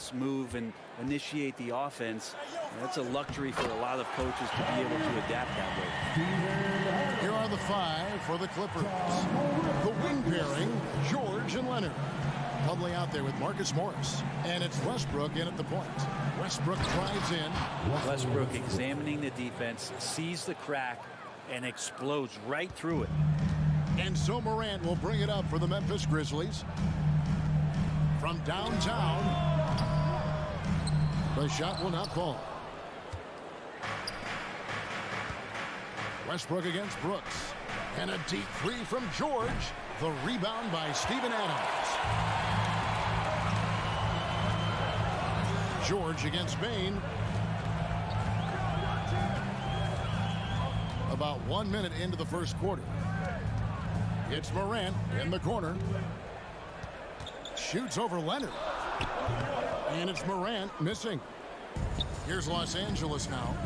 pass, move, and initiate the offense. That's a luxury for a lot of coaches to be able to adapt that way. Here are the 5 for the Clippers. The wing pairing, George and Leonard. Publicly out there with Marcus Morris. And it's Westbrook in at the point. Westbrook drives in. Westbrook examining the defense, sees the crack, and explodes right through it. And so Morant will bring it up for the Memphis Grizzlies. From downtown, the shot will not fall. Westbrook against Brooks. And a deep 3 from George. The rebound by Steven Adams. George against Bain. About 1 minute into the first quarter. It's Morant in the corner. Shoots over Leonard. And it's Morant missing. Here's Los Angeles now.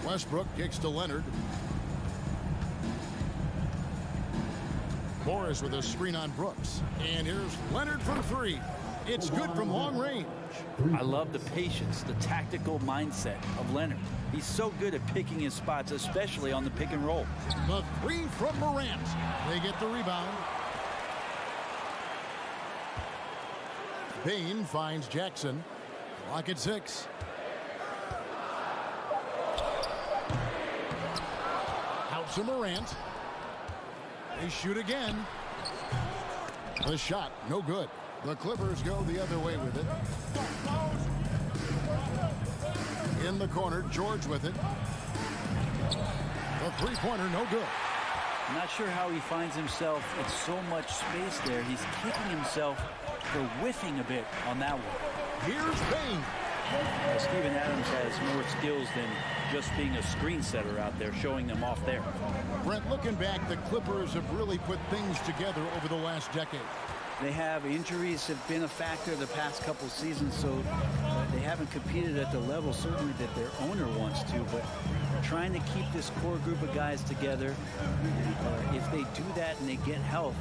Westbrook kicks to Leonard. Morris with a screen on Brooks. And here's Leonard from 3. It's good from long range. I love the patience, the tactical mindset of Leonard. He's so good at picking his spots, especially on the pick and roll. The 3 from Morant. They get the rebound. Bain finds Jackson. Clock at 6. Out to Morant. They shoot again. The shot, no good. The Clippers go the other way with it. In the corner, George with it. The three-pointer, no good. I'm not sure how he finds himself in so much space there. He's kicking himself for whiffing a bit on that one. Here's Bain. Steven Adams has more skills than just being a screen setter out there, showing them off there. Brent, looking back, the Clippers have really put things together over the last decade. They have injuries have been a factor the past couple seasons, so they haven't competed at the level certainly that their owner wants to, but trying to keep this core group of guys together. If they do that and they get health,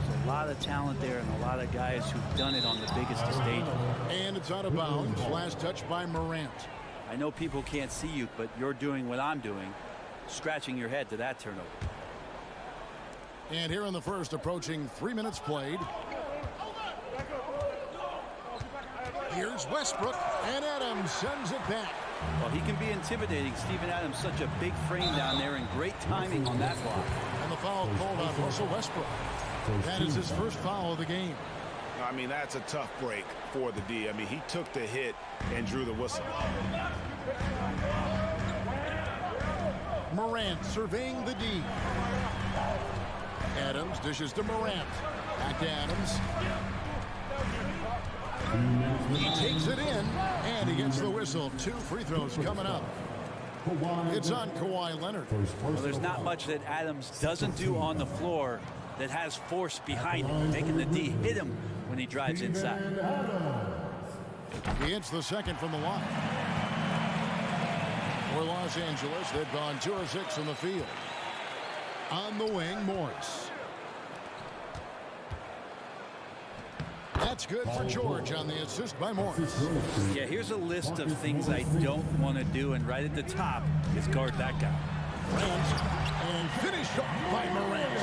there's a lot of talent there and a lot of guys who've done it on the biggest of stages. And it's out of bounds. Last touch by Morant. I know people can't see you, but you're doing what I'm doing, scratching your head to that turnover. And here in the first, approaching 3 minutes played. Here's Westbrook, and Adams sends it back. Well, he can be intimidating. Steven Adams, such a big frame down there, and great timing on that block. And the foul called on Russell Westbrook. That is his first foul of the game. I mean, that's a tough break for the D. I mean, he took the hit and drew the whistle. Morant surveying the D. Adams dishes to Morant. Back to Adams. He takes it in, and he gets the whistle. 2 free throws coming up. It's on Kawhi Leonard. Well, there's not much that Adams doesn't do on the floor that has force behind him, making the D hit him when he drives inside. He hits the second from the line. For Los Angeles, they've gone 2 of 6 from the field. On the wing, Morris. That's good for George on the assist by Morris. Yeah, here's a list of things I don't want to do, and right at the top is guard that guy. And finished off by Morant.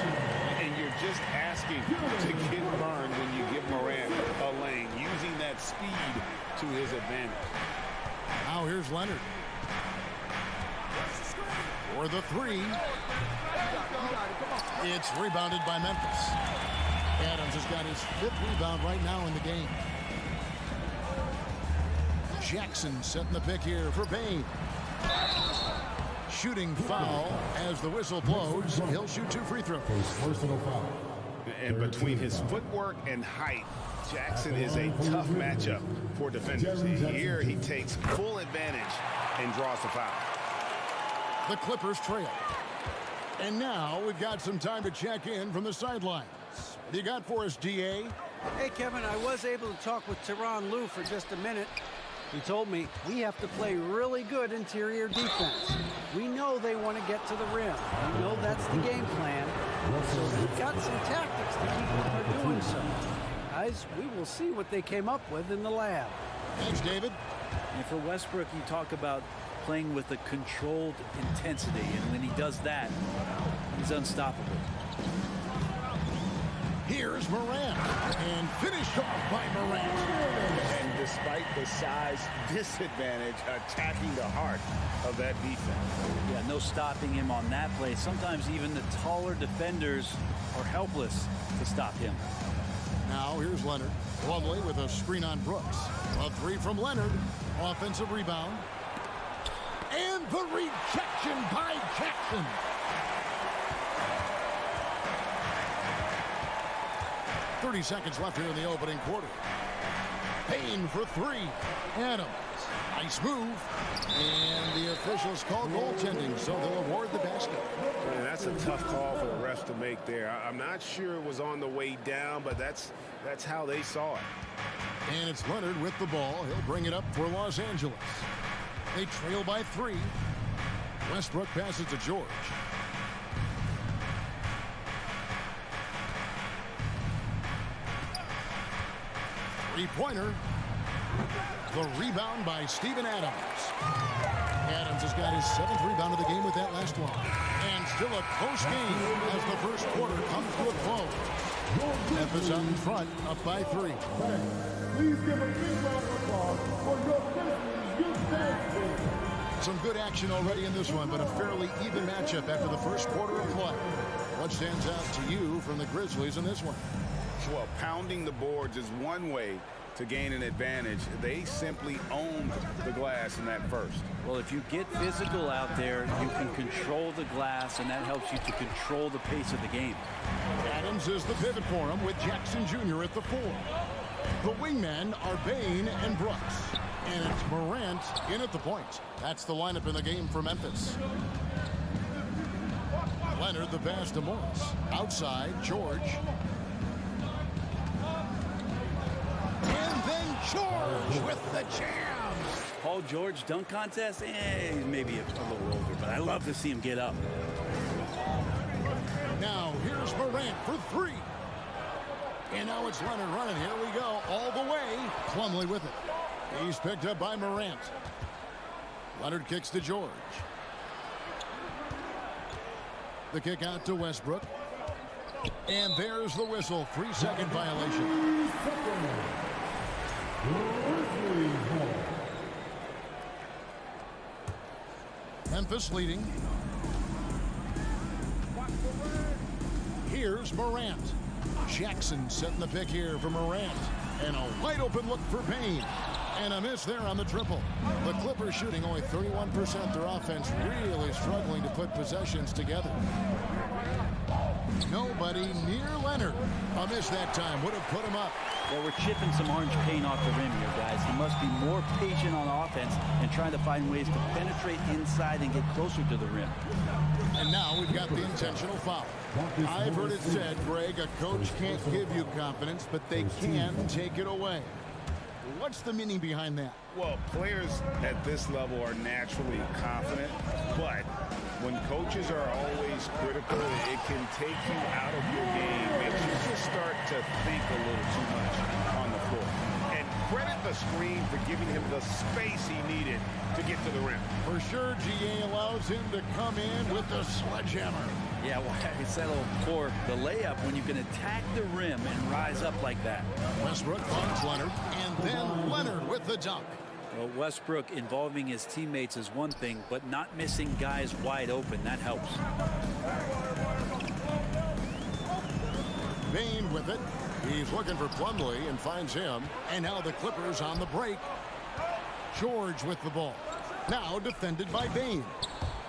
And you're just asking to get burned when you give Morant a lane, using that speed to his advantage. Now here's Leonard. For the 3. It's rebounded by Memphis. Adams has got his 5th rebound right now in the game. Jackson setting the pick here for Bain. Shooting foul as the whistle blows. He'll shoot 2 free throws. Personal foul. And between his footwork and height, Jackson is a tough matchup for defenders. Here he takes full advantage and draws the foul. The Clippers trail. And now we've got some time to check in from the sidelines. What do you got for us, DA? Hey, Kevin, I was able to talk with Tyronn Lue for just a minute. He told me we have to play really good interior defense. We know they want to get to the rim. We know that's the game plan. So we've got some tactics to keep them from doing so. Guys, we will see what they came up with in the lab. Thanks, David. And for Westbrook, you talk about playing with a controlled intensity, and when he does that, he's unstoppable. Here's Morant, and finished off by Morant. And despite the size disadvantage, attacking the heart of that defense. Yeah, no stopping him on that play. Sometimes even the taller defenders are helpless to stop him. Now here's Leonard. Plumlee with a screen on Brooks. A three from Leonard. Offensive rebound. And the rejection by Jackson. .30 seconds left here in the opening quarter. Payne for three. Adams. Nice move. And the officials call goaltending, so they'll award the basket. Man, that's a tough call for the refs to make there. I'm not sure it was on the way down, but that's how they saw it. And it's Leonard with the ball. He'll bring it up for Los Angeles. They trail by three. Westbrook passes to George. Three-pointer. The rebound by Steven Adams. Adams has got his 7th rebound of the game with that last one. And still a close game as the first quarter comes to a close. Memphis out in front, up by 3. Please give a big round of applause for your Grizzlies youth dance team. Some good action already in this one, but a fairly even matchup after the first quarter of play. What stands out to you from the Grizzlies in this one? Well, pounding the boards is one way to gain an advantage. They simply owned the glass in that first. Well, if you get physical out there, you can control the glass, and that helps you to control the pace of the game. Adams is the pivot for him with Jackson Jr. at the 4. The wingmen are Bane and Brooks. And it's Morant in at the point. That's the lineup in the game for Memphis. Leonard the pass to Morris. Outside, George. And then George with the jam. Paul George dunk contest? He's maybe a little older, but I love to see him get up. Now here's Morant for 3. And now it's Leonard running. Here we go. All the way. Plumlee with it. He's picked up by Morant. Leonard kicks to George. The kick out to Westbrook. And there's the whistle. 3-second violation. Memphis leading. Here's Morant. Jackson setting the pick here for Morant. And a wide open look for Payne. And a miss there on the triple. The Clippers shooting only 31%. Their offense really struggling to put possessions together. Nobody near Leonard. A miss that time would have put him up. Well, we're chipping some orange paint off the rim here, guys. He must be more patient on offense and trying to find ways to penetrate inside and get closer to the rim. And now we've got the intentional foul. I've heard it said, Greg, a coach can't give you confidence, but they can take it away. What's the meaning behind that? Well, players at this level are naturally confident, but when coaches are always critical, it can take you out of your game. Makes you just start to think a little too much on the floor. And credit the screen for giving him the space he needed to get to the rim. For sure, GA allows him to come in with the sledgehammer. Yeah, well, I settle for the layup when you can attack the rim and rise up like that. Westbrook finds Leonard, and then Leonard with the dunk. Well, Westbrook involving his teammates is one thing, but not missing guys wide open, that helps. Bane with it. He's looking for Plumlee and finds him. And now the Clippers on the break. George with the ball. Now defended by Bane.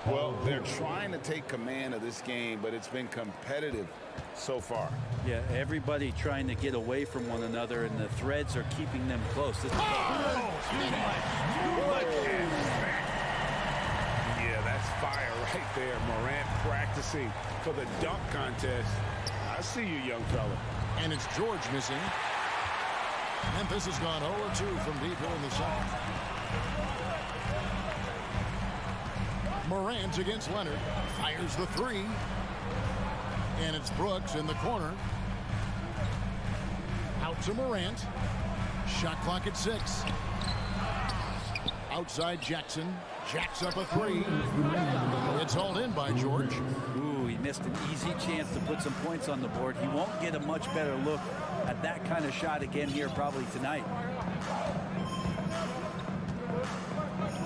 Well, they're trying to take command of this game, but it's been competitive so far. Yeah, everybody trying to get away from one another, and the threads are keeping them close. Yeah, that's fire right there. Morant practicing for the dunk contest. I see you, young fella. And it's George missing. Memphis has gone 0-2 from deep here in the second. Morant against Leonard. Fires the 3. And it's Brooks in the corner. Out to Morant. Shot clock at 6. Outside Jackson. Jacks up a three. It's hauled in by George. Ooh, he missed an easy chance to put some points on the board. He won't get a much better look at that kind of shot again here probably tonight.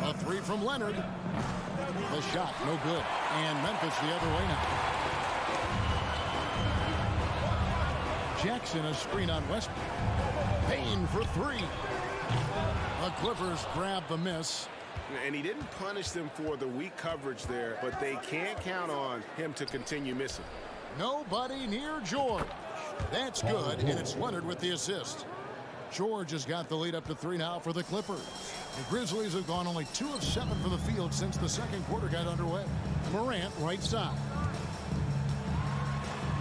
A three from Leonard. The shot, no good. And Memphis the other way now. Jackson, a screen on Westbrook. Payne for three. The Clippers grab the miss. And he didn't punish them for the weak coverage there, but they can't count on him to continue missing. Nobody near George. That's good, and it's Leonard with the assist. George has got the lead up to 3 now for the Clippers. The Grizzlies have gone only 2 of 7 from the field since the second quarter got underway. Morant right side.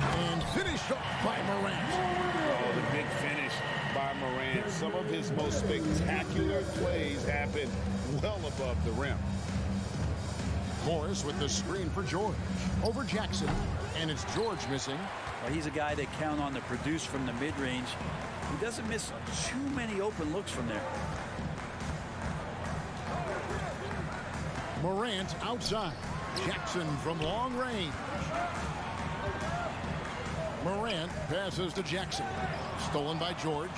And finished off by Morant. Oh, the big finish by Morant. Some of his most spectacular plays happen well above the rim. Morris with the screen for George. Over Jackson. And it's George missing. Well, he's a guy they count on to produce from the mid-range. He doesn't miss too many open looks from there. Morant outside. Jackson from long range. Morant passes to Jackson. Stolen by George.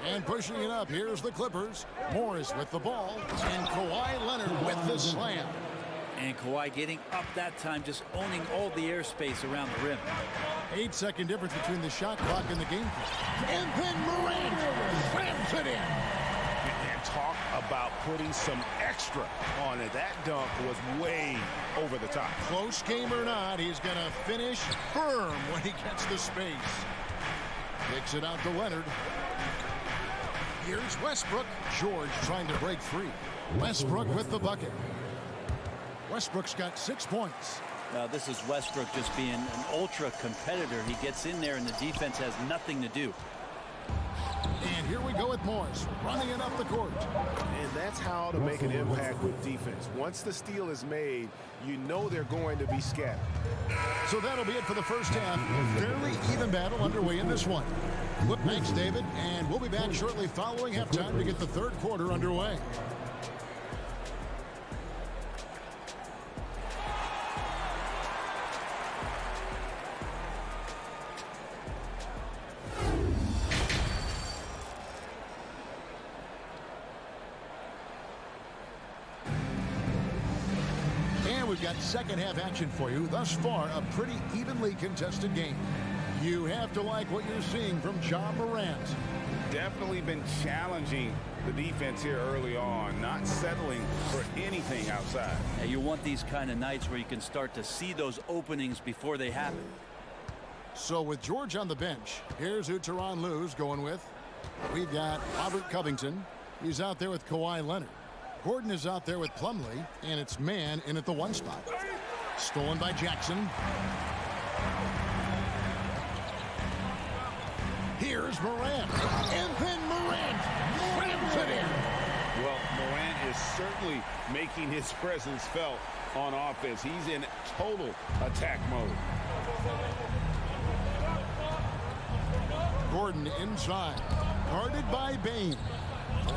And pushing it up, here's the Clippers. Morris with the ball. And Kawhi Leonard with the slam. And Kawhi getting up that time, just owning all the airspace around the rim. 8-second difference between the shot clock and the game clock. And then Morant slams it in. And talk about putting some extra on it. That dunk was way over the top. Close game or not, he's going to finish firm when he gets the space. Kicks it out to Leonard. Here's Westbrook. George trying to break free. Westbrook with the bucket. Westbrook's got 6 points. Now this is Westbrook just being an ultra competitor. He gets in there and the defense has nothing to do. And here we go with Morris running it up the court. And that's how to make an impact with defense. Once the steal is made, you know they're going to be scattered. So that'll be it for the first half. Fairly even battle underway in this one. Thanks, David. And we'll be back shortly following halftime to get the third quarter underway. We've got second half action for you. Thus far, a pretty evenly contested game. You have to like what you're seeing from Ja Morant. Definitely been challenging the defense here early on, not settling for anything outside. Now you want these kind of nights where you can start to see those openings before they happen. So with George on the bench, here's who Tyronn Lue's going with. We've got Robert Covington. He's out there with Kawhi Leonard. Gordon is out there with Plumlee, and it's man in at the 1 spot. Stolen by Jackson. Here's Morant. And then Morant slams it in. Well, Morant is certainly making his presence felt on offense. He's in total attack mode. Gordon inside. Guarded by Bane.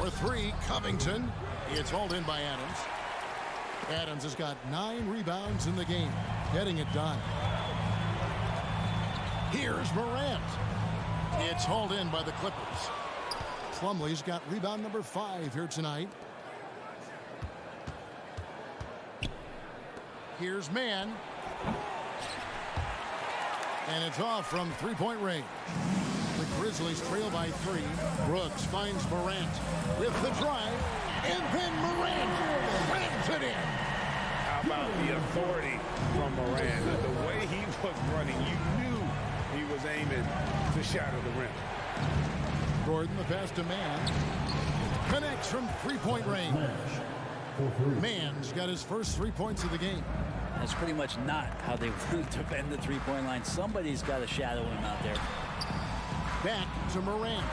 For 3, Covington. It's hauled in by Adams. Adams has got 9 rebounds in the game. Getting it done. Here's Morant. It's hauled in by the Clippers. Plumlee's got rebound number 5 here tonight. Here's Mann. And it's off from 3-point range. The Grizzlies trail by 3. Brooks finds Morant with the drive. And then Morant slams it in. How about the authority from Morant? The way he was running, you knew he was aiming to shatter the rim. Gordon, the pass to Mann. Connects from 3-point range. Mann's got his first 3 points of the game. That's pretty much not how they want to defend the 3-point line. Somebody's got to shadow him out there. Back to Morant.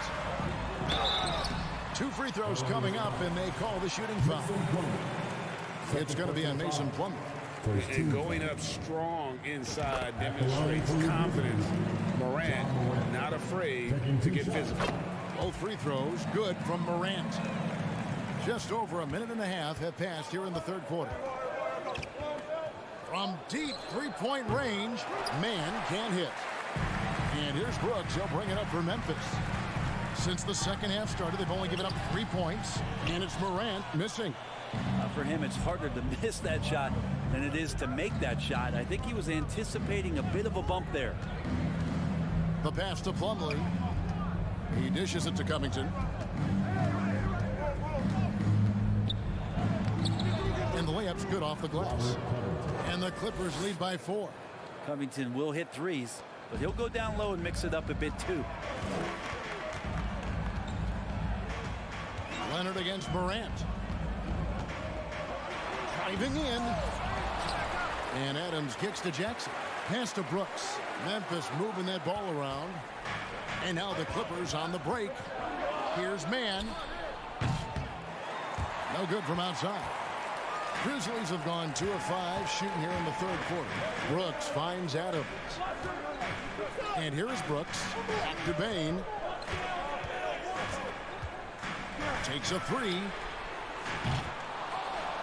2 free throws coming up, and they call the shooting foul. It's going to be on Mason Plumlee. And going up strong inside demonstrates confidence. Morant not afraid to get physical. Both free throws good from Morant. Just over a minute and a half have passed here in the third quarter. From deep three-point range, man can't hit. And here's Brooks. He'll bring it up for Memphis. Since the second half started, they've only given up 3 points, and it's Morant missing. For him, it's harder to miss that shot than it is to make that shot. I think he was anticipating a bit of a bump there. The pass to Plumlee. He dishes it to Covington. And the layup's good off the glass. And the Clippers lead by 4. Covington will hit threes, but he'll go down low and mix it up a bit too. Leonard against Morant. Driving in. And Adams kicks to Jackson. Pass to Brooks. Memphis moving that ball around. And now the Clippers on the break. Here's man. No good from outside. Grizzlies have gone 2 of 5 shooting here in the third quarter. Brooks finds Adams. And here is Brooks. Back to Bain. Takes a 3.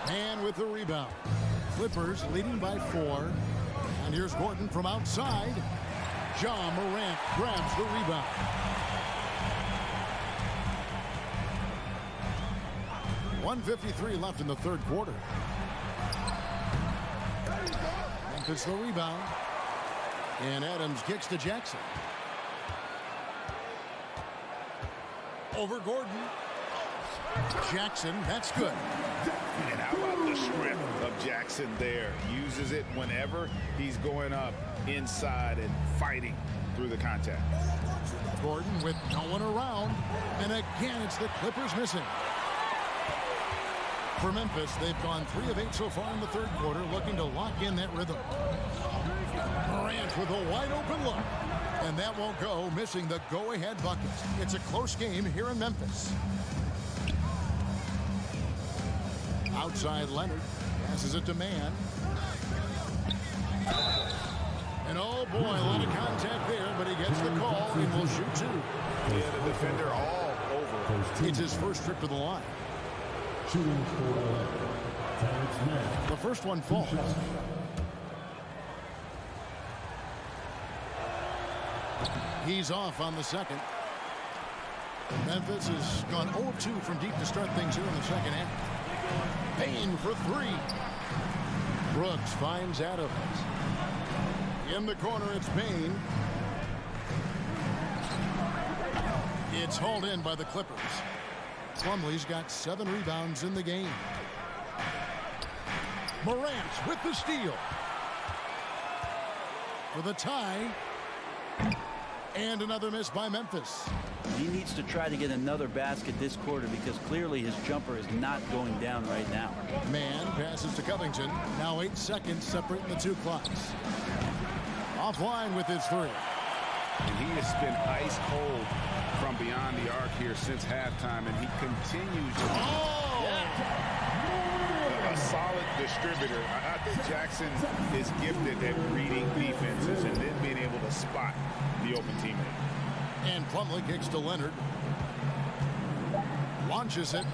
And with the rebound. Clippers leading by 4. And here's Gordon from outside. Ja Morant grabs the rebound. .153 left in the third quarter. Memphis the rebound. And Adams kicks to Jackson. Over Gordon. Jackson, that's good. And how about the strength of Jackson there? Uses it whenever he's going up inside and fighting through the contact. Gordon with no one around. And again, it's the Clippers missing. For Memphis, they've gone 3 of 8 so far in the third quarter, looking to lock in that rhythm. Morant with a wide open look. And that won't go, missing the go-ahead bucket. It's a close game here in Memphis. Outside Leonard. Passes it to man. And oh boy, a lot of contact there, but he gets the call and will shoot 2. Yeah, the defender all over. It's his first trip to the line. Shooting for Terrence Mann. The first one falls. He's off on the second. Memphis has gone 0-2 from deep to start things here in the second half. Bain for 3. Brooks finds Adams. In the corner, it's Bain. It's hauled in by the Clippers. Plumlee's got 7 rebounds in the game. Morant with the steal. For the tie. And another miss by Memphis. He needs to try to get another basket this quarter because clearly his jumper is not going down right now. Man passes to Covington. Now 8 seconds separating the 2 clocks. Offline with his 3. And he has been ice cold from beyond the arc here since halftime, and he continues to be a solid distributor. I think Jackson is gifted at reading defenses and then being able to spot the open teammate. And Plumlee kicks to Leonard. Launches it.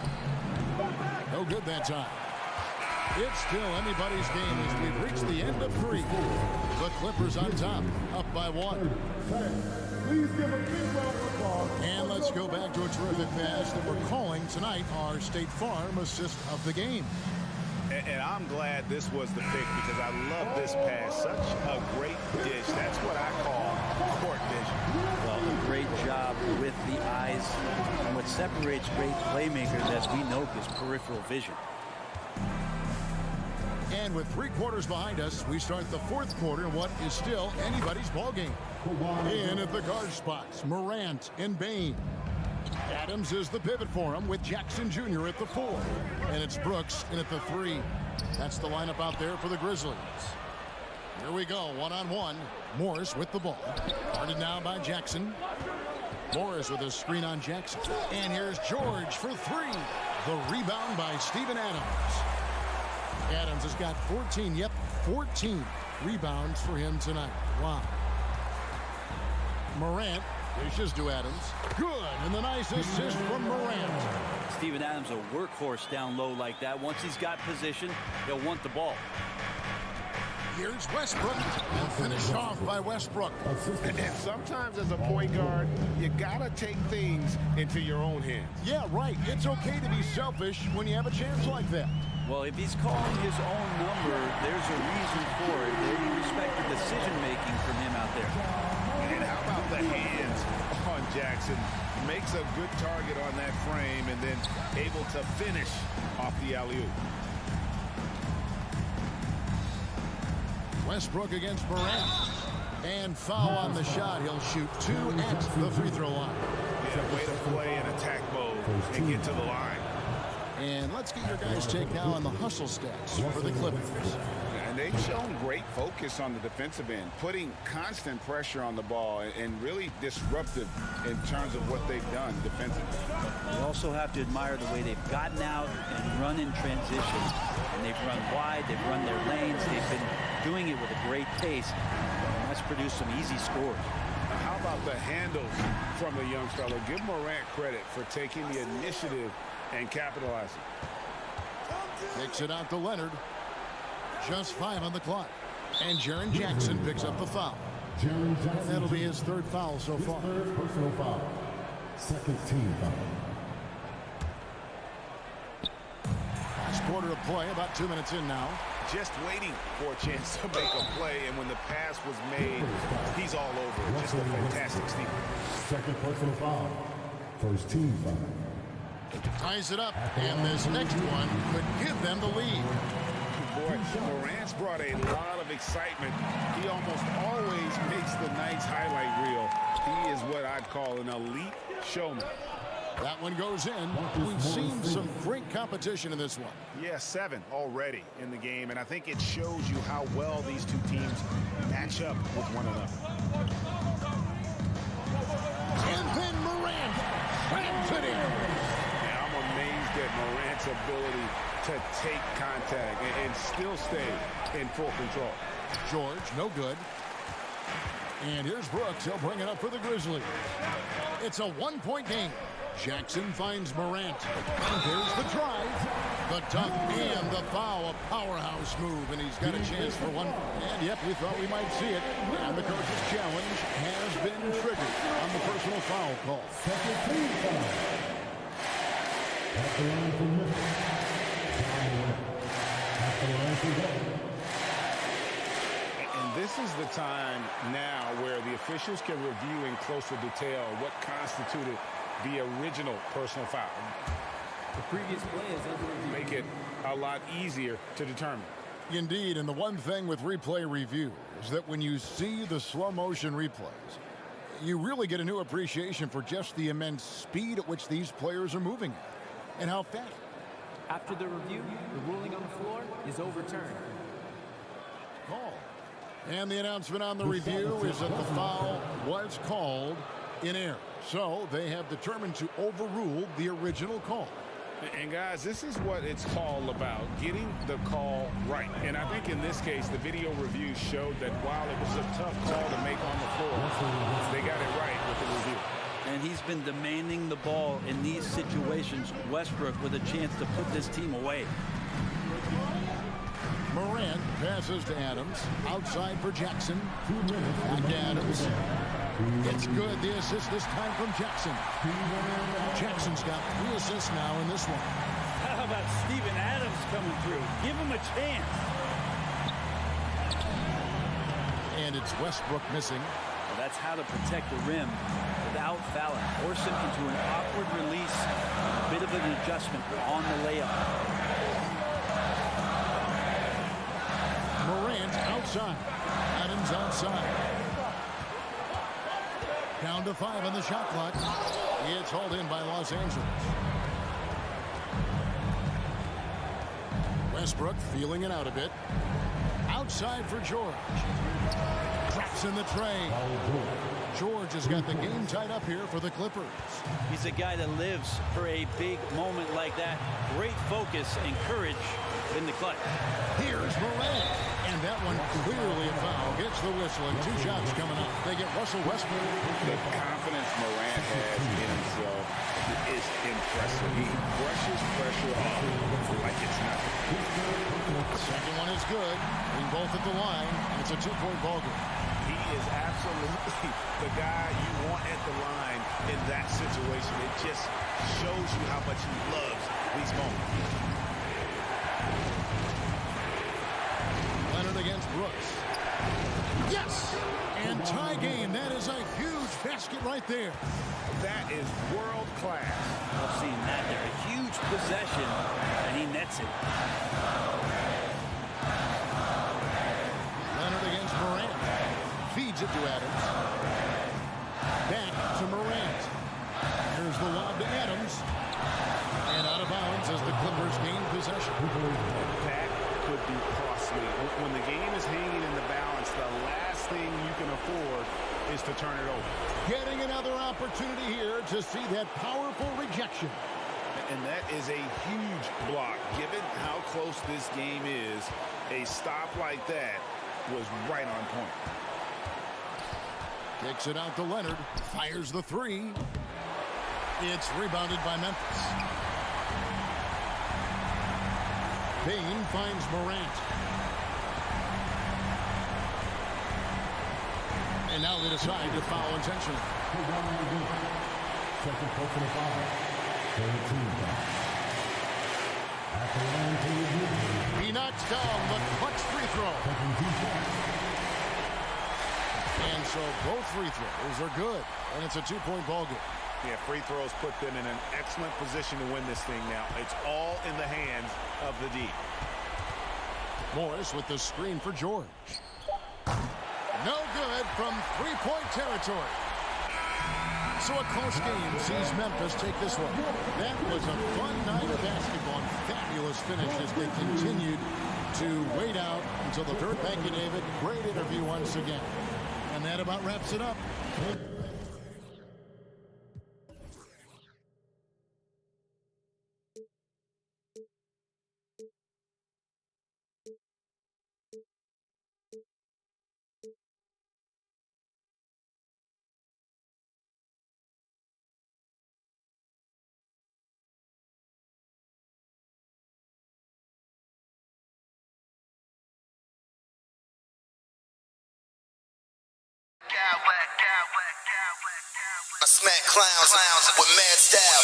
No good that time. It's still anybody's game as we've reached the end of 3. The Clippers on top, up by 1. Please give a big round of applause. And let's go back to a terrific pass that we're calling tonight our State Farm assist of the game. And I'm glad this was the pick because I love this pass. Such a great dish. That's what I call court vision. Well, a great job with the eyes. And what separates great playmakers, as we know, is peripheral vision. And with 3 quarters behind us, we start the 4th quarter in what is still anybody's ballgame. In at the guard spots, Morant and Bain. Adams is the pivot for him with Jackson Jr. at the 4. And it's Brooks in at the 3. That's the lineup out there for the Grizzlies. Here we go, one-on-one. Morris with the ball. Guarded now by Jackson. Morris with a screen on Jackson. And here's George for 3. The rebound by Steven Adams. Adams has got 14 rebounds for him tonight. Wow. Morant Dishes to Adams. Good, and the nice assist from Morant. Steven Adams, a workhorse down low like that. Once he's got position, he'll want the ball. Here's Westbrook, and finished off by Westbrook. And sometimes as a point guard, you gotta take things into your own hands. Yeah, right. It's okay to be selfish when you have a chance like that. Well, if he's calling his own number, there's a reason for it. They respect the decision-making from him out there. And how about the hands on Jackson? Makes a good target on that frame and then able to finish off the alley-oop. Westbrook against Morant. And foul on the shot. He'll shoot 2 at the free throw line. Yeah, way to play in attack mode and get to the line. And let's get your guys' take now on the hustle stats for the Clippers. And they've shown great focus on the defensive end, putting constant pressure on the ball and really disruptive in terms of what they've done defensively. You also have to admire the way they've gotten out and run in transition. And they've run wide, they've run their lanes, they've been doing it with a great pace. And that's produced some easy scores. How about the handles from the young fella? Give Morant credit for taking the initiative and capitalizing. Takes it out to Leonard. Just 5 on the clock. And Jaren Jackson picks up the foul. Jaren Jackson. That'll be his 3rd foul so far. Third personal foul. Second team foul. Last quarter of play, about 2 minutes in now. Just waiting for a chance to make a play, and when the pass was made, he's all over it. Just a fantastic steal. Second personal foul. First team foul. Ties it up, and this next one could give them the lead. Boy, Morant's brought a lot of excitement. He almost always makes the night's highlight reel. He is what I'd call an elite showman. That one goes in. We've seen some great competition in this one. Yeah, 7 already in the game, and I think it shows you how well these two teams match up with one another. And then Morant slams it in. Yeah, I'm amazed at Morant's ability to take contact and still stay in full control. George, no good. And here's Brooks. He'll bring it up for the Grizzlies. It's a 1-point game. Jackson finds Morant. And there's the drive. The dunk and the foul. A powerhouse move, and he's got a chance for one. And yep, we thought we might see it. And the coach's challenge has been triggered on the personal foul call. Second team foul. At the line for Memphis. At the line for Memphis. And this is the time now where the officials can review in closer detail what constituted the original personal foul. The previous play is under review. Make it a lot easier to determine. Indeed, and the one thing with replay review is that when you see the slow motion replays, you really get a new appreciation for just the immense speed at which these players are moving at and how fast. After the review, the ruling on the floor is overturned. Call. And the announcement on the review is that the foul was called in error. So they have determined to overrule the original call. And guys, this is what it's all about, getting the call right. And I think in this case, the video review showed that while it was a tough call to make on the floor, they got it right with the review. And he's been demanding the ball in these situations. Westbrook with a chance to put this team away. Morant passes to Adams. Outside for Jackson. Back to Adams. It's good. The assist this time from Jackson. Jackson's got 3 assists now in this one. How about Steven Adams coming through? Give him a chance. And it's Westbrook missing. Well, that's how to protect the rim without fouling. Force him into an awkward release. A bit of an adjustment on the layup. Morant outside. Adams outside. Down to 5 on the shot clock. It's hauled in by Los Angeles. Westbrook feeling it out a bit. Outside for George. Steps in the tray. George has got the game tied up here for the Clippers. He's a guy that lives for a big moment like that. Great focus and courage in the clutch. Here's Morant. And that one clearly a foul. Gets the whistle and 2 shots coming up. They get Russell Westbrook. The confidence Morant has in himself is impressive. He brushes pressure off like it's nothing. Second one is good. Bring both at the line. And it's a 2-point ball game. He is absolutely the guy you want at the line in that situation. It just shows you how much he loves these moments. Leonard against Brooks. Yes! And tie game. That is a huge basket right there. That is world class. I've seen that there. A huge possession, and he nets it. Leonard against Morant. Feeds it to Adams. Back to Morant. Here's the lob to Adams. And out of bounds as the Clippers gain possession. That could be costly. When the game is hanging in the balance, the last thing you can afford is to turn it over. Getting another opportunity here to see that powerful rejection. And that is a huge block. Given how close this game is, a stop like that was right on point. Kicks it out to Leonard. Fires the 3. It's rebounded by Memphis. Bain finds Morant. And now they decide to foul intentionally. Second personal foul. 13 foul. At the line to review. He knocks down the clutch free throw. And so both free throws are good. And it's a 2-point ball game. Yeah, free throws put them in an excellent position to win this thing now. It's all in the hands of the D. Morris with the screen for George. No good from 3-point territory. So a close game sees Memphis take this one. That was a fun night of basketball and fabulous finish as they continued to wait out until the third. Thank you, David. Great interview once again. And that about wraps it up. I smack clowns with mad style.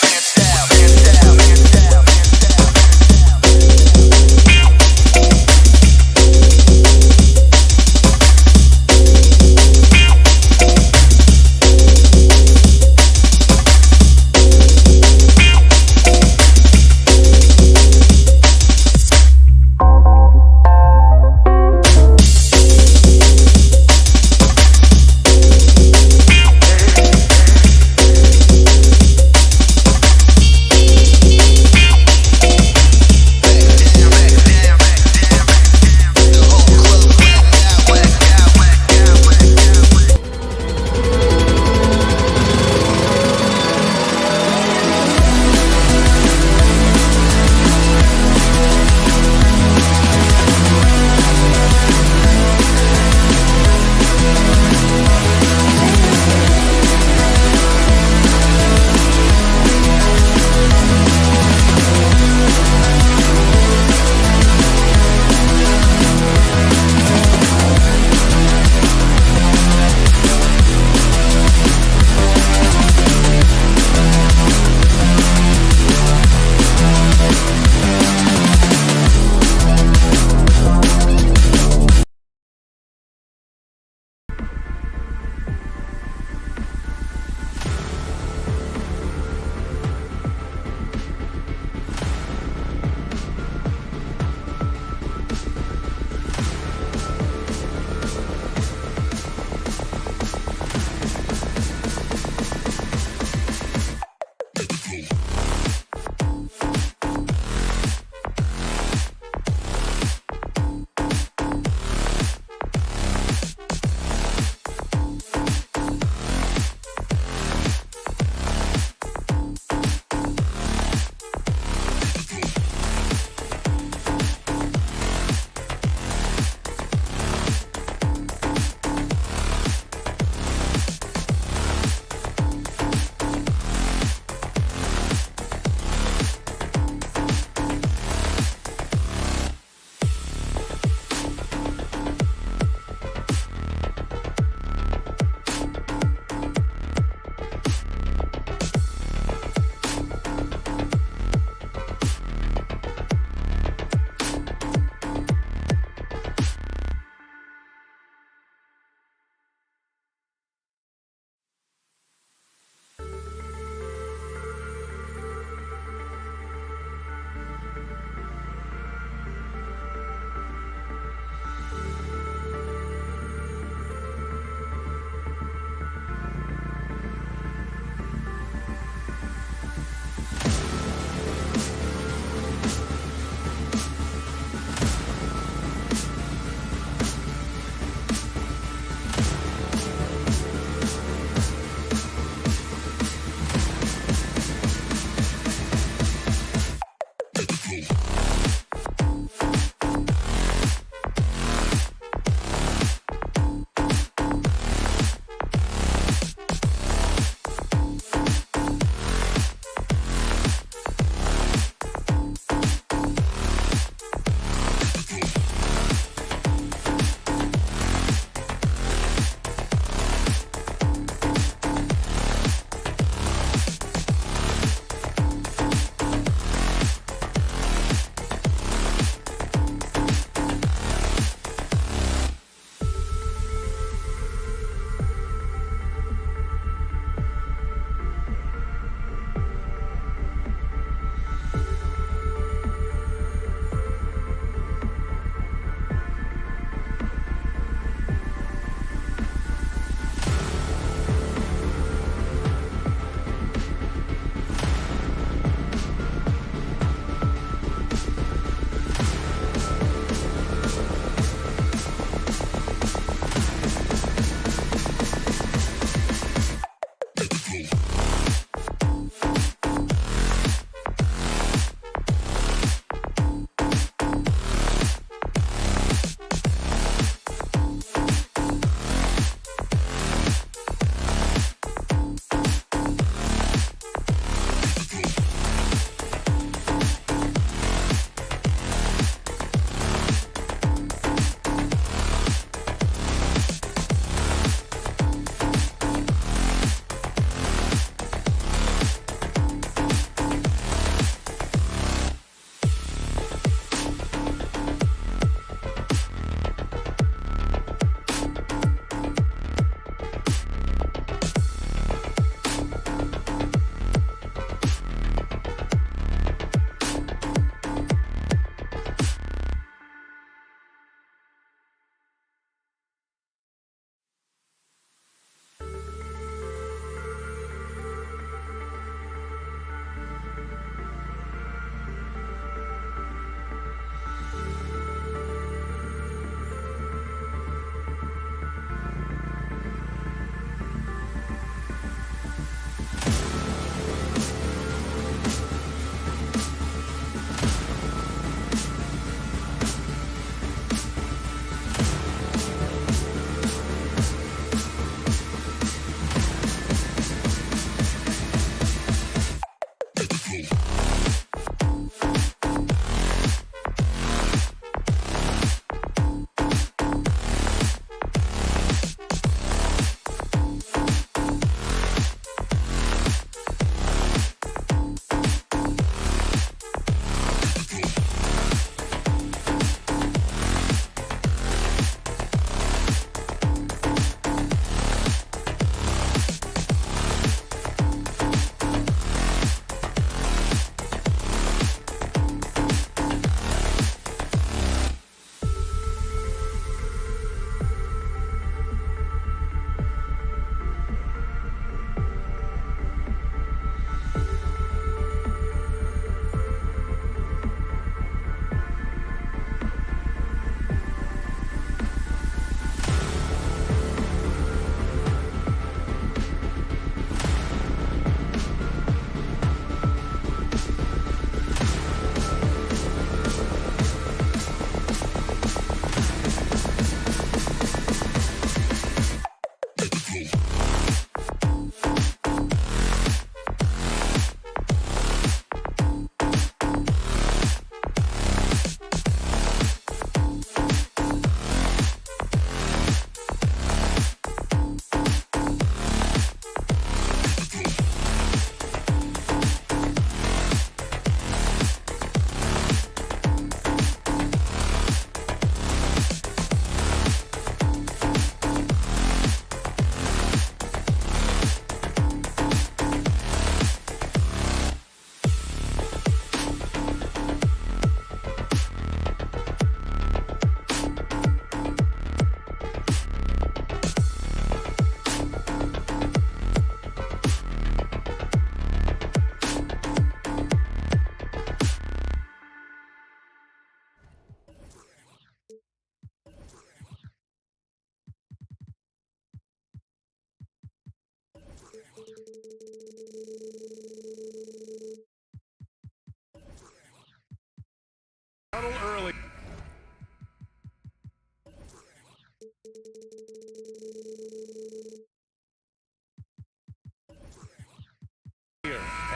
Early.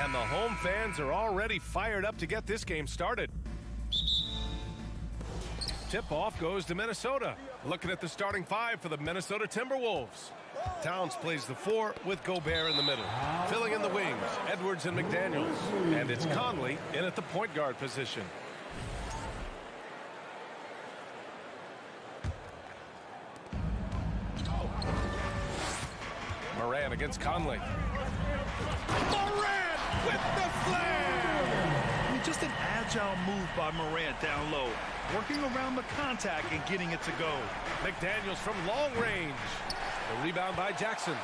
And the home fans are already fired up to get this game started. Tip-off goes to Minnesota. Looking at the starting five for the Minnesota Timberwolves. Towns plays the 4 with Gobert in the middle. Filling in the wings, Edwards and McDaniels. And it's Conley in at the point guard position. Moran against Conley. Moran with the slam! I mean, just an agile move by Moran down low, working around the contact and getting it to go. McDaniels from long range. The rebound by Jackson.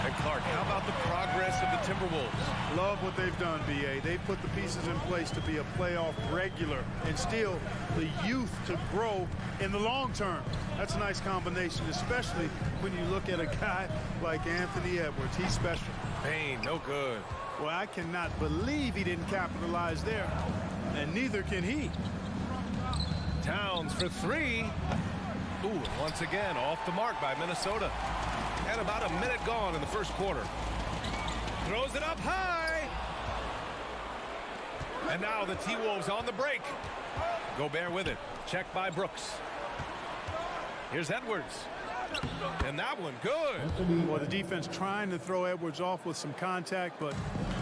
And Clark, how about the progress of the Timberwolves? Love what they've done, B.A. They've put the pieces in place to be a playoff regular and still the youth to grow in the long term. That's a nice combination, especially when you look at a guy like Anthony Edwards. He's special. Bane, no good. Well, I cannot believe he didn't capitalize there, and neither can he. Towns for 3. Ooh, and once again, off the mark by Minnesota. And about a minute gone in the first quarter. Throws it up high. And now the T-Wolves on the break. Gobert with it. Checked by Brooks. Here's Edwards. And that one, good. Well, the defense trying to throw Edwards off with some contact, but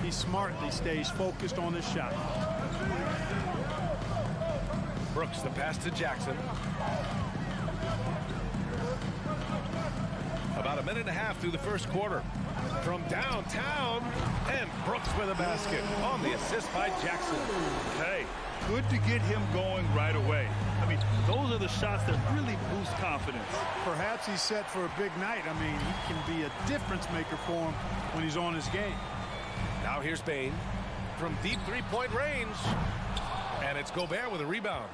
he smartly stays focused on his shot. Brooks, the pass to Jackson. About a minute and a half through the first quarter. From downtown, and Brooks with a basket on the assist by Jackson. Hey, good to get him going right away. I mean, those are the shots that really boost confidence. Perhaps he's set for a big night. I mean, he can be a difference maker for him when he's on his game. Now here's Bane from deep three-point range. And it's Gobert with a rebound.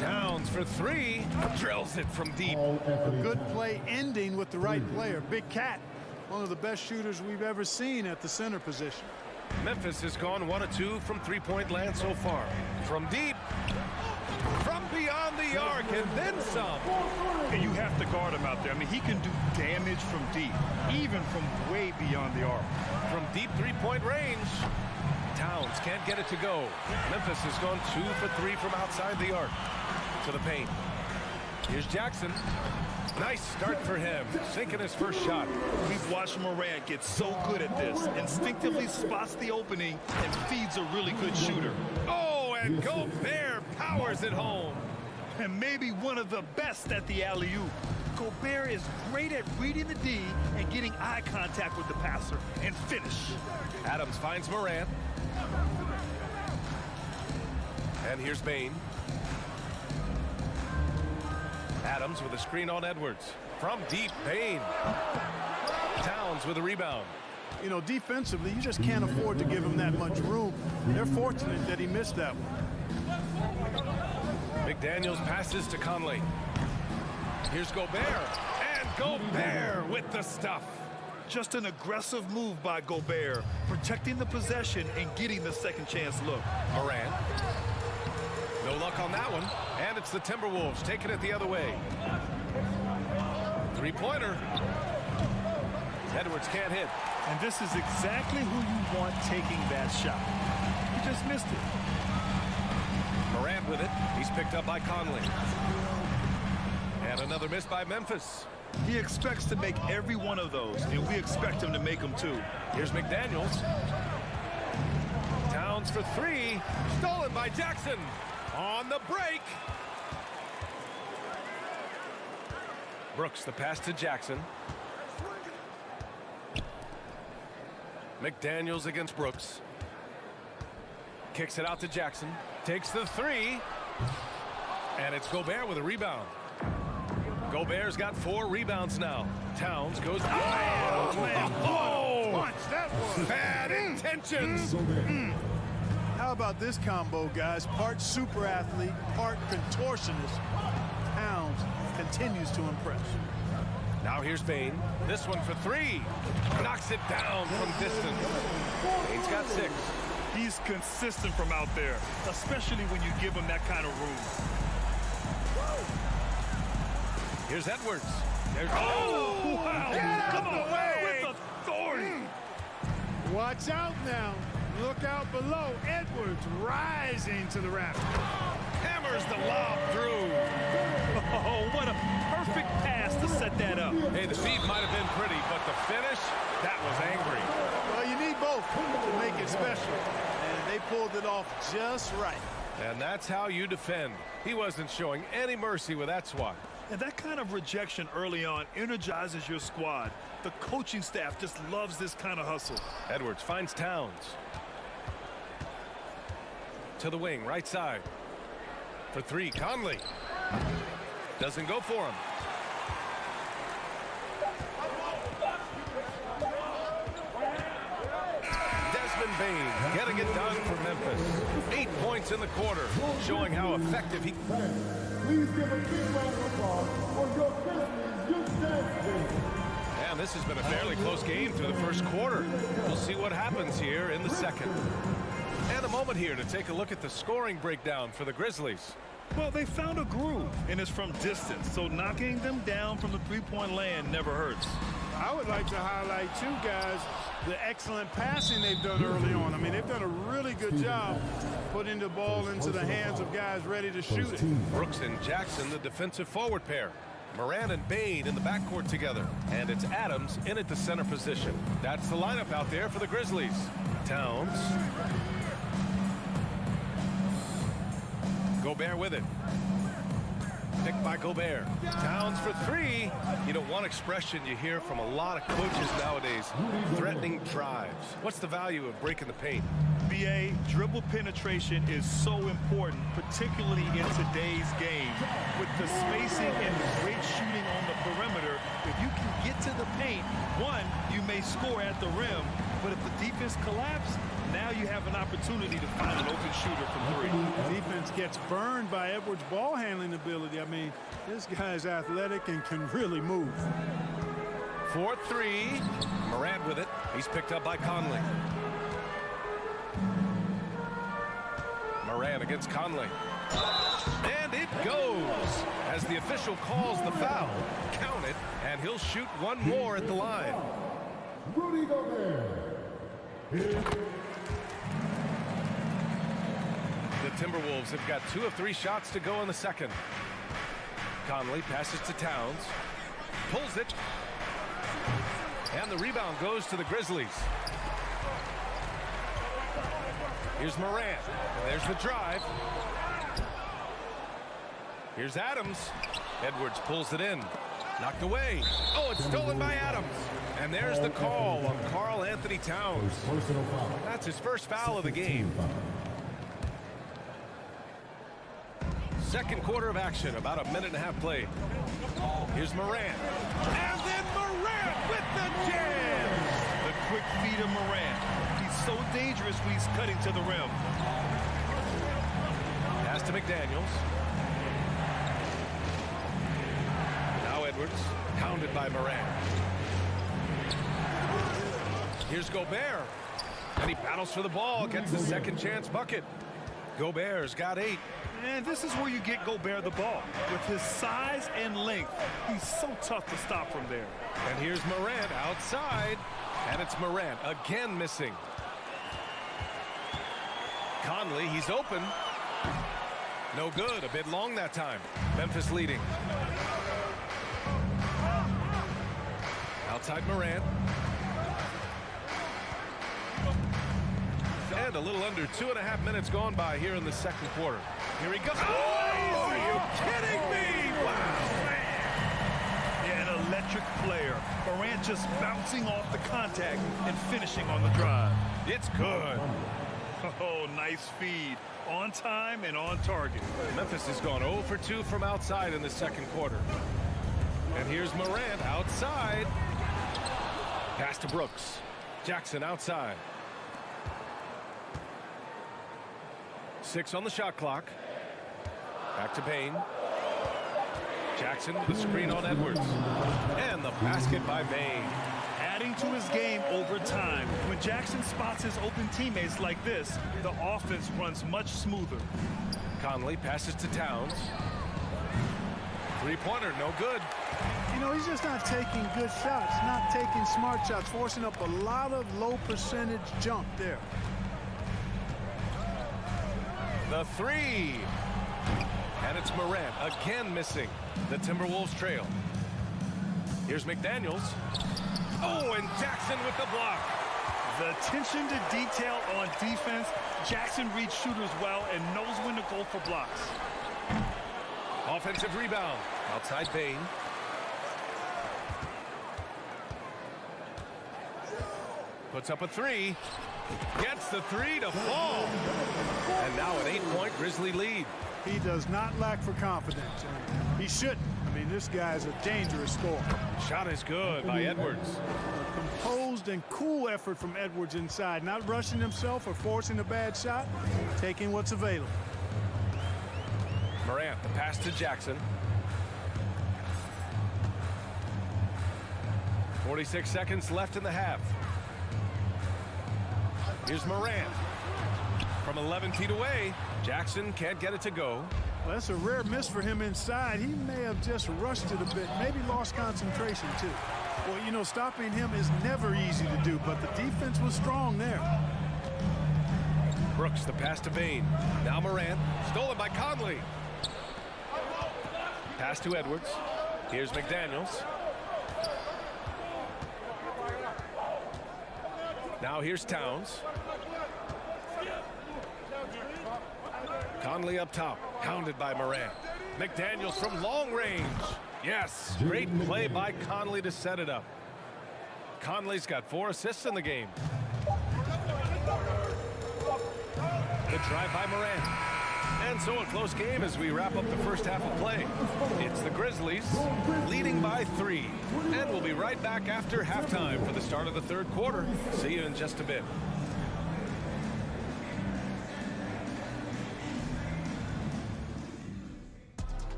Towns for 3. Drills it from deep. A good play ending with the right player. Big Cat, one of the best shooters we've ever seen at the center position. Memphis has gone 1 of 2 from three-point land so far. From deep. From beyond the arc and then some. And you have to guard him out there. I mean, he can do damage from deep, even from way beyond the arc. From deep three-point range. Towns can't get it to go. Memphis has gone 2 for 3 from outside the arc. To the paint. Here's Jackson. Nice start for him. Sinking his first shot. We've watched Moran get so good at this. Instinctively spots the opening and feeds a really good shooter. Oh, and Gobert powers it home. And maybe one of the best at the alley-oop. Gobert is great at reading the D and getting eye contact with the passer and finish. Adams finds Moran. And here's Bane. Adams with a screen on Edwards. From deep, Bane. Towns with a rebound. You know, defensively, you just can't afford to give him that much room. They're fortunate that he missed that one. McDaniels passes to Conley. Here's Gobert. And Gobert with the stuff. Just an aggressive move by Gobert, protecting the possession and getting the second chance look. Moran. No luck on that one. And it's the Timberwolves taking it the other way. Three-pointer. Edwards can't hit. And this is exactly who you want taking that shot. He just missed it. Morant with it. He's picked up by Conley. And another miss by Memphis. He expects to make every one of those, and we expect him to make them too. Here's McDaniels. Towns for three. Stolen by Jackson. On the break. Brooks, the pass to Jackson. McDaniels against Brooks. Kicks it out to Jackson. Takes the three. And it's Gobert with a rebound. Gobert's got 4 rebounds now. Towns goes. Oh, Punch, that was bad intentions. How about this combo, guys? Part super athlete, part contortionist. Towns continues to impress. Now here's Bane. This one for 3. Knocks it down from distance. Bane's got 6. He's consistent from out there, especially when you give him that kind of room. Here's Edwards. There's Wow! Come on, with authority. Watch out now. Look out below. Edwards rising to the rafters. Hammers the lob through. Oh, what a perfect pass to set that up. Hey, the feed might have been pretty, but the finish, that was angry. Well, you need both to make it special. And they pulled it off just right. And that's how you defend. He wasn't showing any mercy with that swat. And that kind of rejection early on energizes your squad. The coaching staff just loves this kind of hustle. Edwards finds Towns. To the wing, right side. For 3, Conley. Doesn't go for him. Desmond Bane getting it done for Memphis. 8 points in the quarter, showing how effective he... Please give a big round of applause for your Grizzlies youth dance team. And this has been a fairly close game through the first quarter. We'll see what happens here in the second. And a moment here to take a look at the scoring breakdown for the Grizzlies. Well, they found a groove, and it's from distance, so knocking them down from the three-point land never hurts. I would like to highlight, too, guys, the excellent passing they've done early on. I mean, they've done a really good job putting the ball into the hands of guys ready to shoot it. Brooks and Jackson, the defensive forward pair. Morant and Bane in the backcourt together. And it's Adams in at the center position. That's the lineup out there for the Grizzlies. Towns. Gobert with it. Picked by Gobert. Towns for 3. You know, one expression you hear from a lot of coaches nowadays, threatening drives. What's the value of breaking the paint? BA, dribble penetration is so important, particularly in today's game. With the spacing and great shooting on the perimeter, if you can get to the paint, one, you may score at the rim, but if the defense collapses, now you have an opportunity to find an open shooter from 3. Defense gets burned by Edwards' ball handling ability. I mean, this guy's athletic and can really move. 4-3. Morant with it. He's picked up by Conley. Morant against Conley. And it goes as the official calls the foul. Count it, and he'll shoot one more at the line. Rudy Gobert. The Timberwolves have got 2 of 3 shots to go in the second. Conley passes to Towns. Pulls it. And the rebound goes to the Grizzlies. Here's Morant. And there's the drive. Here's Adams. Edwards pulls it in. Knocked away. Oh, it's stolen by Adams. And there's the call on Karl Anthony Towns. That's his first foul of the game. Second quarter of action, about a minute and a half played. Here's Morant. And then Morant with the jam. The quick feed of Morant. He's so dangerous when he's cutting to the rim. Pass to McDaniels. Now Edwards, hounded by Morant. Here's Gobert. And he battles for the ball, gets the second chance bucket. Gobert's got 8. And this is where you get Gobert the ball. With his size and length, he's so tough to stop from there. And here's Morant outside. And it's Morant again missing. Conley, he's open. No good. A bit long that time. Memphis leading. Outside Morant. And a little under 2.5 minutes gone by here in the second quarter. Here he goes. Oh, are you kidding me? Wow, man. Yeah, an electric player. Morant just bouncing off the contact and finishing on the drive. It's good. Oh, nice feed. On time and on target. Memphis has gone 0 for 2 from outside in the second quarter. And here's Morant outside. Pass to Brooks. Jackson outside. 6 on the shot clock. Back to Payne. Jackson with a screen on Edwards. And the basket by Payne. Adding to his game over time. When Jackson spots his open teammates like this, the offense runs much smoother. Conley passes to Towns. Three-pointer, no good. You know, he's just not taking good shots, not taking smart shots, forcing up a lot of low percentage jump there. The 3. And it's Morant again missing. The Timberwolves trail. Here's McDaniels. Oh, and Jackson with the block. The attention to detail on defense. Jackson reads shooters well and knows when to go for blocks. Offensive rebound. Outside Payne. Puts up a 3. Gets the 3 to fall. And now an 8-point Grizzly lead. He does not lack for confidence. He shouldn't. I mean, this guy's a dangerous scorer. Shot is good by Edwards. A composed and cool effort from Edwards inside. Not rushing himself or forcing a bad shot. Taking what's available. Morant, the pass to Jackson. 46 seconds left in the half. Here's Morant. From 11 feet away, Jackson can't get it to go. Well, that's a rare miss for him inside. He may have just rushed it a bit, maybe lost concentration too. Well, you know, stopping him is never easy to do, but the defense was strong there. Brooks, the pass to Payne. Now Morant, stolen by Conley. Pass to Edwards. Here's McDaniels. Now here's Towns. Conley up top, hounded by Morant. McDaniels from long range. Yes, great play by Conley to set it up. Conley's got 4 assists in the game. Good drive by Morant. And so a close game as we wrap up the first half of play. It's the Grizzlies leading by 3. And we'll be right back after halftime for the start of the third quarter. See you in just a bit.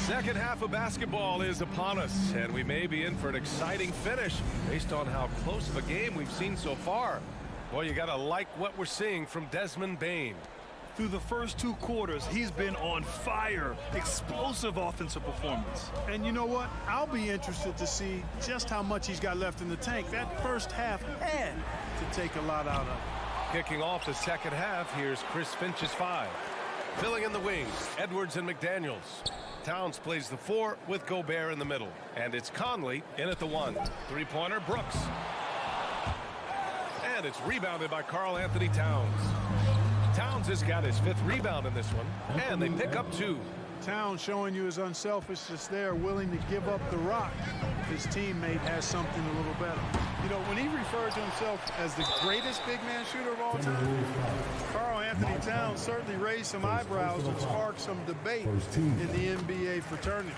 Second half of basketball is upon us, and we may be in for an exciting finish based on how close of a game we've seen so far. Boy, you gotta like what we're seeing from Desmond Bane. Through the first 2 quarters, he's been on fire. Explosive offensive performance. And you know what? I'll be interested to see just how much he's got left in the tank. That first half had to take a lot out of it. Kicking off the second half, here's Chris Finch's 5. Filling in the wings, Edwards and McDaniels. Towns plays the 4 with Gobert in the middle. And it's Conley in at the 1. Three-pointer, Brooks. And it's rebounded by Karl Anthony Towns. Towns has got his 5th rebound in this one. And they pick up 2. Towns showing you his unselfishness there, willing to give up the rock. His teammate has something a little better. You know, when he referred to himself as the greatest big man shooter of all time, Karl Anthony Towns certainly raised some eyebrows and sparked some debate in the NBA fraternity.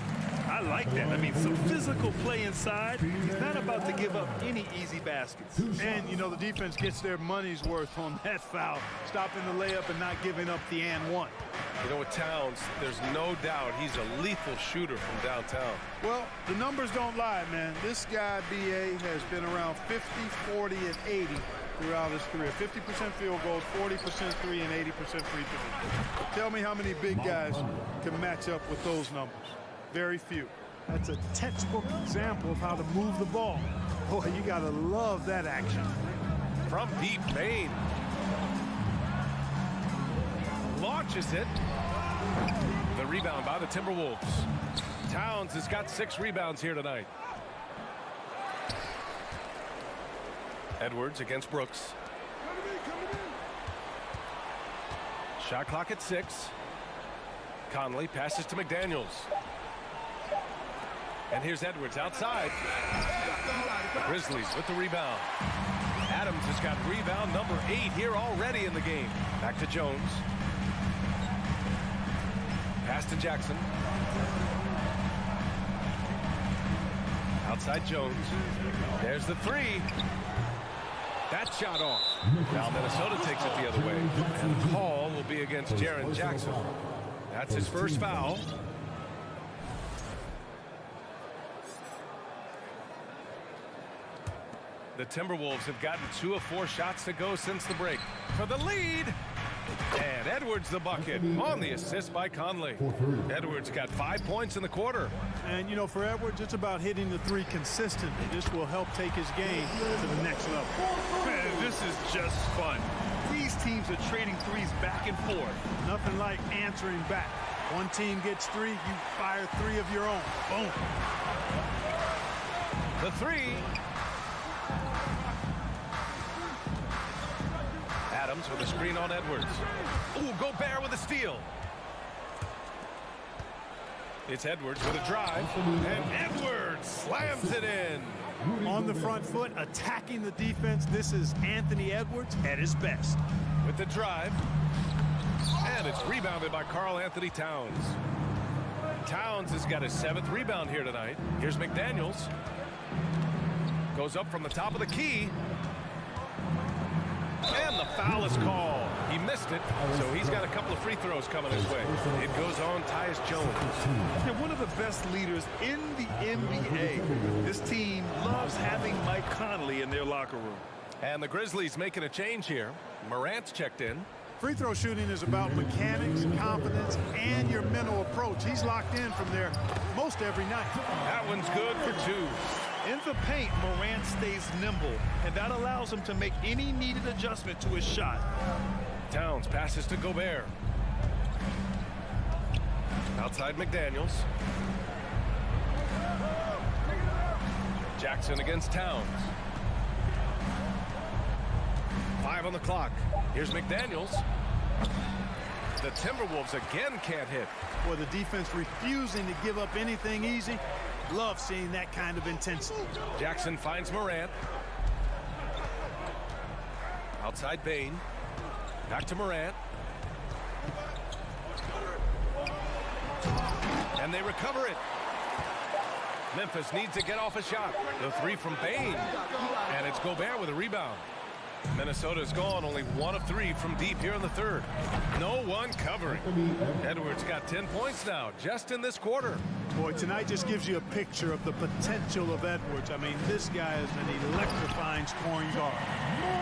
I like that. I mean, some physical play inside. He's not about to give up any easy baskets. And, you know, the defense gets their money's worth on that foul, stopping the layup and not giving up the and one. You know, with Towns, there's no doubt he's a lethal shooter from downtown. Well, the numbers don't lie, man. This guy, B.A., has been around 50, 40, and 80 throughout his career. 50% field goals, 40% three, and 80% free throws. Tell me how many big guys can match up with those numbers. Very few. That's a textbook example of how to move the ball. Boy, you got to love that action. From deep, Bain launches it. The rebound by the Timberwolves. Towns has got 6 rebounds here tonight. Edwards against Brooks. Shot clock at 6. Conley passes to McDaniels. And here's Edwards outside. The Grizzlies with the rebound. Adams has got rebound number 8 here already in the game. Back to Jones. Pass to Jackson. Outside Jones. There's the 3. That shot off. Now Minnesota takes it the other way. And the call will be against Jaren Jackson. That's his first foul. The Timberwolves have gotten 2 of 4 shots to go since the break. For the lead. And Edwards the bucket on the assist by Conley. Edwards got 5 points in the quarter. And, you know, for Edwards, it's about hitting the 3 consistently. This will help take his game to the next level. Man, this is just fun. These teams are trading threes back and forth. Nothing like answering back. One team gets 3, you fire 3 of your own. Boom. The 3. Adams with a screen on Edwards. Ooh, Gobert with a steal. It's Edwards with a drive. And Edwards slams it in. On the front foot, attacking the defense. This is Anthony Edwards at his best. With the drive. And it's rebounded by Karl Anthony Towns. Towns has got his 7th rebound here tonight. Here's McDaniels. Goes up from the top of the key. And the foul is called. He missed it, so he's got a couple of free throws coming his way. It goes on Tyus Jones. And one of the best leaders in the NBA. This team loves having Mike Conley in their locker room. And the Grizzlies making a change here. Morant's checked in. Free throw shooting is about mechanics, confidence, and your mental approach. He's locked in from there most every night. That one's good for 2. In the paint, Morant stays nimble, and that allows him to make any needed adjustment to his shot. Towns passes to Gobert. Outside McDaniels. Jackson against Towns. 5 on the clock. Here's McDaniels. The Timberwolves again can't hit. Boy, the defense refusing to give up anything easy. Love seeing that kind of intensity. Jackson finds Morant. Outside Bain. Back to Morant. And they recover it. Memphis needs to get off a shot. The 3 from Bain. And it's Gobert with a rebound. Minnesota's gone only 1 of 3 from deep here in the 3rd. No one covering. Edwards got 10 points now just in this quarter. Boy, tonight just gives you a picture of the potential of Edwards. I mean, this guy is an electrifying scoring guard.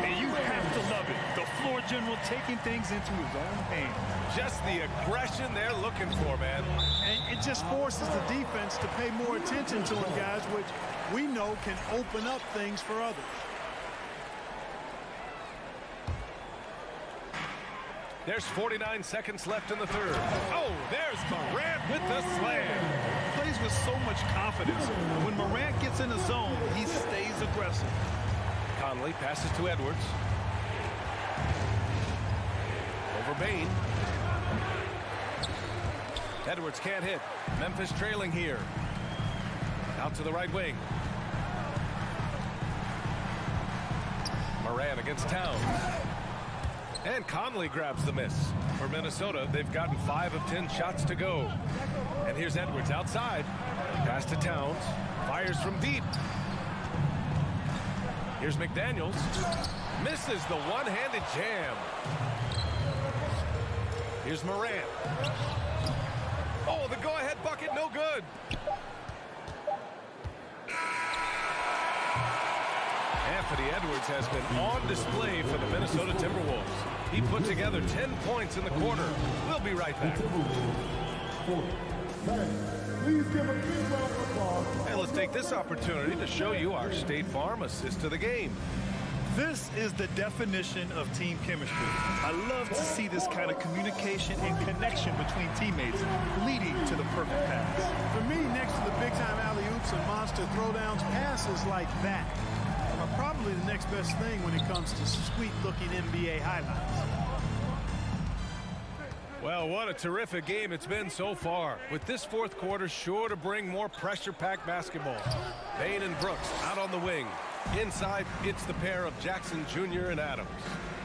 And you have to love it. The floor general taking things into his own hands. Just the aggression they're looking for, man. And it just forces the defense to pay more attention to him, guys, which we know can open up things for others. There's 49 seconds left in the 3rd. Oh, there's Morant with the slam. Plays with so much confidence. When Morant gets in the zone, he stays aggressive. Conley passes to Edwards. Over Bain. Edwards can't hit. Memphis trailing here. Out to the right wing. Morant against Towns. And Conley grabs the miss. For Minnesota, they've gotten 5 of 10 shots to go. And here's Edwards outside. Pass to Towns. Fires from deep. Here's McDaniels. Misses the one-handed jam. Here's Morant. Oh, the go-ahead bucket, no good. Anthony Edwards has been on display for the Minnesota Timberwolves. He put together 10 points in the quarter. We'll be right back. Please give a big round of applause. And let's take this opportunity to show you our State Farm assist to the game. This is the definition of team chemistry. I love to see this kind of communication and connection between teammates leading to the perfect pass. For me, next to the big-time alley-oops and monster throwdowns, passes like that are probably the next best thing when it comes to sweet-looking NBA highlights. Well, what a terrific game it's been so far, with this fourth quarter sure to bring more pressure-packed basketball. Bain and Brooks out on the wing. Inside, it's the pair of Jackson Jr. and Adams.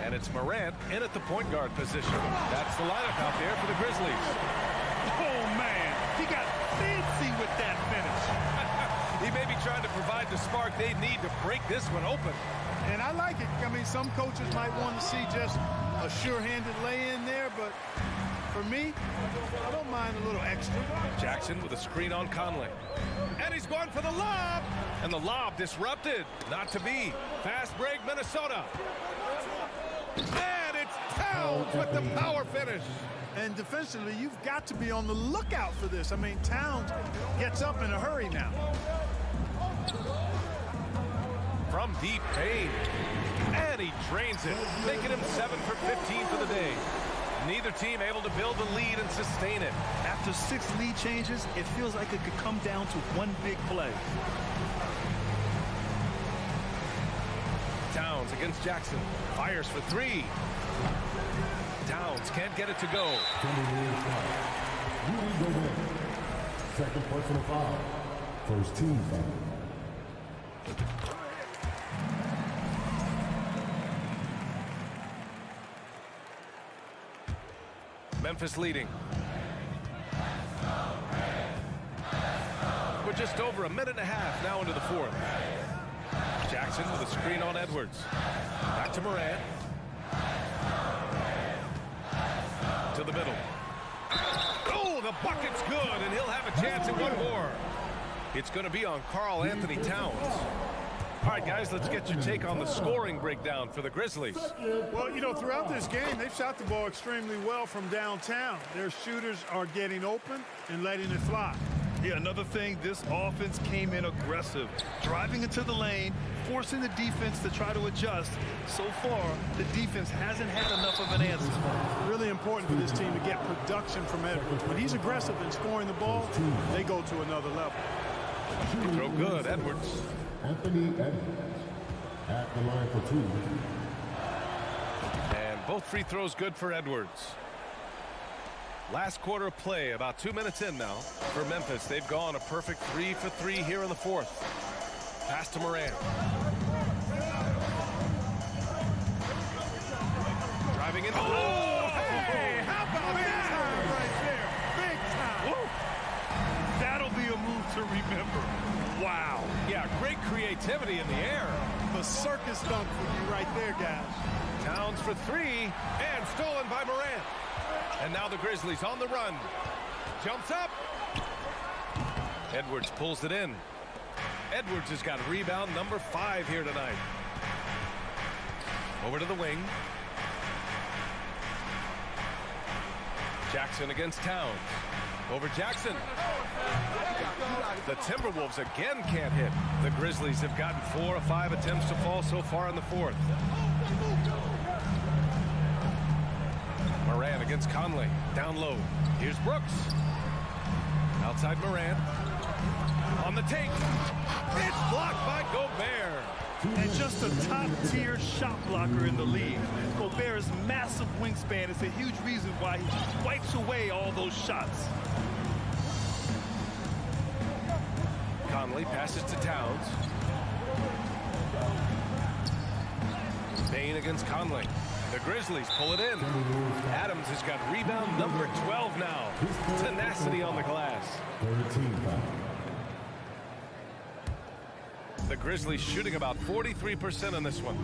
And it's Morant in at the point guard position. That's the lineup out there for the Grizzlies. Oh, man, he got fancy with that finish. He may be trying to provide the spark they need to break this one open. And I like it. I mean, some coaches might want to see just a sure-handed lay-in there, but for me, I don't mind a little extra. Jackson with a screen on Conley. And he's going for the lob. And the lob disrupted. Not to be. Fast break, Minnesota. And it's Towns with the power finish. And defensively, you've got to be on the lookout for this. I mean, Towns gets up in a hurry now. From deep Bain. And he drains it, making him 7 for 15 for the day. Neither team able to build the lead and sustain it. After 6 lead changes, it feels like it could come down to one big play. Towns against Jackson. Fires for 3. Towns can't get it to go. Second personal foul. First team foul. Memphis leading. We're just over a minute and a half now into the fourth. Jackson with a screen on Edwards. Back to Morant. To the middle. Oh, the bucket's good, and he'll have a chance at one more. It's going to be on Karl Anthony Towns. All right, guys, let's get your take on the scoring breakdown for the Grizzlies. Well, you know, throughout this game, they've shot the ball extremely well from downtown. Their shooters are getting open and letting it fly. Yeah, another thing, this offense came in aggressive, driving into the lane, forcing the defense to try to adjust. So far, the defense hasn't had enough of an answer. Really important for this team to get production from Edwards. When he's aggressive in scoring the ball, they go to another level. They throw good, Edwards. Anthony Edwards at the line for 2. And both free throws good for Edwards. Last quarter of play, about 2 minutes in now for Memphis. They've gone a perfect 3 for 3 here in the fourth. Pass to Morant. Driving in. Oh, hey, how about that? Big time right there. Big time. Woo. That'll be a move to remember. Wow. Yeah, great creativity in the air. A circus dunk for you right there, guys. Towns for 3 and stolen by Morant. And now the Grizzlies on the run. Jumps up. Edwards pulls it in. Edwards has got rebound number 5 here tonight. Over to the wing. Jackson against Towns. Over Jackson. The Timberwolves again can't hit. The Grizzlies have gotten 4 of 5 attempts to fall so far in the fourth. Morant against Conley. Down low. Here's Brooks. Outside Morant. On the take. It's blocked by Gobert. And just a top-tier shot blocker in the league. Gobert's massive wingspan is a huge reason why he wipes away all those shots. Conley passes to Towns. Bain against Conley. The Grizzlies pull it in. Adams has got rebound number 12 now. Tenacity on the glass. The Grizzlies shooting about 43% on this one.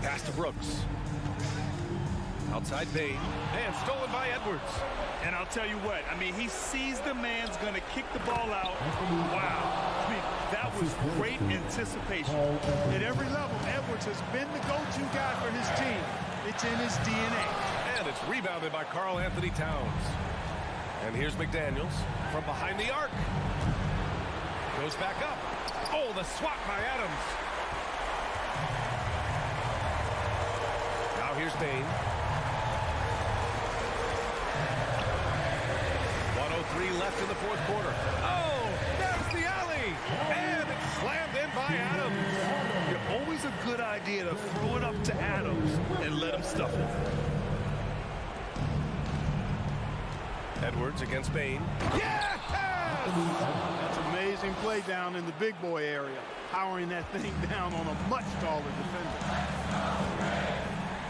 Pass to Brooks. Outside Bain, and stolen by Edwards. And I'll tell you what, I mean, he sees the man's going to kick the ball out. Wow. I mean, that was great anticipation. At every level, Edwards has been the go-to guy for his team. It's in his DNA. And it's rebounded by Karl Anthony Towns. And here's McDaniels from behind the arc. Goes back up. Oh, the swat by Adams. Now here's Bain. 1:03 left in the fourth quarter. Oh, there's the alley. And it's slammed in by Adams. You're always a good idea to throw it up to Adams and let him stuff it. Edwards against Bain. Yes! That's amazing play down in the big boy area. Powering that thing down on a much taller defender.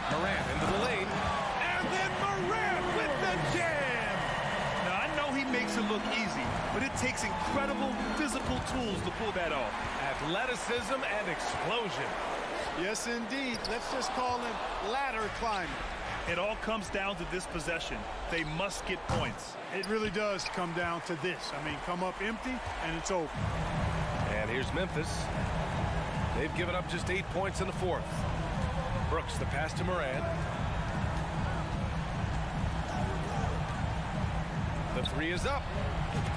Morant into the lane. And then Morant with the jam. Now, I know he makes it look easy, but it takes incredible physical tools to pull that off. Athleticism and explosion. Yes, indeed. Let's just call him ladder climbing. It all comes down to this possession. They must get points. It really does come down to this. I mean, come up empty, and it's over. And here's Memphis. They've given up just 8 points in the fourth. Brooks, the pass to Morant. The three is up.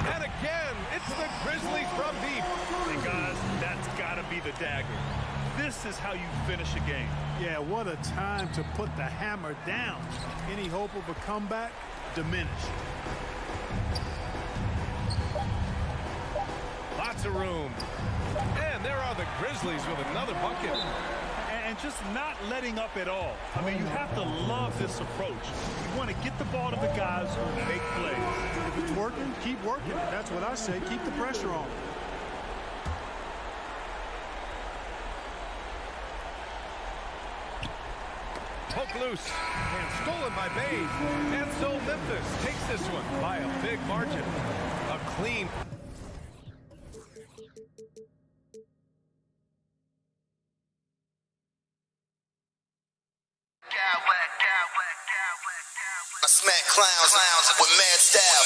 And again, it's the Grizzlies from deep. And guys, that's got to be the dagger. This is how you finish a game. Yeah, what a time to put the hammer down. Any hope of a comeback diminished. Lots of room. And there are the Grizzlies with another bucket. And just not letting up at all. I mean, you have to love this approach. You want to get the ball to the guys who make plays. If it's working, keep working. That's what I say. Keep the pressure on. Poke loose and stolen by Bain. And so Memphis takes this one by a big margin. A clean. I smack clowns with mad style.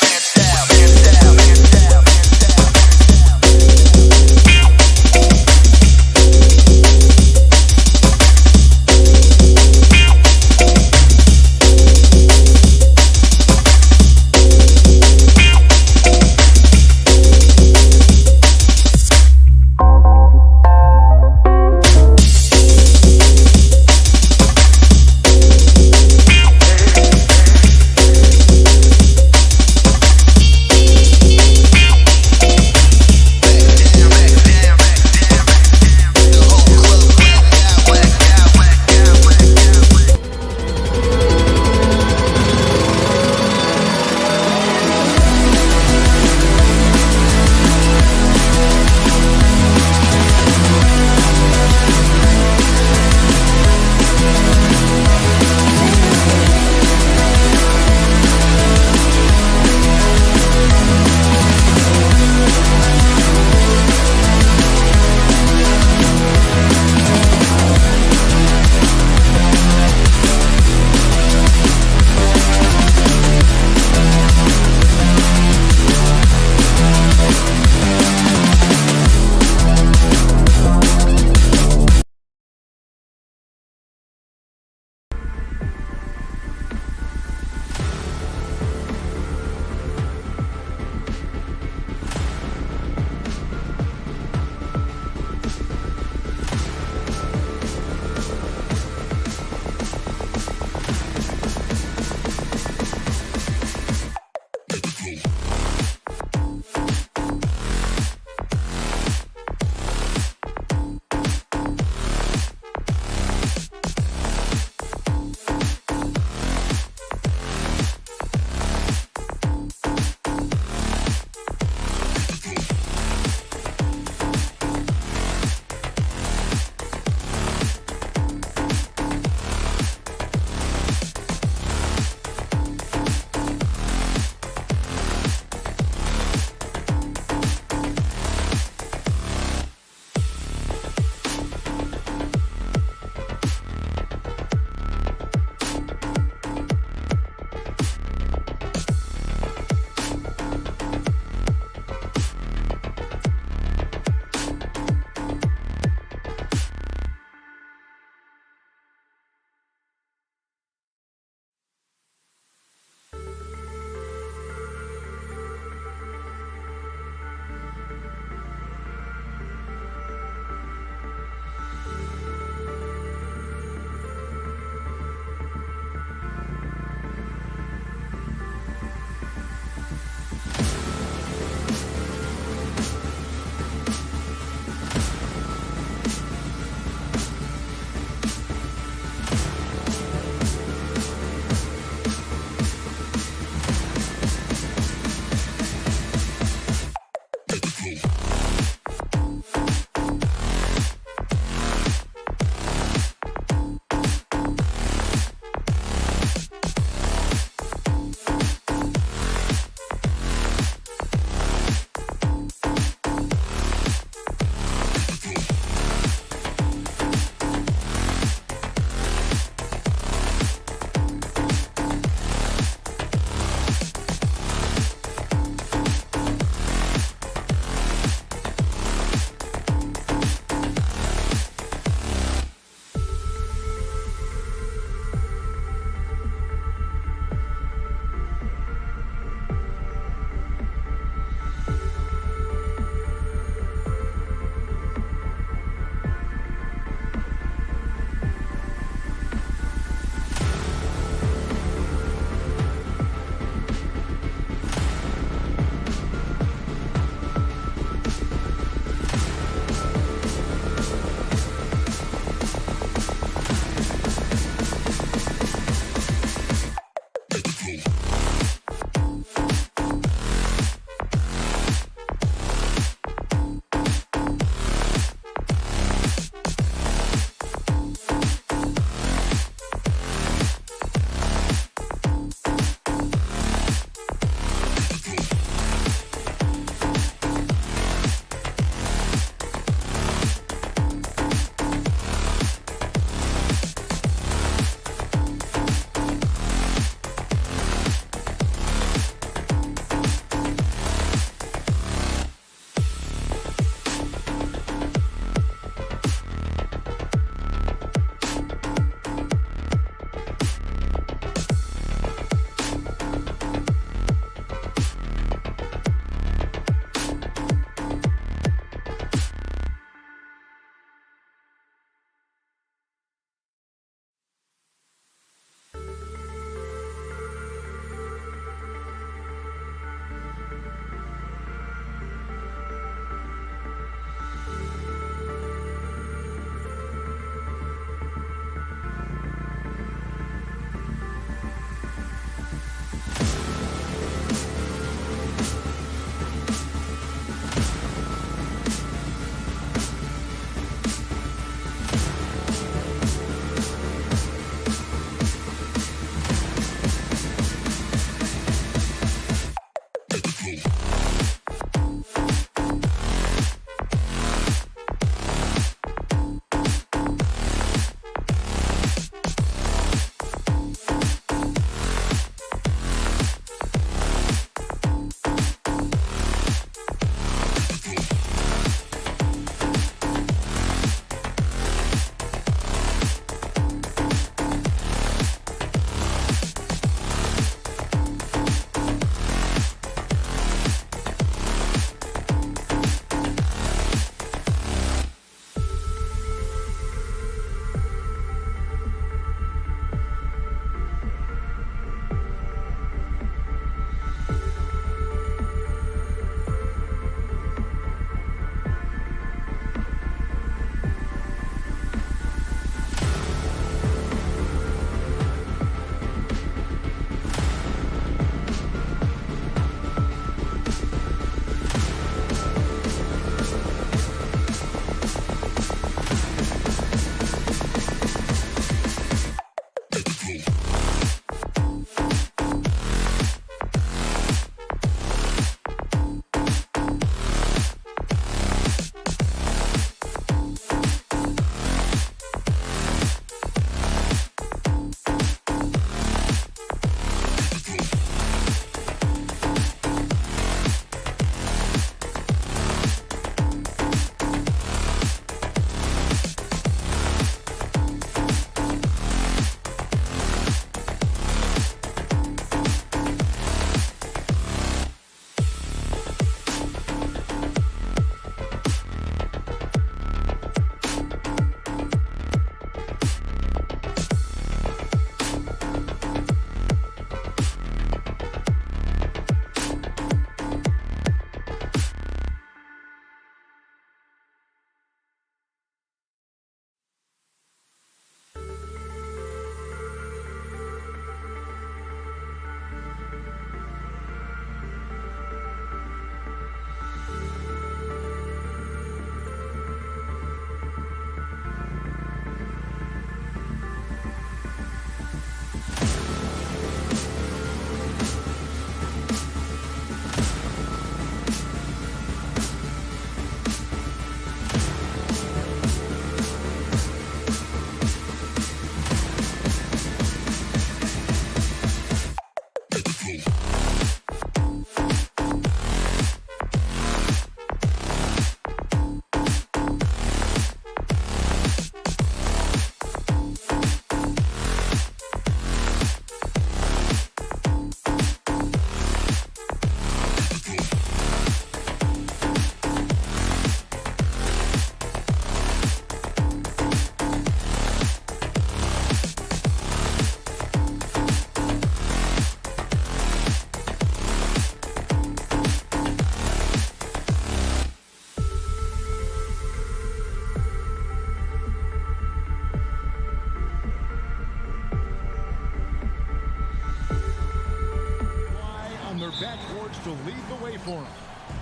to lead the way for him.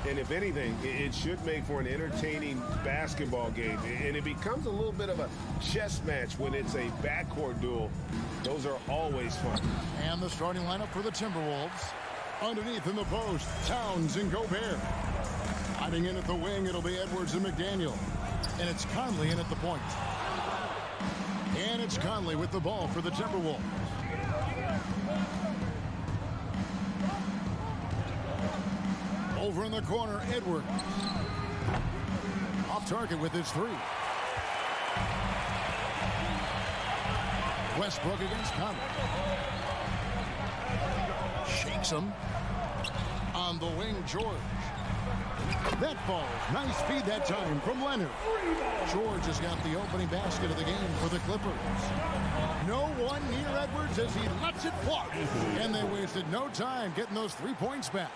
And if anything, it should make for an entertaining basketball game. And it becomes a little bit of a chess match when it's a backcourt duel. Those are always fun. And the starting lineup for the Timberwolves. Underneath in the post, Towns and Gobert. Hiding in at the wing, it'll be Edwards and McDaniel. And it's Conley in at the point. And it's Conley with the ball for the Timberwolves. Over in the corner, Edwards. Off target with his three. Westbrook against Conley. Shakes him. On the wing, George. That falls. Nice feed that time from Leonard. George has got the opening basket of the game for the Clippers. No one near Edwards as he lets it fly. And they wasted no time getting those 3 points back.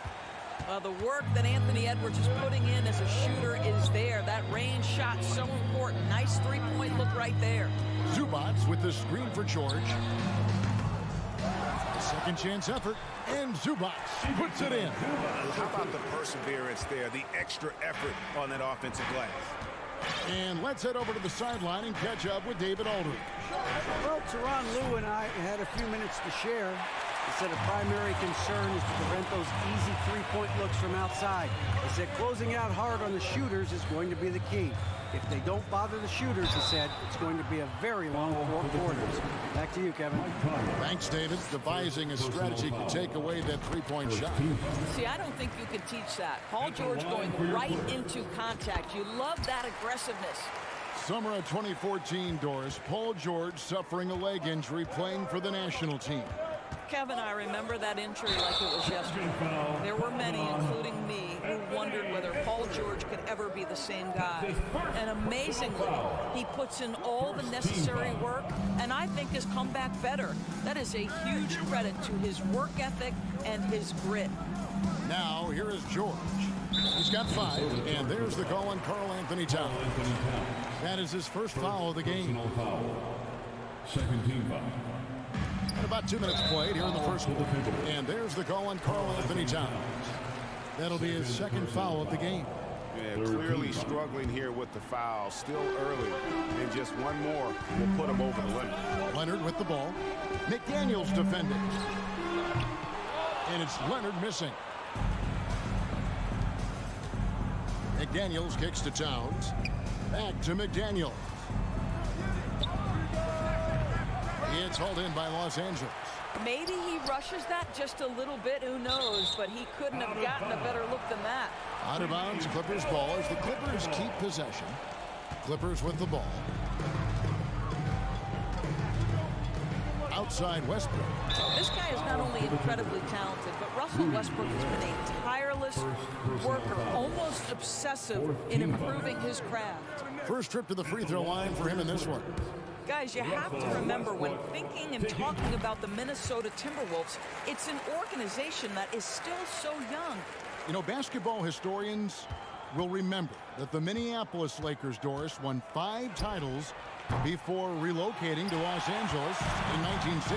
The work that Anthony Edwards is putting in as a shooter is there. That range shot so important. Nice three-point look right there. Zubats with the screen for George. Second chance effort, and Zubats puts it in. How about the perseverance there, the extra effort on that offensive glass? And let's head over to the sideline and catch up with David Aldridge. Well, Tyronn Lue and I had a few minutes to share. He said a primary concern is to prevent those easy three-point looks from outside. He said closing out hard on the shooters is going to be the key. If they don't bother the shooters, he said, it's going to be a very long 4 quarters. Back to you, Kevin. Thanks, David. Devising a strategy to take away that three-point shot. See, I don't think you can teach that. Paul George going right into contact. You love that aggressiveness. Summer of 2014, Doris. Paul George suffering a leg injury playing for the national team. Kevin, I remember that injury like it was yesterday. There were many, including me, who wondered whether Paul George could ever be the same guy. And amazingly, he puts in all the necessary work, and I think has come back better. That is a huge credit to his work ethic and his grit. Now, here is George. He's got 5, and there's the call on Karl Anthony Towns. That is his first foul of the game. Second team foul. And about 2 minutes played here in the first quarter. And there's the call on Karl Anthony Towns. That'll be his second foul of the game. Yeah, clearly struggling here with the foul. Still early. And just one more will put him over the limit. Leonard with the ball. McDaniels defending. And it's Leonard missing. McDaniels kicks to Towns. Back to McDaniels. It's hauled in by Los Angeles. Maybe he rushes that just a little bit, who knows, but he couldn't have gotten a better look than that. Out of bounds, Clippers ball as the Clippers keep possession. Clippers with the ball. Outside Westbrook. This guy is not only incredibly talented, but Russell Westbrook has been a tireless worker, almost obsessive in improving his craft. First trip to the free throw line for him in this one. Guys, you have to remember when thinking and talking about the Minnesota Timberwolves, it's an organization that is still so young. You know, basketball historians will remember that the Minneapolis Lakers, Doris, won 5 titles before relocating to Los Angeles in 1960.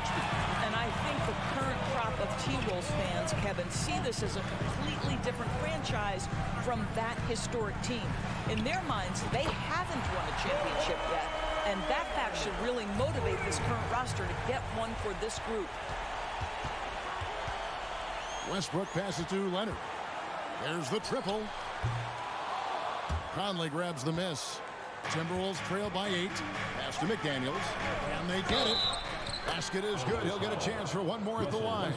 And I think the current crop of T-Wolves fans, Kevin, see this as a completely different franchise from that historic team. In their minds, they haven't won a championship yet. And that fact should really motivate this current roster to get one for this group. Westbrook passes to Leonard. There's the triple. Conley grabs the miss. Timberwolves trail by 8. Pass to McDaniels. And they get it. Basket is good. He'll get a chance for one more at the line.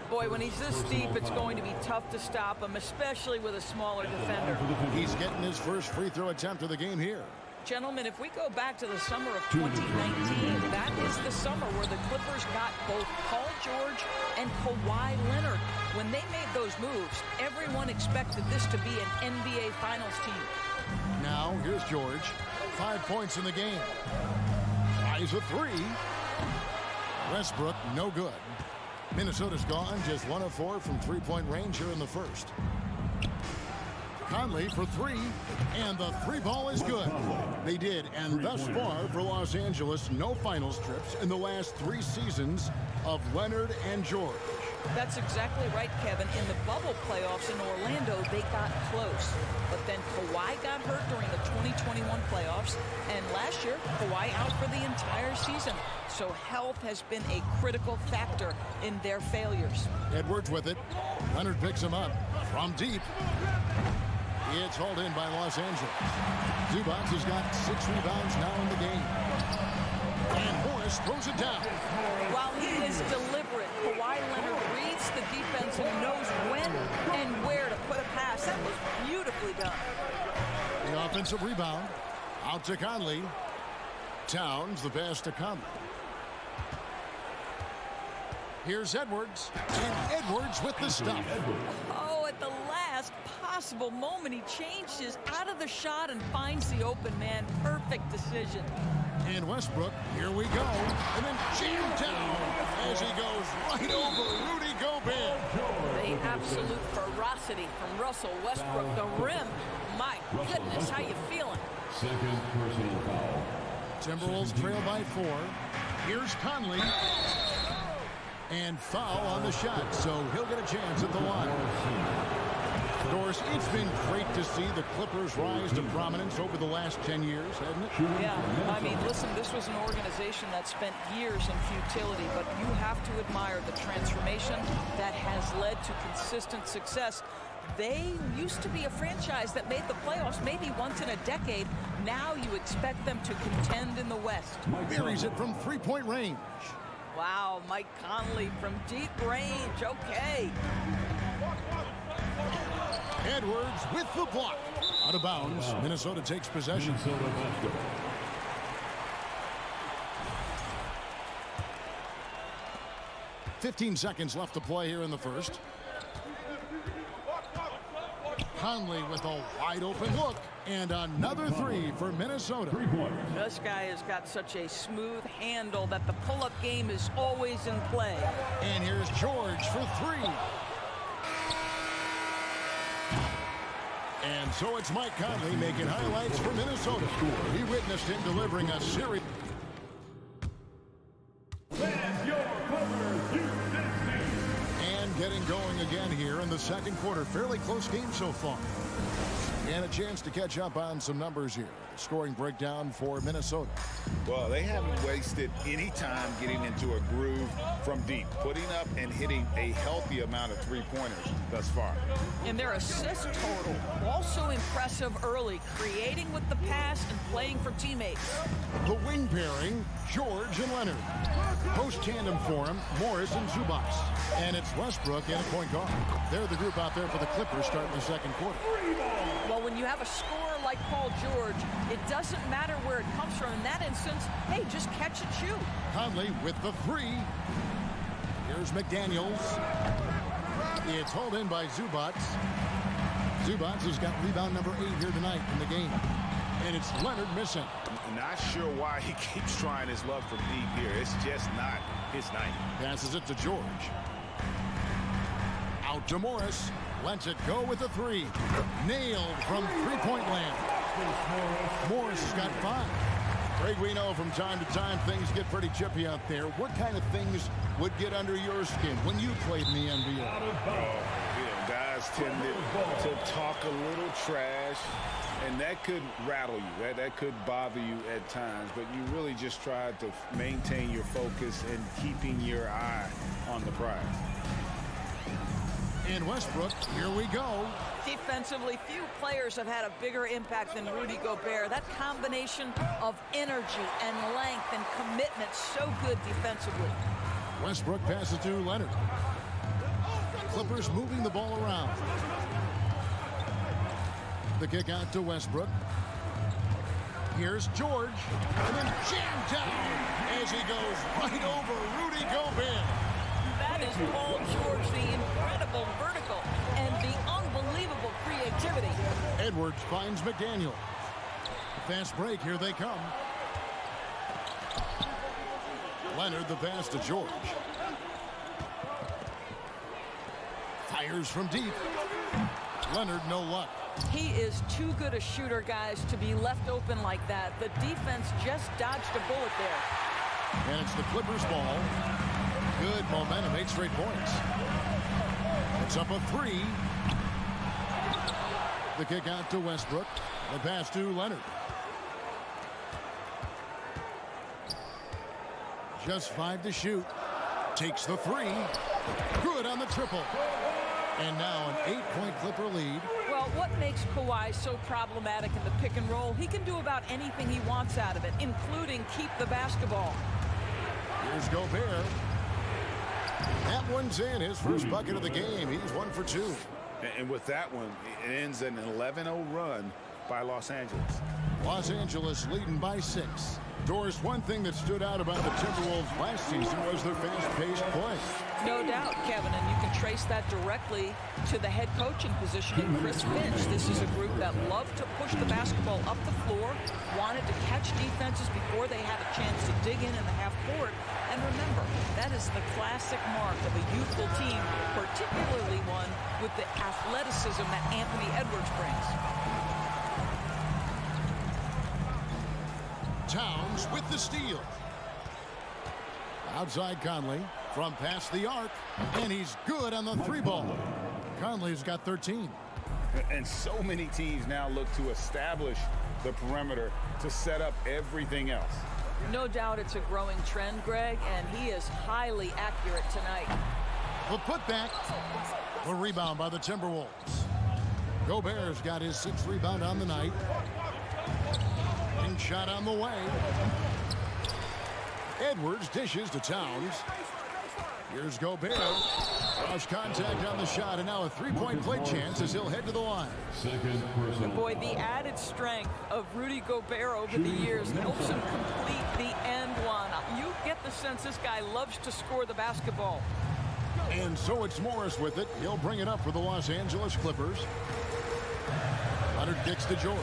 Boy, when he's this deep, it's going to be tough to stop him, especially with a smaller defender. He's getting his first free throw attempt of the game here. Gentlemen, if we go back to the summer of 2019, that is the summer where the Clippers got both Paul George and Kawhi Leonard. When they made those moves, everyone expected this to be an NBA Finals team. Now, here's George. 5 points in the game. Tries a 3. Westbrook, no good. Minnesota's gone just 1 of 4 from three-point range here in the first. Conley for three, and the three ball is good. They did, and thus far for Los Angeles, no finals trips in the last 3 seasons of Leonard and George. That's exactly right, Kevin. In the bubble playoffs in Orlando, they got close. But then Kawhi got hurt during the 2021 playoffs. And last year, Kawhi out for the entire season. So health has been a critical factor in their failures. Edwards with it. Leonard picks him up from deep. It's hauled in by Los Angeles. Zubac has got 6 rebounds now in the game. And Morris throws it down. While he is deliberate, Kawhi Leonard reads the defense and knows when and where to put a pass. That was beautifully done. The offensive rebound out to Conley. Towns the pass to Conley. Here's Edwards, and Edwards with the stuff. Oh, at the last possible moment, he changes out of the shot and finds the open man. Perfect decision. And Westbrook, here we go, and then jammed down as he goes right over Rudy Gobert. The absolute ferocity from Russell Westbrook. The rim, my goodness, how you feeling? Second personal foul. Timberwolves trail by 4. Here's Conley. And foul on the shot, so he'll get a chance at the line. Of course, it's been great to see the Clippers rise to prominence over the last 10 years, hasn't it? Yeah, I mean, listen, this was an organization that spent years in futility, but you have to admire the transformation that has led to consistent success. They used to be a franchise that made the playoffs maybe once in a decade. Now you expect them to contend in the West. Buries it from three-point range. Wow, Mike Conley from deep range. Okay. Edwards with the block. Out of bounds. Minnesota takes possession. 15 seconds left to play here in the first. Conley with a wide open look. And another three for Minnesota. This guy has got such a smooth handle that the pull-up game is always in play. And here's George for three. And so it's Mike Conley making highlights for Minnesota. We witnessed him delivering a series. And getting going again here in the second quarter. Fairly close game so far. And a chance to catch up on some numbers here. The scoring breakdown for Minnesota. Well, they haven't wasted any time getting into a groove from deep, putting up and hitting a healthy amount of three-pointers thus far. And their assist total, also impressive early, creating with the pass and playing for teammates. The wing pairing, George and Leonard. Post tandem for him, Morris and Zubac. And it's Westbrook and a point guard. They're the group out there for the Clippers starting the second quarter. Well, when you have a scorer like Paul George, it doesn't matter where it comes from. In that instance, hey, just catch and shoot. Conley with the three. Here's McDaniels. It's hauled in by Zubac. Zubac has got rebound number 8 here tonight in the game. And it's Leonard missing. Not sure why he keeps trying his luck from deep here. It's just not his night. Passes it to George. Out to Morris. Lets it go with a three. Nailed from three-point land. Morris has got 5. Greg, we know from time to time things get pretty chippy out there. What kind of things would get under your skin when you played in the NBA? Guys tended to talk a little trash, and that could rattle you. That could bother you at times, but you really just tried to maintain your focus and keeping your eye on the prize. And Westbrook, here we go. Defensively, few players have had a bigger impact than Rudy Gobert. That combination of energy and length and commitment, so good defensively. Westbrook passes to Leonard. Clippers moving the ball around. The kick out to Westbrook. Here's George. And then jammed down as he goes right over Rudy Gobert. That is Paul George, the incredible vertical and the unbelievable creativity. Edwards finds McDaniel. Fast break, here they come. Leonard the pass to George. Fires from deep. Leonard no luck. He is too good a shooter, guys, to be left open like that. The defense just dodged a bullet there. And it's the Clippers ball. Good momentum, 8 straight points. It's up a 3. The kick out to Westbrook. The pass to Leonard. Just 5 to shoot. Takes the 3. Good on the triple. And now an 8-point Clipper lead. Well, what makes Kawhi so problematic in the pick and roll? He can do about anything he wants out of it, including keep the basketball. Here's Gobert. That one's in. His first bucket of the game. He's 1 for 2. And with that one, it ends an 11-0 run by Los Angeles. Los Angeles leading by 6. Doris, one thing that stood out about the Timberwolves last season was their fast-paced play. No doubt, Kevin, and you can trace that directly to the head coaching position in Chris Finch. This is a group that loved to push the basketball up the floor, wanted to catch defenses before they had a chance to dig in the half court. And remember, that is the classic mark of a youthful team, particularly one with the athleticism that Anthony Edwards brings. Towns with the steal. Outside Conley from past the arc, and he's good on the 3-ball. Conley's got 13. And so many teams now look to establish the perimeter to set up everything else. No doubt it's a growing trend, Greg, and he is highly accurate tonight. The putback. The rebound by the Timberwolves. Gobert's got his 6th rebound on the night. Shot on the way. Edwards dishes to Towns. Here's Gobert. Cross contact on the shot, and now a 3-point play chance as he'll head to the line. And boy, the added strength of Rudy Gobert over the years helps him complete the end one. You get the sense this guy loves to score the basketball. And so it's Morris with it. He'll bring it up for the Los Angeles Clippers. Leonard kicks to George.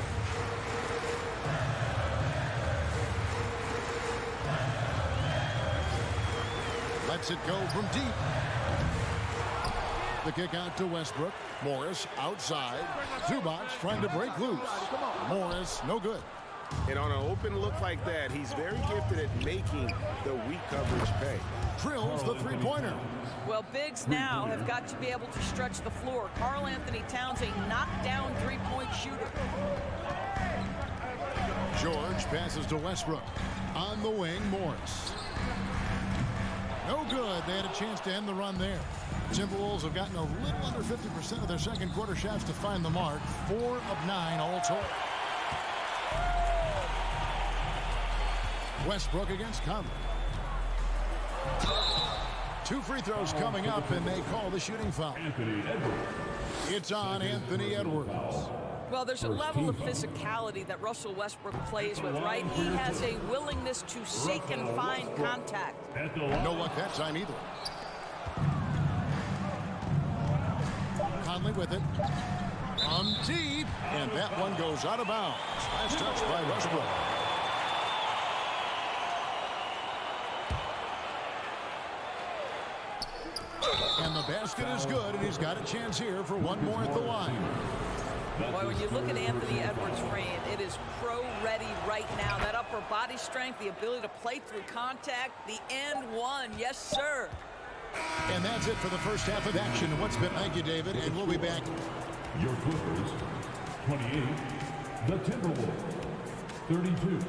Lets it go from deep. The kick out to Westbrook. Morris outside. Zubac trying to break loose. Morris, no good. And on an open look like that, he's very gifted at making the weak coverage pay. Drills the 3-pointer. Well, bigs now have got to be able to stretch the floor. Karl Anthony Towns, a knockdown 3-point shooter. George passes to Westbrook. On the wing, Morris. No good. They had a chance to end the run there. Timberwolves have gotten a little under 50% of their second quarter shots to find the mark. 4 of 9 all told. Westbrook against Conley. 2 free throws coming up, and they call the shooting foul. It's on Anthony Edwards. Well, there's a level of physicality that Russell Westbrook plays with, right? He has a willingness to seek and find contact. No luck that time either. Conley with it. On deep. And that one goes out of bounds. Last touch by Westbrook. And the basket is good, and he's got a chance here for one more at the line. Boy, when you look at Anthony Edwards' frame, it is pro-ready right now. That upper body strength, the ability to play through contact, the and one. Yes, sir. And that's it for the first half of action. What's been? Thank you, David, and we'll be back. Your Clippers, 28. The Timberwolves, 32.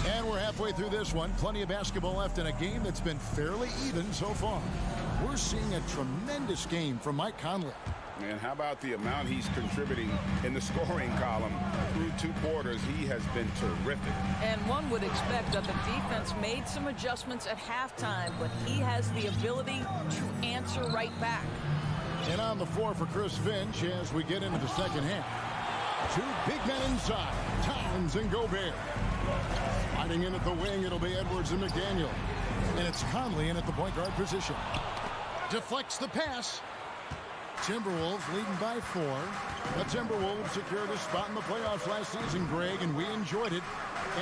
And we're halfway through this one. Plenty of basketball left in a game that's been fairly even so far. We're seeing a tremendous game from Mike Conley. And how about the amount he's contributing in the scoring column through 2 quarters? He has been terrific. And one would expect that the defense made some adjustments at halftime, but he has the ability to answer right back. And on the floor for Chris Finch as we get into the second half. 2 big men inside, Towns and Gobert. Fighting in at the wing, it'll be Edwards and McDaniel. And it's Conley in at the point guard position. Deflects the pass. Timberwolves leading by 4. The Timberwolves secured a spot in the playoffs last season, Greg, and we enjoyed it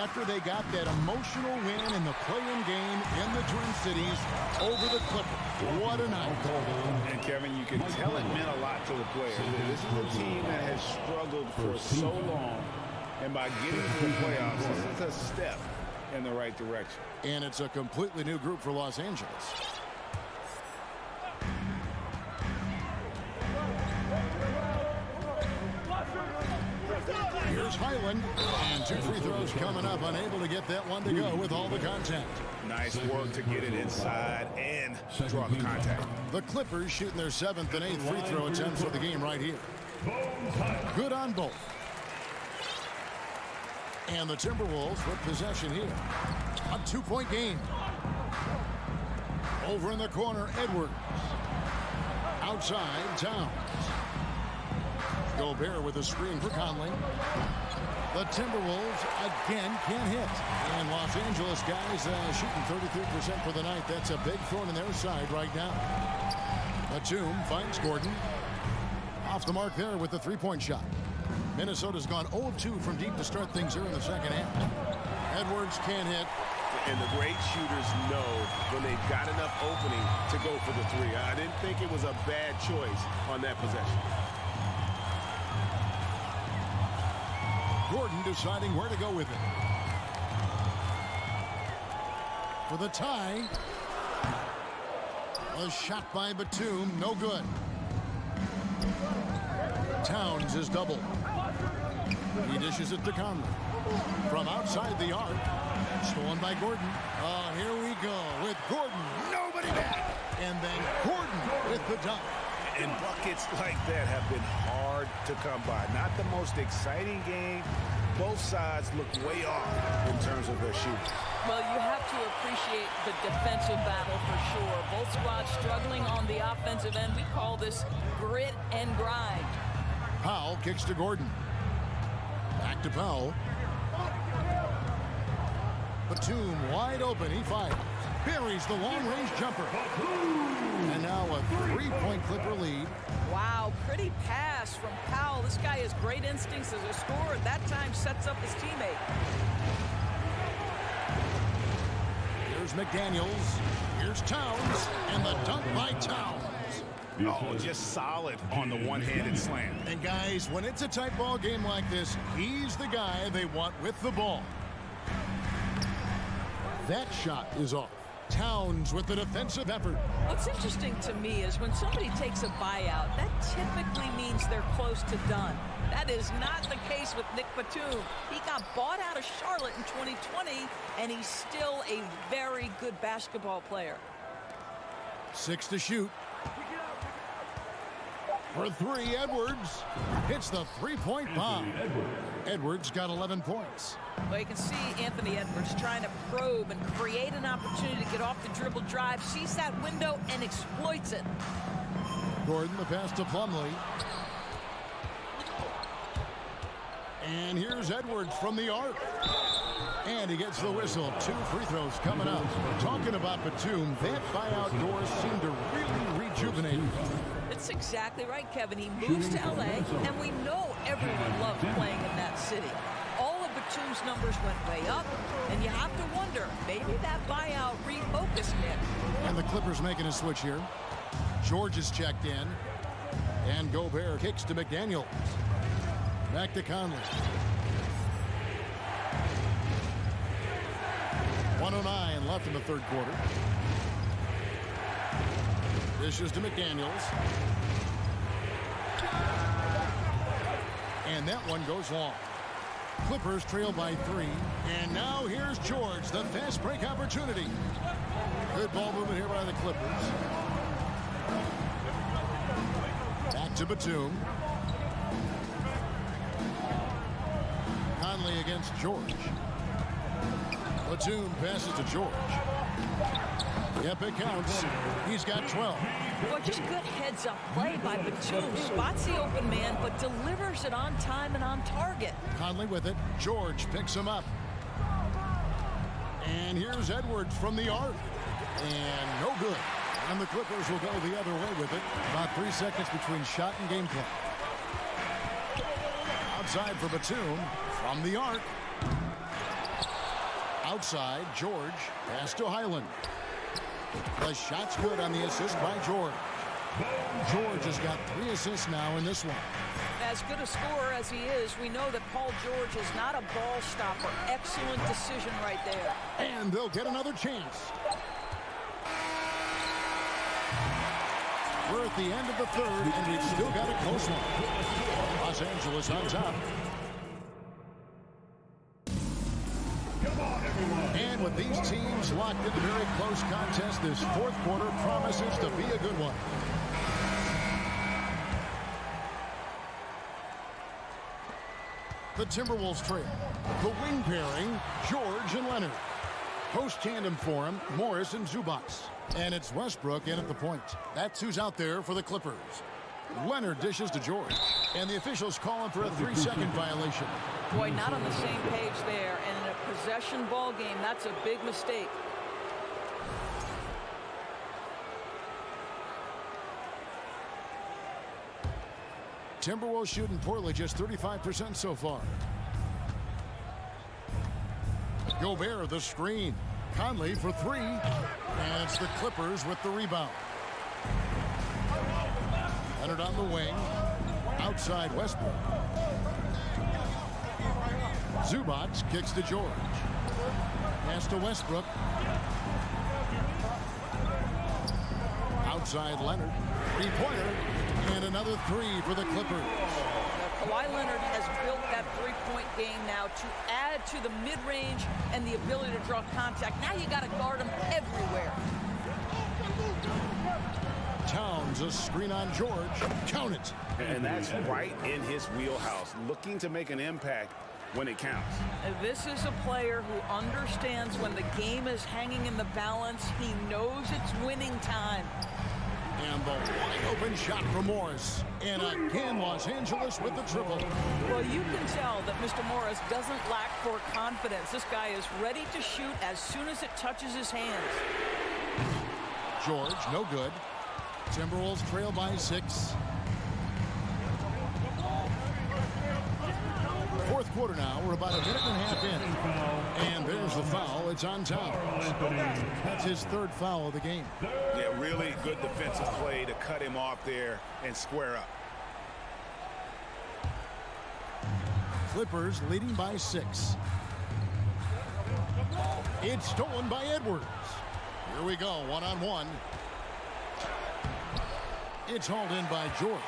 after they got that emotional win in the play-in game in the Twin Cities over the Clippers. What a night. And Kevin, you can tell it meant a lot to the players. This is a team that has struggled for so long, and by getting to the playoffs, this is a step in the right direction. And it's a completely new group for Los Angeles. Here's Highland, and 2 free throws coming up, unable to get that one to go with all the contact. Nice work to get it inside and draw the contact. The Clippers shooting their 7th and 8th free throw attempts of the game right here. Good on both. And the Timberwolves with possession here. A 2-point game. Over in the corner, Edwards. Outside, Towns. Gobert with a screen for Conley. The Timberwolves again can't hit. And Los Angeles guys shooting 33% for the night. That's a big thorn in their side right now. Batum finds Gordon. Off the mark there with the 3-point shot. Minnesota's gone 0 of 2 from deep to start things here in the second half. Edwards can't hit. And the great shooters know when they've got enough opening to go for the 3. I didn't think it was a bad choice on that possession. Gordon deciding where to go with it. For the tie. A shot by Batum, no good. Towns is doubled. He dishes it to Conley. From outside the arc. Stolen by Gordon. Oh, here we go with Gordon. Nobody back. And then Gordon with the dunk. And buckets like that have been hard to come by. Not the most exciting game. Both sides look way off in terms of their shooting. Well, you have to appreciate the defensive battle for sure. Both squads struggling on the offensive end. We call this grit and grind. Powell kicks to Gordon. Back to Powell. Batum wide open. He fires. Buries the long-range jumper. And now a 3-point Clipper lead. Wow, pretty pass from Powell. This guy has great instincts as a scorer. At that time, sets up his teammate. Here's McDaniels. Here's Towns. And the dunk by Towns. Oh, just solid on the one-handed slam. And guys, when it's a tight ball game like this, he's the guy they want with the ball. That shot is off. Towns with the defensive effort. What's interesting to me is when somebody takes a buyout, that typically means they're close to done. That is not the case with Nick Batum. He got bought out of Charlotte in 2020, and he's still a very good basketball player. 6 to shoot. For 3, Edwards hits the 3-point bomb. Edwards got 11 points. Well, you can see Anthony Edwards trying to probe and create an opportunity to get off the dribble drive, sees that window and exploits it. Gordon, the pass to Plumlee. And here's Edwards from the arc. And he gets the whistle. 2 free throws coming up. Talking about Batum, that buyout door seemed to really rejuvenate him. That's exactly right, Kevin. He moves to LA, and we know everyone loves playing in that city. All of Batum's numbers went way up, and you have to wonder, maybe that buyout refocused him. And the Clippers making a switch here. George is checked in. And Gobert kicks to McDaniels. Back to Conley. 1:09 left in the third quarter. Dishes to McDaniels. And that one goes long. Clippers trail by 3. And now here's George, the fast break opportunity. Good ball movement here by the Clippers. Back to Batum. Conley against George. Batum passes to George. Yep, it counts. He's got 12. Well, just good heads-up play by Batum. Spots the open man, but delivers it on time and on target. Conley with it. George picks him up. And here's Edwards from the arc. And no good. And the Clippers will go the other way with it. About 3 seconds between shot and game clock. Outside for Batum from the arc. Outside, George. Pass to Highland. The shot's good on the assist by George. George has got 3 assists now in this one. As good a scorer as he is, we know that Paul George is not a ball stopper. Excellent decision right there. And they'll get another chance. We're at the end of the third, and we've still got a close one. Los Angeles on top. And with these teams locked in a very close contest, this fourth quarter promises to be a good one. The Timberwolves trail. The wing pairing, George and Leonard. Post tandem for him, Morris and Zubac. And it's Westbrook in at the point. That's who's out there for the Clippers. Leonard dishes to George. And the officials call him for a 3-second violation. Boy, not on the same page there. And in a possession ball game, that's a big mistake. Timberwolves shooting poorly, just 35% so far. Gobert the screen. Conley for 3. And it's the Clippers with the rebound. Leonard on the wing. Outside Westbrook. Zubac kicks to George. Pass to Westbrook. Outside Leonard. 3-pointer. And another 3 for the Clippers. Now, Kawhi Leonard has built that three-point game now to add to the mid-range and the ability to draw contact. Now you got to guard him everywhere. Towns, a screen on George. Count it. And that's right in his wheelhouse, looking to make an impact when it counts. This is a player who understands when the game is hanging in the balance. He knows it's winning time. And the wide-open shot for Morris. And again, Los Angeles with the triple. Well, you can tell that Mr. Morris doesn't lack for confidence. This guy is ready to shoot as soon as it touches his hands. George, no good. Timberwolves trail by 6. Fourth quarter now. We're about a minute and a half in. And there's the foul. It's on Towns. That's his 3rd foul of the game. Yeah, really good defensive play to cut him off there and square up. Clippers leading by 6. It's stolen by Edwards. Here we go, one-on-one. It's hauled in by George.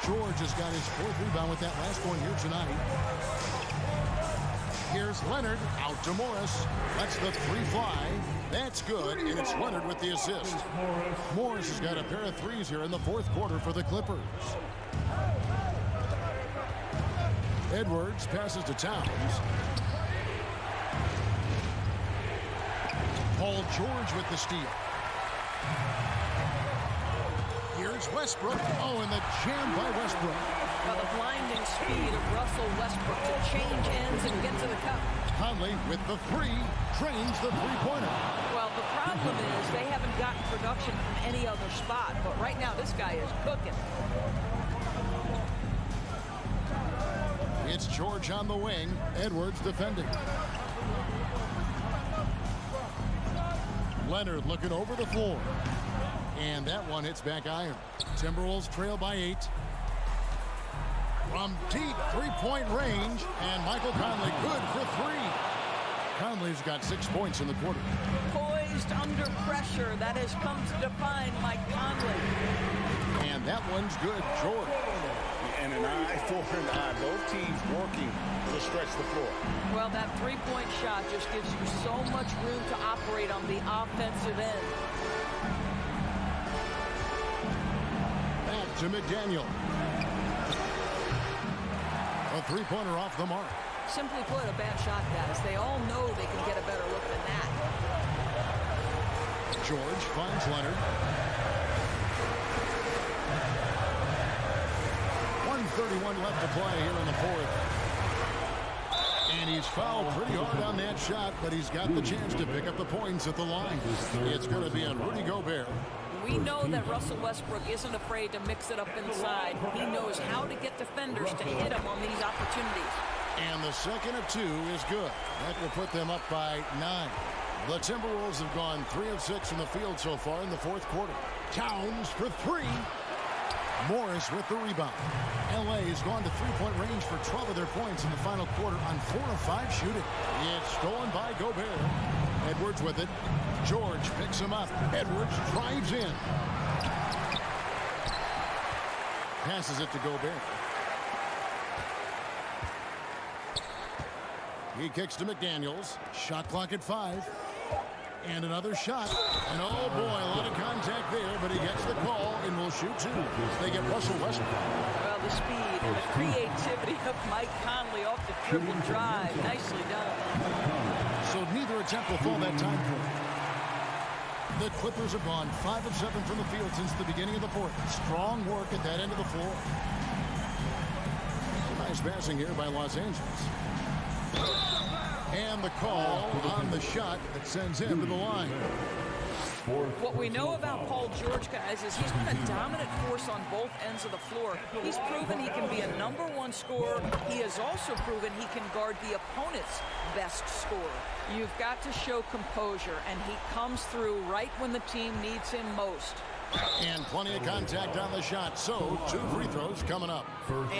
George has got his 4th rebound with that last one here tonight. Here's Leonard out to Morris. Lets the 3 fly. That's good, and it's Leonard with the assist. Morris has got a pair of 3s here in the 4th quarter for the Clippers. Edwards passes to Towns. Paul George with the steal. Here's Westbrook. Oh, and the jam by Westbrook. Now the blinding speed of Russell Westbrook to change ends and get to the cup. Conley with the 3, drains the 3-pointer. Well, the problem is they haven't gotten production from any other spot, but right now this guy is cooking. It's George on the wing. Edwards defending. Leonard looking over the floor. And that one hits back iron. Timberwolves trail by 8. From deep 3-point range. And Michael Conley good for 3. Conley's got 6 points in the quarter. Poised under pressure. That has come to define Mike Conley. And that one's good. George. And an eye for an eye. Both teams working to stretch the floor. Well, that 3-point shot just gives you so much room to operate on the offensive end. Back to McDaniel. A 3-pointer off the mark. Simply put, a bad shot, guys. They all know they can get a better look than that. George finds Leonard. 1:31 left to play here in the 4th. And he's fouled pretty hard on that shot, but he's got the chance to pick up the points at the line. It's going to be on Rudy Gobert. We know that Russell Westbrook isn't afraid to mix it up inside. He knows how to get defenders to hit him on these opportunities. And the second of 2 is good. That will put them up by 9. The Timberwolves have gone 3 of 6 from the field so far in the fourth quarter. Towns for 3. Morris with the rebound. LA has gone to three-point range for 12 of their points in the final quarter on 4 of 5 shooting. It's stolen by Gobert. Edwards with it. George picks him up. Edwards drives in. Passes it to Gobert. He kicks to McDaniels. Shot clock at 5. And another shot. And oh boy, a lot of contact there, but he gets the call and will shoot 2. They get Russell Westbrook. Well, the speed and the creativity of Mike Conley off the triple drive. Nicely done. So neither attempt will fall that time for him. The Clippers have gone 5 of 7 from the field since the beginning of the fourth. Strong work at that end of the floor. Nice passing here by Los Angeles. And the call on the shot that sends him to the line. What we know about Paul George, guys, is he's been a dominant force on both ends of the floor. He's proven he can be a #1 scorer. He has also proven he can guard the opponent's best scorer. You've got to show composure, and he comes through right when the team needs him most. And plenty of contact on the shot, so 2 free throws coming up.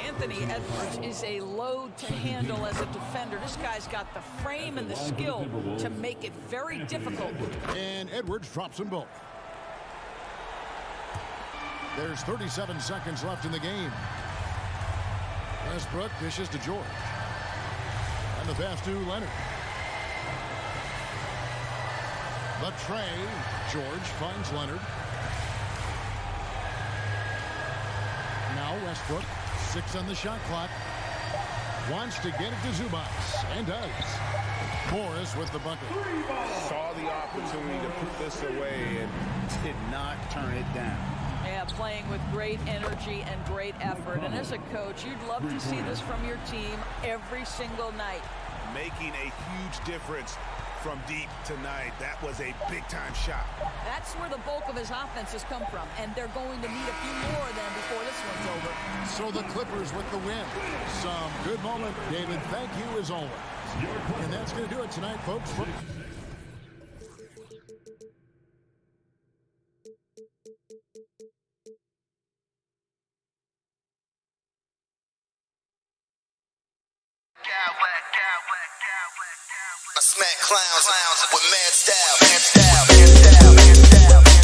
Anthony Edwards is a load to handle as a defender. This guy's got the frame and the skill to make it very difficult. And Edwards drops them both. There's 37 seconds left in the game. Westbrook dishes to George. And the pass to Leonard. The tray. George finds Leonard. Now Westbrook, 6 on the shot clock. Wants to get it to Zubac, and does. Morris with the bucket. Saw the opportunity to put this away and did not turn it down. Yeah, playing with great energy and great effort. And as a coach, you'd love to see this from your team every single night. Making a huge difference from deep tonight. That was a big-time shot. That's where the bulk of his offense has come from, and they're going to need a few more of them before this one's over. So the Clippers with the win. Some good moment, David. Thank you as always. And that's going to do it tonight, folks. I smack clowns with mad style, mad style, mad style, mad style, mad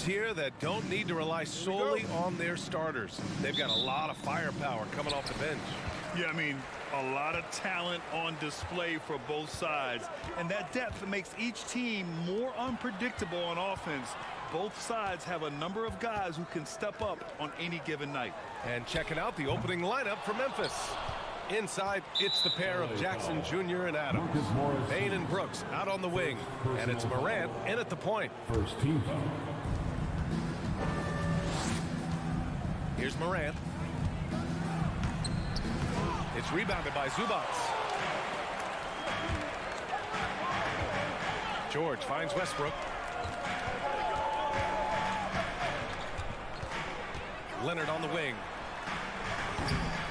here that don't need to rely solely on their starters. They've got a lot of firepower coming off the bench. Yeah, I mean, a lot of talent on display for both sides. And that depth makes each team more unpredictable on offense. Both sides have a number of guys who can step up on any given night. And checking out the opening lineup for Memphis. Inside, it's the pair of Jackson Jr. and Adams. Bain and Brooks out on the wing. And it's Morant in at the point. First team foul. Here's Morant. It's rebounded by Zubac. George finds Westbrook. Leonard on the wing.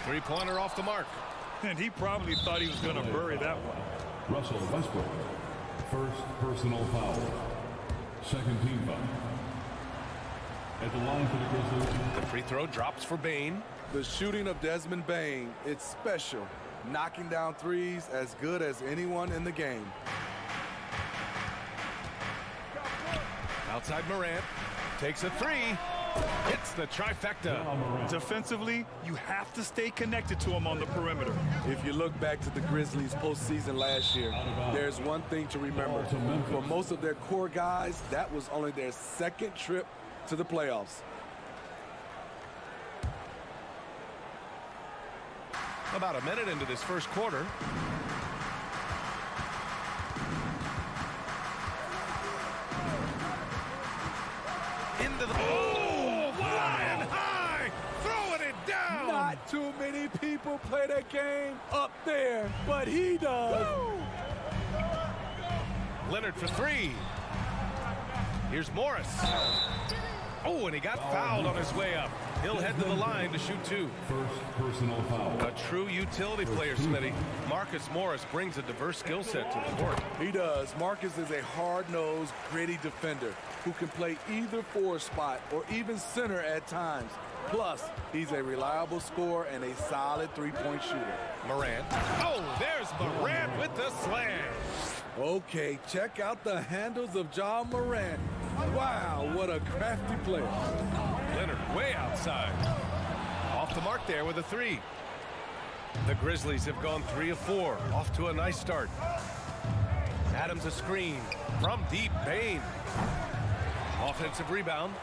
Three-pointer off the mark. And he probably thought he was going to bury that one. Russell Westbrook. First personal foul. Second team foul. At the line for the Grizzlies. The free throw drops for Bain. The shooting of Desmond Bain, it's special. Knocking down threes as good as anyone in the game. Outside Morant. Takes a three. Hits the trifecta. Defensively, you have to stay connected to him on the perimeter. If you look back to the Grizzlies postseason last year, there's one thing to remember. For most of their core guys, that was only their second trip to the playoffs. About a minute into this first quarter. Into the... Oh, flying high! Throwing it down! Not too many people play that game up there, but he does. Woo! Leonard for three. Here's Morris. Oh, and he got fouled on his way up. He'll head to the line to shoot two. First personal foul. A true utility player, Smitty. Marcus Morris brings a diverse skill set to the court. He does. Marcus is a hard-nosed, gritty defender who can play either forward spot or even center at times. Plus, he's a reliable scorer and a solid three-point shooter. Morant. Oh, there's Morant with the slam. Okay, check out the handles of Ja Morant. Wow, what a crafty player. Leonard way outside. Off the mark there with a three. The Grizzlies have gone 3 of 4. Off to a nice start. Adams a screen from deep. Bain. Offensive rebound.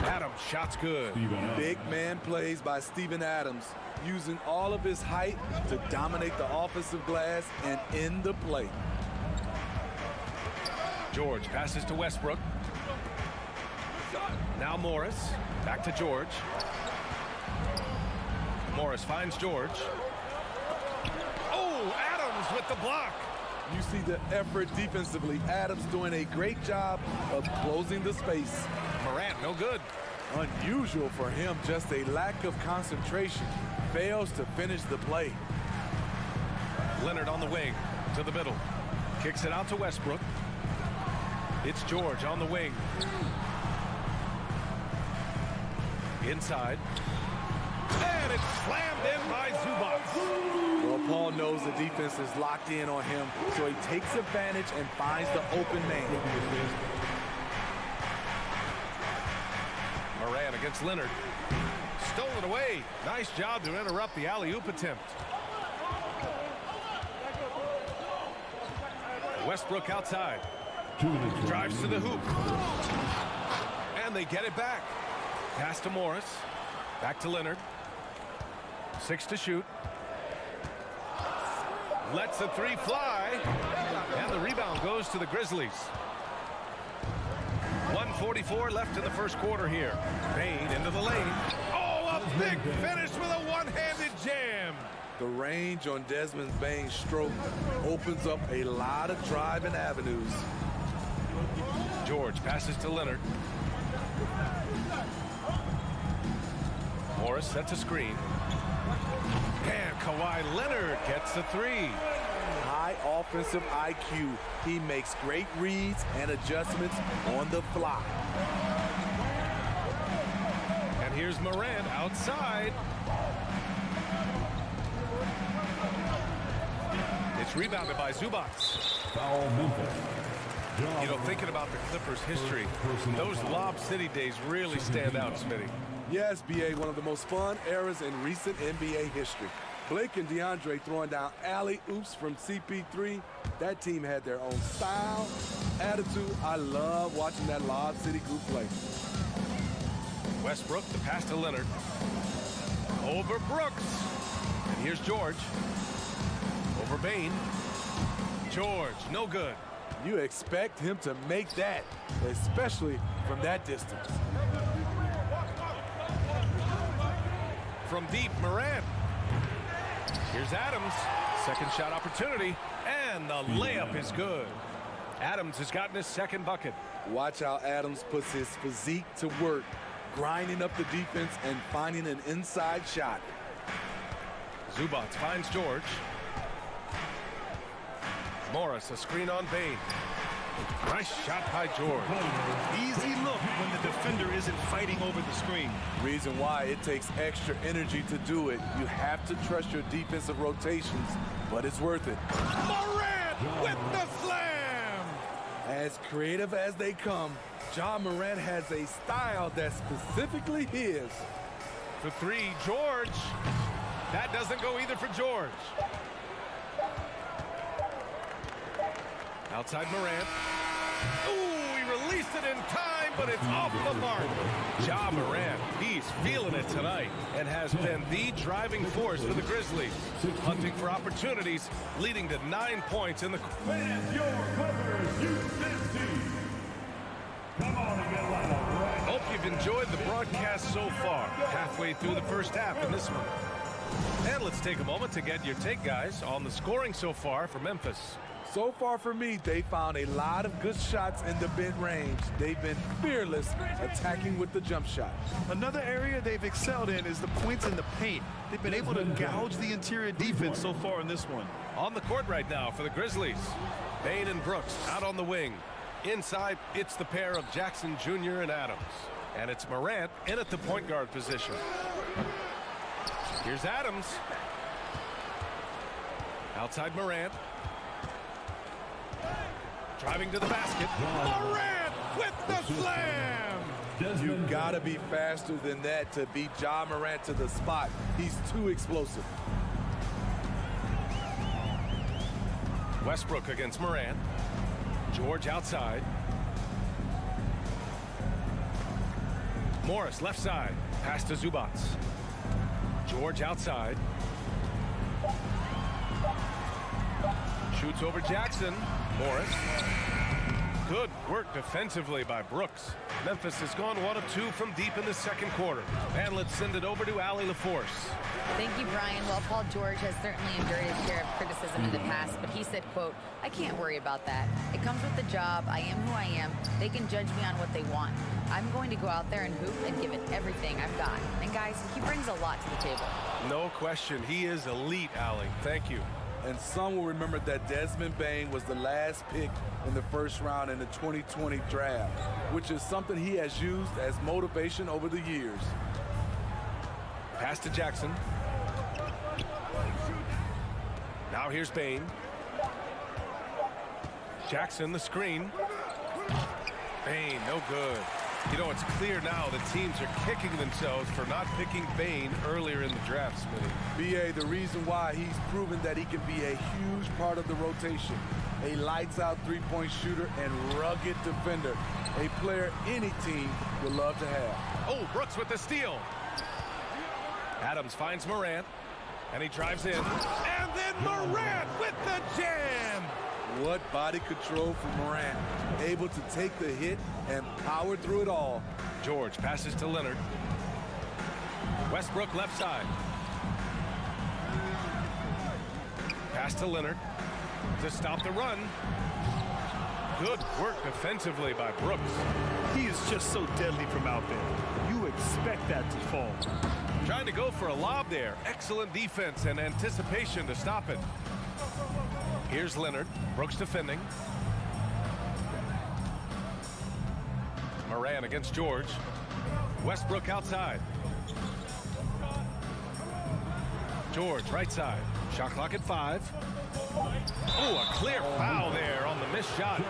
Adams shot's good. Big man plays by Steven Adams, using all of his height to dominate the offensive glass and end the play. George passes to Westbrook. Now Morris. Back to George. Morris finds George. Oh, Adams with the block. You see the effort defensively. Adams doing a great job of closing the space. Morant, no good. Unusual for him, just a lack of concentration. Fails to finish the play. Leonard on the wing to the middle. Kicks it out to Westbrook. It's George on the wing. Inside. And it's slammed in by Zubac. Well, Paul knows the defense is locked in on him, so he takes advantage and finds the open man. Morant against Leonard. Stolen away. Nice job to interrupt the alley-oop attempt. Westbrook outside. Drives to the hoop. And they get it back. Pass to Morris. Back to Leonard. 6 to shoot. Lets the three fly. And the rebound goes to the Grizzlies. 1:44 left in the first quarter here. Bain into the lane. Oh, a big finish with a one-handed jam. The range on Desmond Bain's stroke opens up a lot of driving avenues. George passes to Leonard. Morris sets a screen. And Kawhi Leonard gets the three. High offensive IQ. He makes great reads and adjustments on the fly. And here's Morant outside. It's rebounded by Zubac. Foul Memphis. You know, thinking about the Clippers' history, those Lob City days really stand out, Smitty. Yes, B.A., one of the most fun eras in recent NBA history. Blake and DeAndre throwing down alley-oops from CP3. That team had their own style, attitude. I love watching that Lob City group play. Westbrook, the pass to Leonard. Over Brooks. And here's George. Over Bane. George, no good. You expect him to make that, especially from that distance. From deep, Morant. Here's Adams. Second shot opportunity. And the layup is good. Adams has gotten his second bucket. Watch how Adams puts his physique to work, grinding up the defense and finding an inside shot. Zubac finds George. Morris, a screen on Bane. Nice shot by George. Easy look when the defender isn't fighting over the screen. Reason why it takes extra energy to do it. You have to trust your defensive rotations, but it's worth it. Morant with the slam! As creative as they come, Ja Morant has a style that's specifically his. The three, George. That doesn't go either for George. Outside Morant. Ooh, he released it in time, but it's off the mark. Ja Morant, he's feeling it tonight and has been the driving force for the Grizzlies. Hunting for opportunities, leading to 9 points in the... Fans, your Clippers, Houston team. Come on and get a line up right. Hope you've enjoyed the broadcast so far. Halfway through the first half in this one. And let's take a moment to get your take, guys, on the scoring so far for Memphis. So far for me, they found a lot of good shots in the mid-range. They've been fearless attacking with the jump shot. Another area they've excelled in is the points in the paint. They've been able to gouge the interior defense so far in this one. On the court right now for the Grizzlies. Bane and Brooks out on the wing. Inside, it's the pair of Jackson Jr. and Adams. And it's Morant in at the point guard position. Here's Adams. Outside Morant. Driving to the basket. Morant with the slam! You gotta be faster than that to beat Ja Morant to the spot. He's too explosive. Westbrook against Morant. George outside. Morris left side. Pass to Zubac. George outside. Shoots over Jackson. Morris. Good work defensively by Brooks. Memphis has gone 1 of 2 from deep in the second quarter. And let's send it over to Allie LaForce. Thank you, Brian. Well, Paul George has certainly endured his share of criticism in the past, but he said, quote, "I can't worry about that. It comes with the job. I am who I am. They can judge me on what they want. I'm going to go out there and hoop and give it everything I've got." And guys, he brings a lot to the table. No question. He is elite, Allie. Thank you. And some will remember that Desmond Bane was the last pick in the first round in the 2020 draft, which is something he has used as motivation over the years. Pass to Jackson. Now here's Bane. Jackson, the screen. Bane, no good. You know, it's clear now the teams are kicking themselves for not picking Bane earlier in the draft, Smitty. B.A., the reason why he's proven that he can be a huge part of the rotation. A lights-out three-point shooter and rugged defender. A player any team would love to have. Oh, Brooks with the steal. Adams finds Morant, and he drives in. And then Morant with the jam! What body control from Morant. Able to take the hit and power through it all. George passes to Leonard. Westbrook left side. Pass to Leonard to stop the run. Good work defensively by Brooks. He is just so deadly from out there. You expect that to fall. Trying to go for a lob there. Excellent defense and anticipation to stop it. Here's Leonard. Brooks defending. Morant against George. Westbrook outside. George right side. Shot clock at 5. Oh, a clear foul there on the missed shot.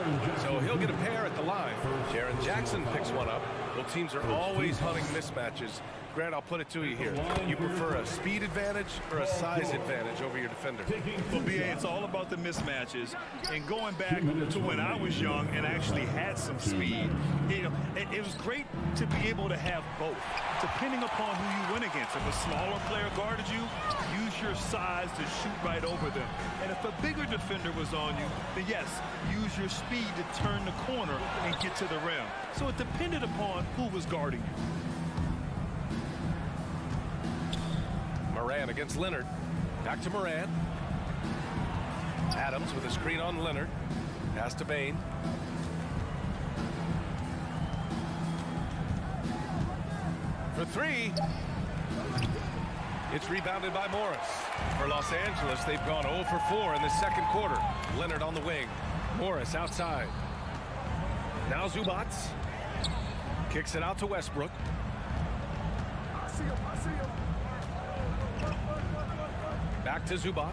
So he'll get a pair at the line. Jaren Jackson picks one up. Both teams are always hunting mismatches. Grant, I'll put it to you here. You prefer a speed advantage or a size advantage over your defender? Well, B.A., it's all about the mismatches. And going back to when I was young and actually had some speed, it was great to be able to have both, depending upon who you went against. If a smaller player guarded you, use your size to shoot right over them. And if a bigger defender was on you, then yes, use your speed to turn the corner and get to the rim. So it depended upon who was guarding you. Moran against Leonard. Back to Moran. Adams with a screen on Leonard. Pass to Bain. For 3. It's rebounded by Morris. For Los Angeles, they've gone 0 for 4 in the second quarter. Leonard on the wing. Morris outside. Now Zubac. Kicks it out to Westbrook. Back to Zubac.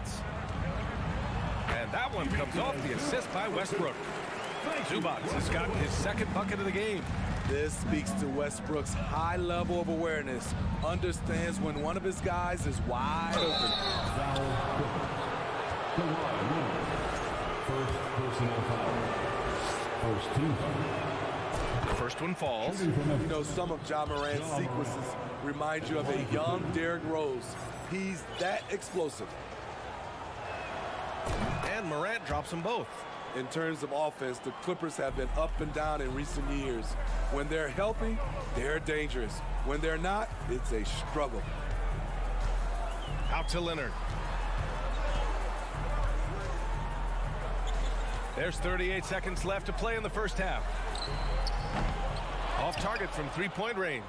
And that one comes off the assist by Westbrook. Zubac has gotten his second bucket of the game. This speaks to Westbrook's high level of awareness. Understands when one of his guys is wide open. First personal foul. First team foul. The first one falls. You know, some of Ja Morant's sequences remind you of a young Derrick Rose. He's that explosive. And Morant drops them both. In terms of offense, the Clippers have been up and down in recent years. When they're healthy, they're dangerous. When they're not, it's a struggle. Out to Leonard. There's 38 seconds left to play in the first half. Off target from three-point range.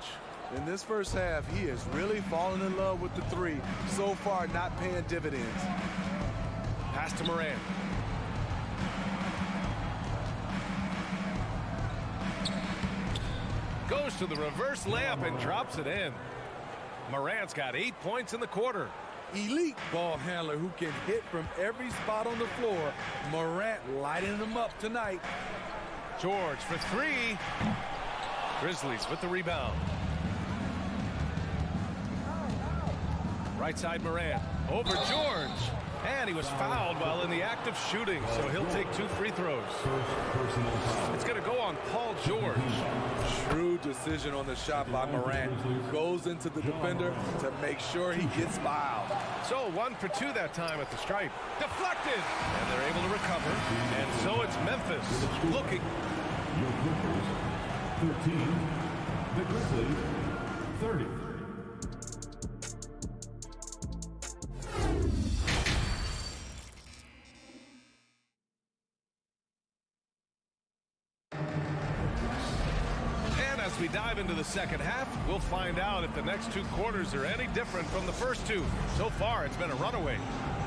In this first half, he is really falling in love with the 3. So far, not paying dividends. Pass to Moran. Goes to the reverse layup and drops it in. Morant's got 8 points in the quarter. Elite ball handler who can hit from every spot on the floor. Morant lighting them up tonight. George for 3. Grizzlies with the rebound. Right side Morant. Over George. And he was fouled while in the act of shooting, so he'll take 2 free throws. It's going to go on Paul George. Shrewd decision on the shot by Morant. Goes into the defender to make sure he gets fouled. So 1 for 2 that time at the stripe. Deflected! And they're able to recover. And so it's Memphis looking. Your Clippers, 13. The Grizzlies, 30. As we dive into the second half, we'll find out if the next 2 quarters are any different from the first 2. So far, it's been a runaway.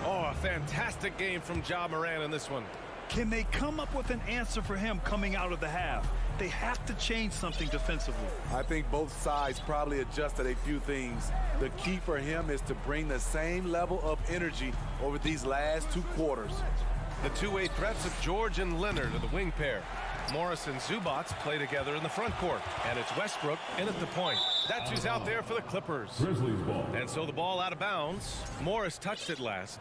Oh, a fantastic game from Ja Morant in this one. Can they come up with an answer for him coming out of the half? They have to change something defensively. I think both sides probably adjusted a few things. The key for him is to bring the same level of energy over these last 2 quarters. The two-way threats of George and Leonard are the wing pair. Morris and Zubac play together in the front court. And it's Westbrook in at the point. That's who's out there for the Clippers. Grizzlies ball. And so the ball out of bounds. Morris touched it last.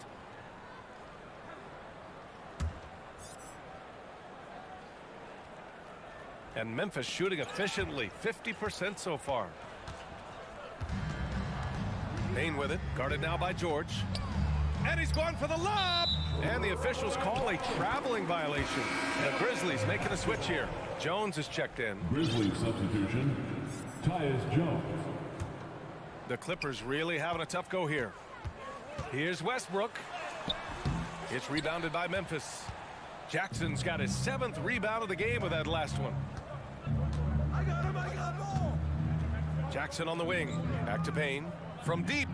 And Memphis shooting efficiently, 50% so far. Bain with it, guarded now by George. And he's going for the lob! And the officials call a traveling violation. The Grizzlies making a switch here. Jones is checked in. Grizzlies substitution, Tyus Jones. The Clippers really having a tough go here. Here's Westbrook. It's rebounded by Memphis. Jackson's got his 7th rebound of the game with that last one. Jackson on the wing. Back to Bain. From deep.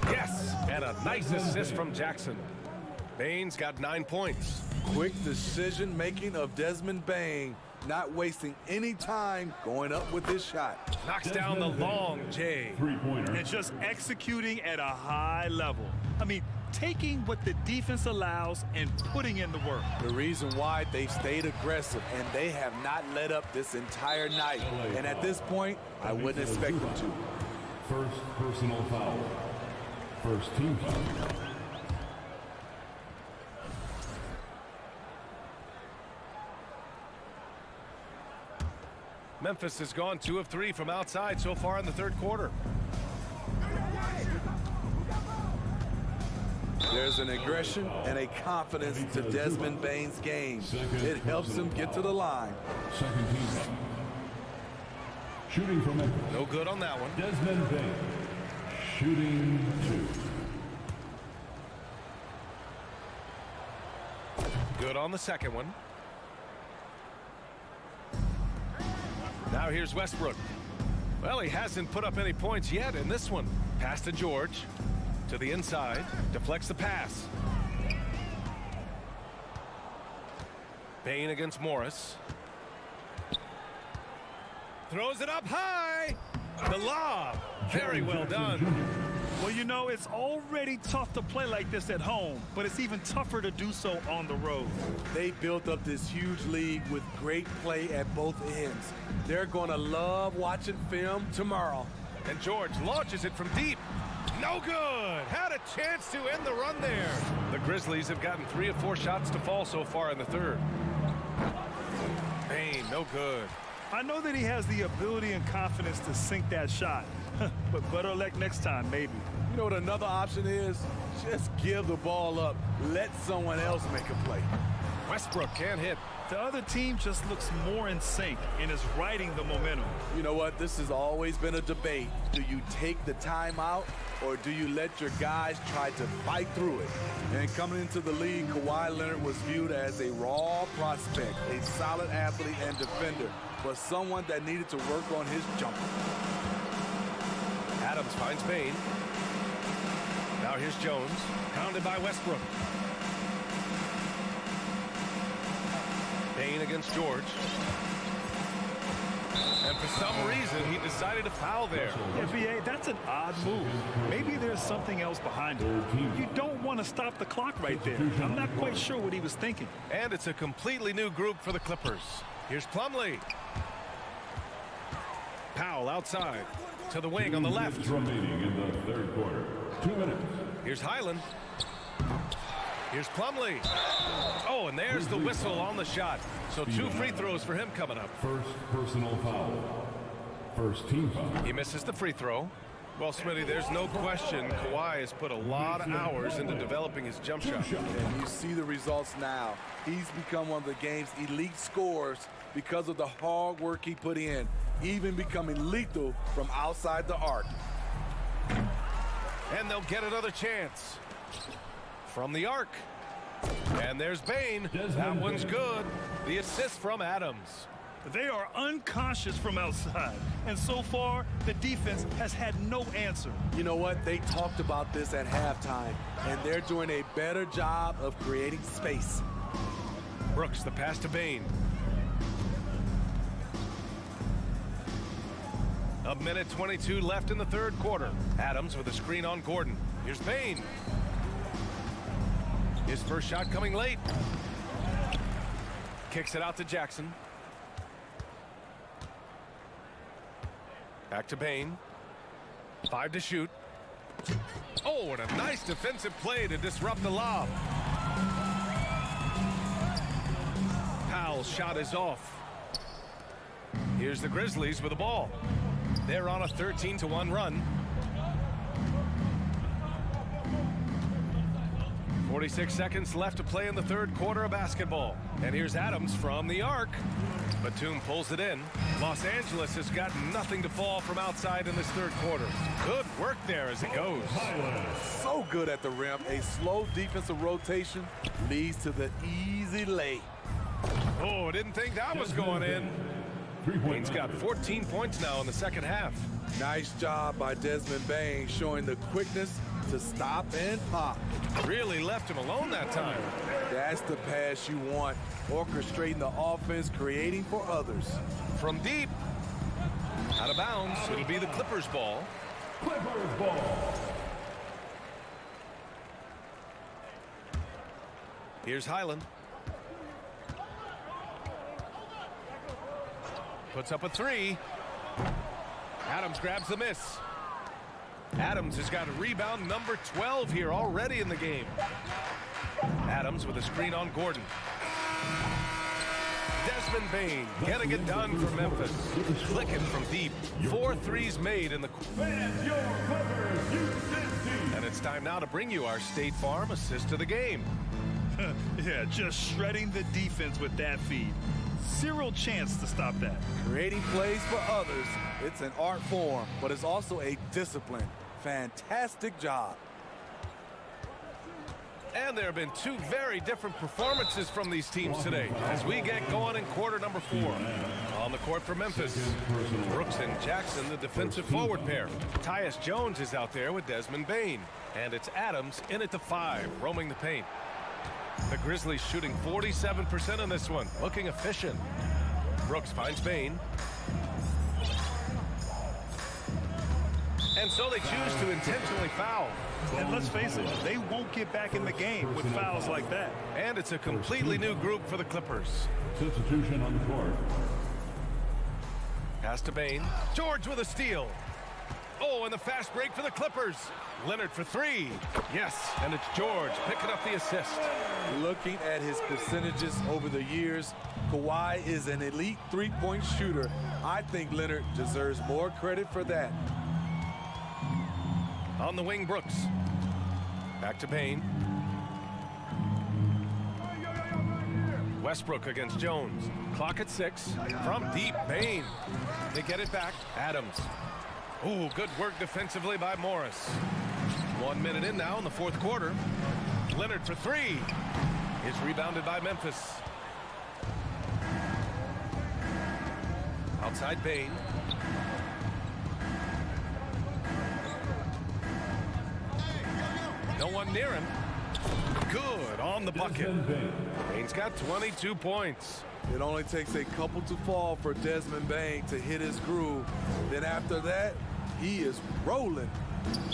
Yes, and a nice assist from Jackson. Bain's got 9 points. Quick decision making of Desmond Bain, not wasting any time going up with this shot. Knocks down the long J. Three-pointer. And just executing at a high level. I mean, taking what the defense allows and putting in the work. The reason why they've stayed aggressive, and they have not let up this entire night. And at this point, I wouldn't expect them to. First personal foul. First team foul. Memphis has gone 2 of 3 from outside so far in the third quarter. There's an aggression and a confidence to Desmond Bane's game. It helps him get to the line. Second team foul. Shooting from Memphis. No good on that one. Desmond Bane. Shooting 2. Good on the second one. Now here's Westbrook. Well, he hasn't put up any points yet in this one. Pass to George. To the inside. Deflects the pass. Bane against Morris. Throws it up high. The lob. Very well done. Well, you know, it's already tough to play like this at home, but it's even tougher to do so on the road. They built up this huge lead with great play at both ends. They're going to love watching film tomorrow. And George launches it from deep. No good. Had a chance to end the run there. The Grizzlies have gotten 3 of 4 shots to fall so far in the third. Bane, no good. I know that he has the ability and confidence to sink that shot, but better luck next time, maybe. You know what another option is? Just give the ball up. Let someone else make a play. Westbrook can't hit. The other team just looks more in sync and is riding the momentum. You know what? This has always been a debate. Do you take the timeout or do you let your guys try to fight through it? And coming into the league, Kawhi Leonard was viewed as a raw prospect, a solid athlete and defender, but someone that needed to work on his jumper. Adams finds Bane. Now here's Jones, pounded by Westbrook. Bane against George. And for some reason, he decided to foul there. Yeah, B.A., that's an odd move. Maybe there's something else behind it. You don't want to stop the clock right there. I'm not quite sure what he was thinking. And it's a completely new group for the Clippers. Here's Plumlee. Powell outside. To the wing on the left. Remaining in the third quarter. 2 minutes. Here's Highland. Here's Plumlee. Oh, and there's the whistle on the shot. So 2 free throws for him coming up. First personal foul. First team foul. He misses the free throw. Well, Smitty, there's no question Kawhi has put a lot of hours into developing his jump shot. And you see the results now. He's become one of the game's elite scorers because of the hard work he put in, even becoming lethal from outside the arc. And they'll get another chance. From the arc. And there's Bane. That one's good. The assist from Adams. They are unconscious from outside, and so far, the defense has had no answer. You know what? They talked about this at halftime, and they're doing a better job of creating space. Brooks, the pass to Bane. A minute 22 left in the third quarter. Adams with a screen on Gordon. Here's Bane. His first shot coming late. Kicks it out to Jackson. Back to Bane. 5 to shoot. Oh, and a nice defensive play to disrupt the lob. Powell's shot is off. Here's the Grizzlies with the ball. They're on a 13-1 run. 46 seconds left to play in the third quarter of basketball. And here's Adams from the arc. Batum pulls it in. Los Angeles has got nothing to fall from outside in this third quarter. Good work there as it goes. So good at the rim. A slow defensive rotation leads to the easy lay. Oh, didn't think that was going in. Bane's got 14 points now in the second half. Nice job by Desmond Bane, showing the quickness to stop and pop. Really left him alone that time. That's the pass you want. Orchestrating the offense, creating for others. From deep. Out of bounds. It'll be the Clippers ball. Clippers ball. Here's Highland. Puts up a three. Adams grabs the miss. Adams has got a rebound number 12 here already in the game. Adams with a screen on Gordon. Desmond Bane getting it done for Memphis. Clicking from deep. 4 threes made in the and it's time now to bring you our State Farm assist of the game. Yeah, just shredding the defense with that feed. Zero chance to stop that. Creating plays for others, it's an art form, but it's also a discipline. Fantastic job. And there have been 2 very different performances from these teams today as we get going in quarter number 4. On the court for Memphis, Brooks and Jackson, the defensive forward pair. Tyus Jones is out there with Desmond Bane. And it's Adams in at the 5, roaming the paint. The Grizzlies shooting 47% on this one, looking efficient. Brooks finds Bane. And so they choose to intentionally foul. And let's face it, they won't get back in the game with fouls like that. And it's a completely new group for the Clippers. Substitution on the court. Pass to Bane. George with a steal. Oh, and the fast break for the Clippers. Leonard for 3. Yes, and it's George picking up the assist. Looking at his percentages over the years, Kawhi is an elite three-point shooter. I think Leonard deserves more credit for that. On the wing, Brooks. Back to Bane. Westbrook against Jones. Clock at 6. From deep, Bane. They get it back. Adams. Ooh, good work defensively by Morris. 1 minute in now in the 4th quarter. Leonard for 3. Is rebounded by Memphis. Outside Bane. No one near him. Good on the bucket. Bane's got 22 points. It only takes a couple to fall for Desmond Bane to hit his groove. Then after that, he is rolling.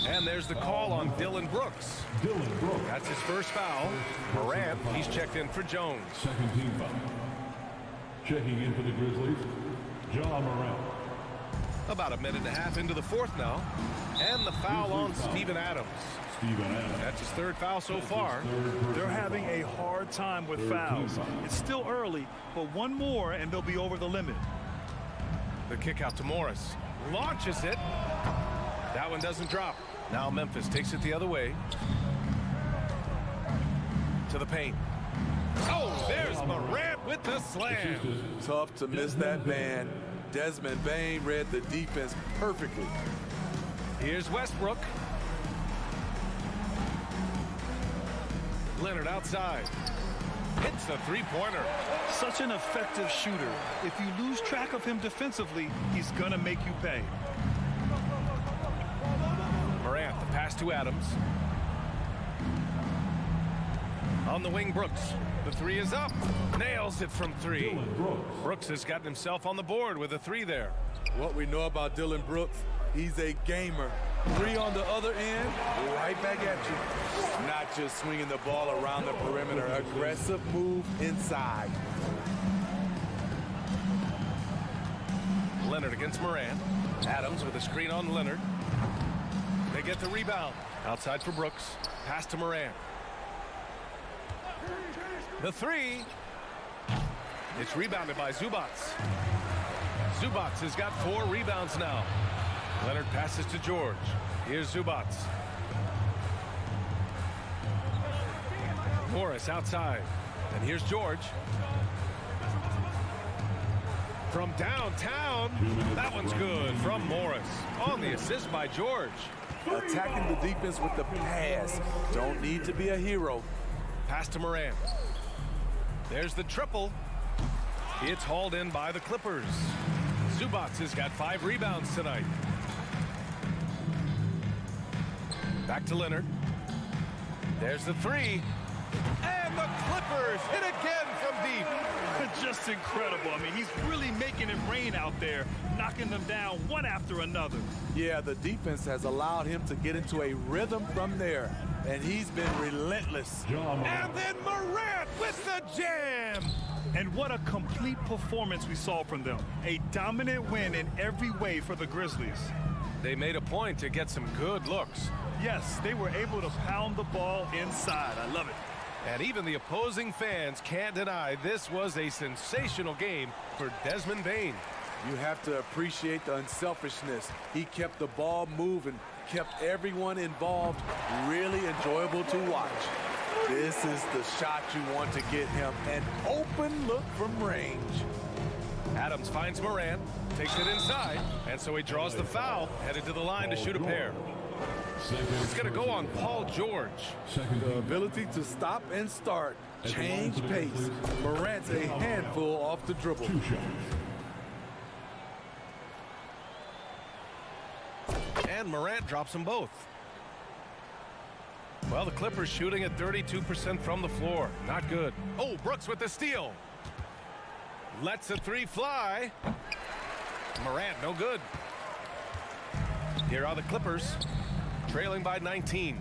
And there's the call on Dylan Brooks. That's his first foul. Morant, he's checked in for Jones. Second team foul. Checking in for the Grizzlies, John Morant. About a minute and a half into the 4th now. And the foul on Steven Adams. That's his 3rd foul so far. They're having a hard time with fouls. It's still early, but one more and they'll be over the limit. The kick out to Morris. Launches it. That one doesn't drop. Now Memphis takes it the other way. To the paint. Oh, there's Morant with the slam. Tough to miss that man. Desmond Bane read the defense perfectly. Here's Westbrook. Leonard outside. Hits the 3-pointer. Such an effective shooter. If you lose track of him defensively, he's going to make you pay. Morant, the pass to Adams. On the wing, Brooks. The 3 is up. Nails it from 3. Brooks has gotten himself on the board with a 3 there. What we know about Dylan Brooks, he's a gamer. 3 on the other end, right back at you. Not just swinging the ball around the perimeter. Aggressive move inside. Leonard against Morant. Adams with a screen on Leonard. They get the rebound. Outside for Brooks. Pass to Morant. The 3. It's rebounded by Zubats. Zubats has got 4 rebounds now. Leonard passes to George. Here's Zubats. Morris outside. And here's George. From downtown. That one's good from Morris. On the assist by George. Attacking the defense with the pass. Don't need to be a hero. Pass to Morant. There's the triple. It's hauled in by the Clippers. Zubats has got 5 rebounds tonight. Back to Leonard. There's the 3. And the Clippers hit again from deep. Just incredible. I mean, he's really making it rain out there, knocking them down one after another. Yeah, the defense has allowed him to get into a rhythm from there. and he's been relentless. And then Morant with the jam. And what a complete performance we saw from them. A dominant win in every way for the Grizzlies. They made a point to get some good looks. Yes, they were able to pound the ball inside. I love it. And even the opposing fans can't deny this was a sensational game for Desmond Bane. You have to appreciate the unselfishness. He kept the ball moving, kept everyone involved, really enjoyable to watch. This is the shot you want to get him, an open look from range. Adams finds Morant, takes it inside, and so he draws the foul, headed to the line to shoot a pair. It's going to go on Paul George. The ability to stop and start, change pace. Morant's a handful off the dribble. And Morant drops them both. Well, the Clippers shooting at 32% from the floor. Not good. Oh, Brooks with the steal. Lets a three fly. Morant, no good. Here are the Clippers, trailing by 19.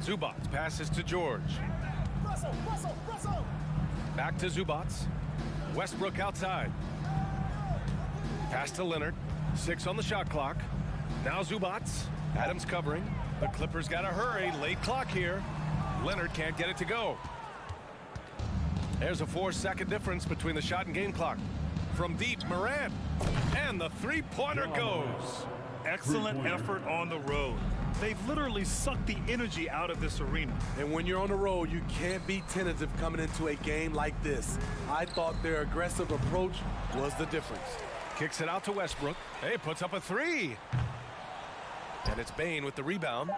Zubac passes to George. Back to Zubac. Westbrook outside. Pass to Leonard. 6 on the shot clock. Now Zubac. Adams covering. The Clippers got to hurry. Late clock here. Leonard can't get it to go. There's a 4-second difference between the shot and game clock. From deep, Morant. And the three-pointer goes. Excellent effort on the road. They've literally sucked the energy out of this arena. And when you're on the road, you can't be tentative coming into a game like this. I thought their aggressive approach was the difference. Kicks it out to Westbrook. Hey, puts up a three. And it's Bane with the rebound.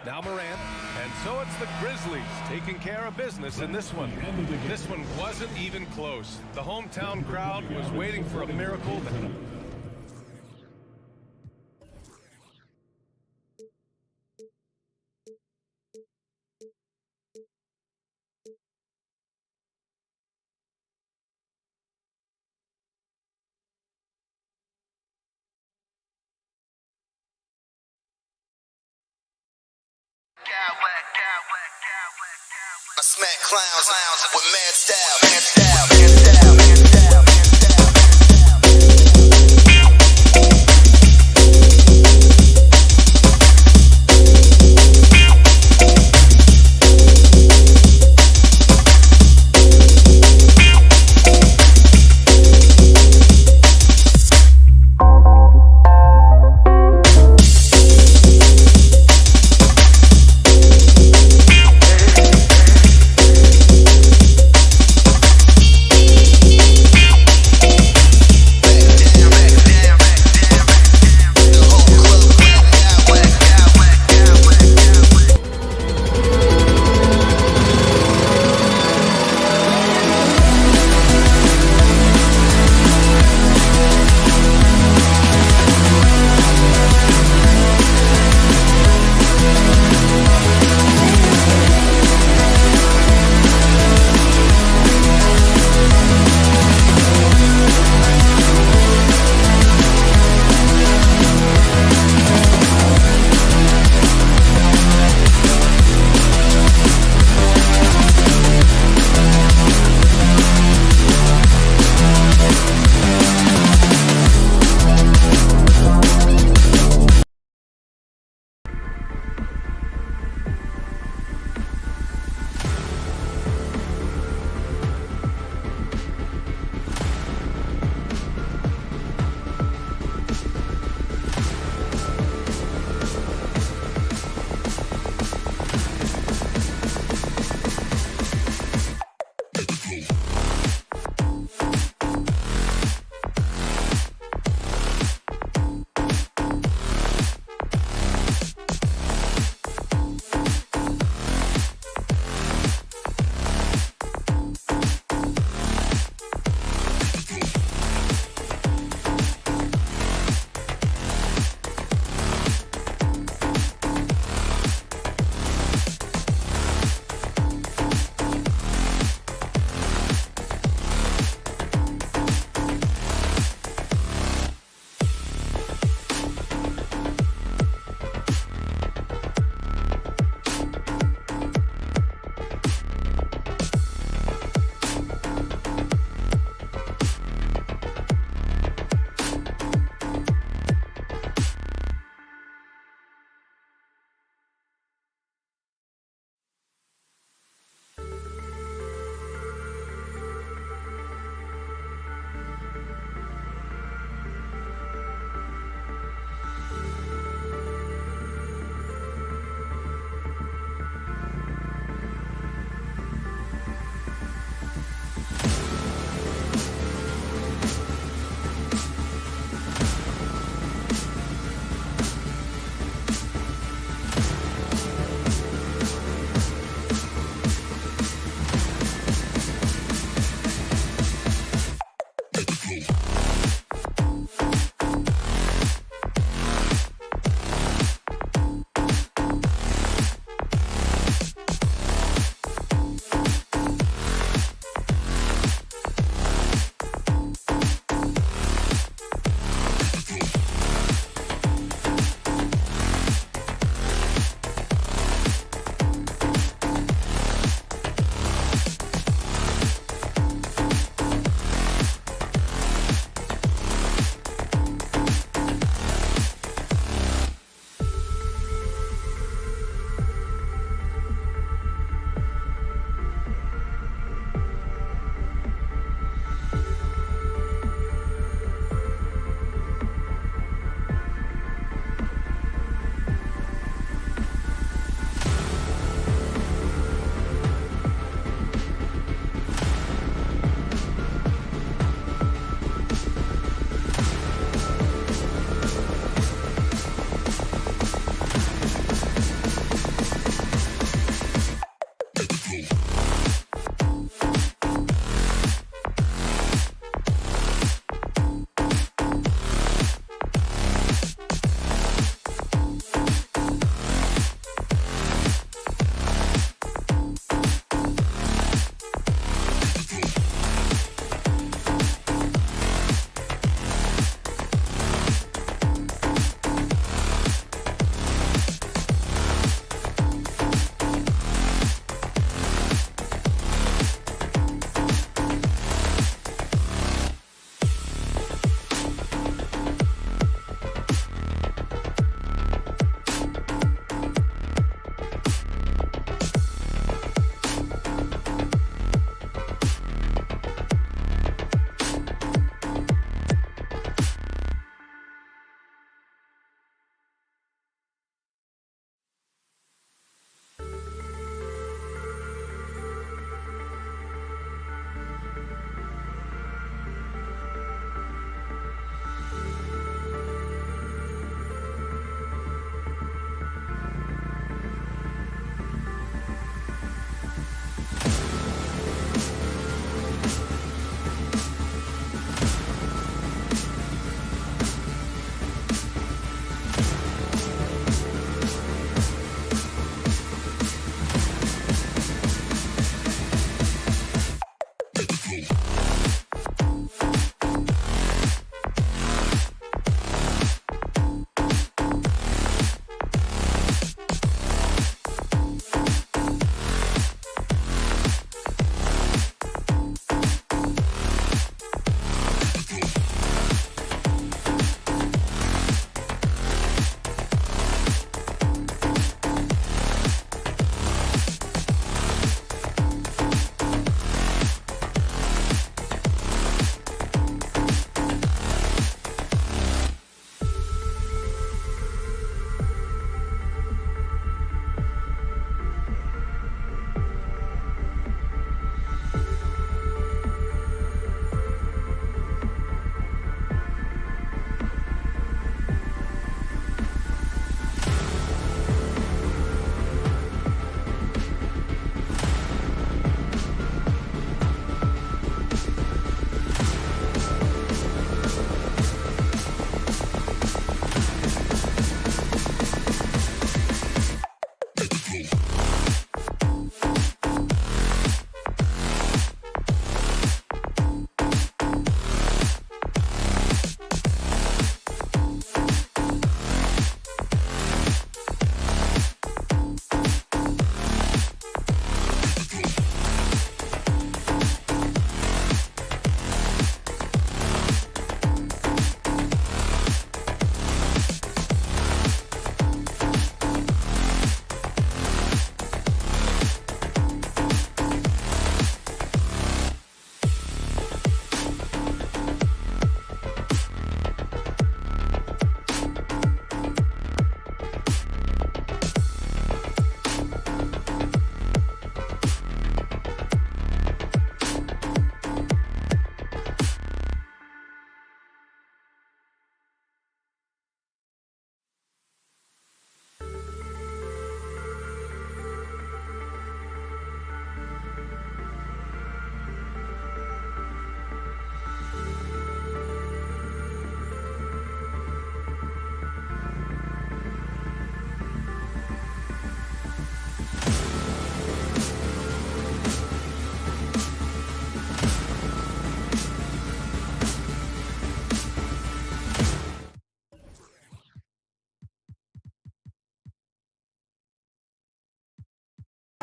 Now Morant. And so it's the Grizzlies taking care of business in this one. This one wasn't even close. The hometown crowd was waiting for a miracle. I smack clowns with mad style.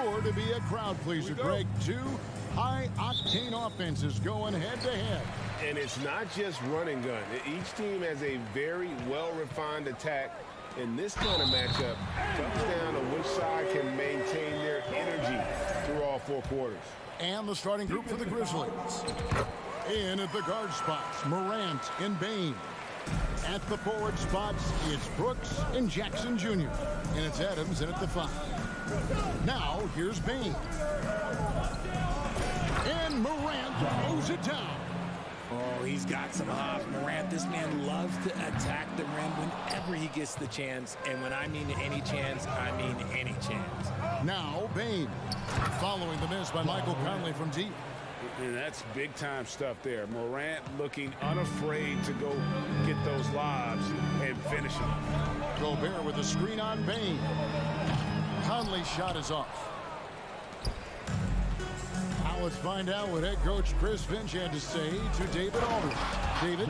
Sure to be a crowd pleaser, Greg. Two high-octane offenses going head-to-head. And it's not just run and gun. Each team has a very well-refined attack. In this kind of matchup, comes down to which side can maintain their energy through all 4 quarters. And the starting group for the Grizzlies. In at the guard spots, Morant and Bane. At the forward spots, it's Brooks and Jackson Jr. And it's Adams in at the 5. Now, here's Bane. And Morant throws it down. Oh, he's got some hops. Morant, this man loves to attack the rim whenever he gets the chance. And when I mean any chance, I mean any chance. Now, Bane. Following the miss by Michael Conley from deep. And that's big-time stuff there. Morant looking unafraid to go get those lobs and finish them. Gobert with a screen on Bane. Conley's shot is off. Now let's find out what head coach Chris Finch had to say to David Aldridge. David?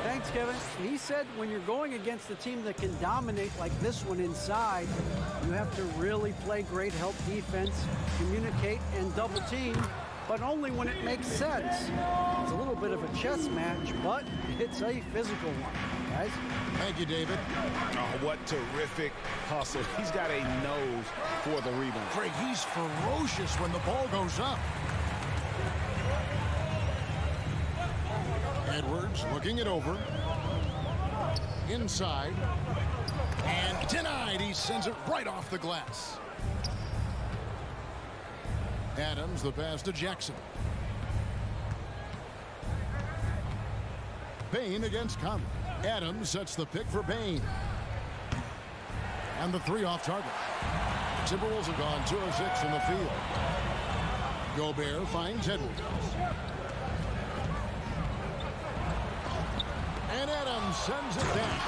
Thanks, Kevin. He said when you're going against a team that can dominate like this one inside, you have to really play great help defense, communicate, and double team, but only when it makes sense. It's a little bit of a chess match, but it's a physical one, guys. Thank you, David. Oh, what terrific hustle. He's got a nose for the rebound. Greg, he's ferocious when the ball goes up. Edwards looking it over. Inside. And denied. He sends it right off the glass. Adams, the pass to Jackson. Bane against Conley. Adams sets the pick for Bane. And the 3 off target. Timberwolves have gone 2 of 6 from the field. Gobert finds Edwards. And Adams sends it down.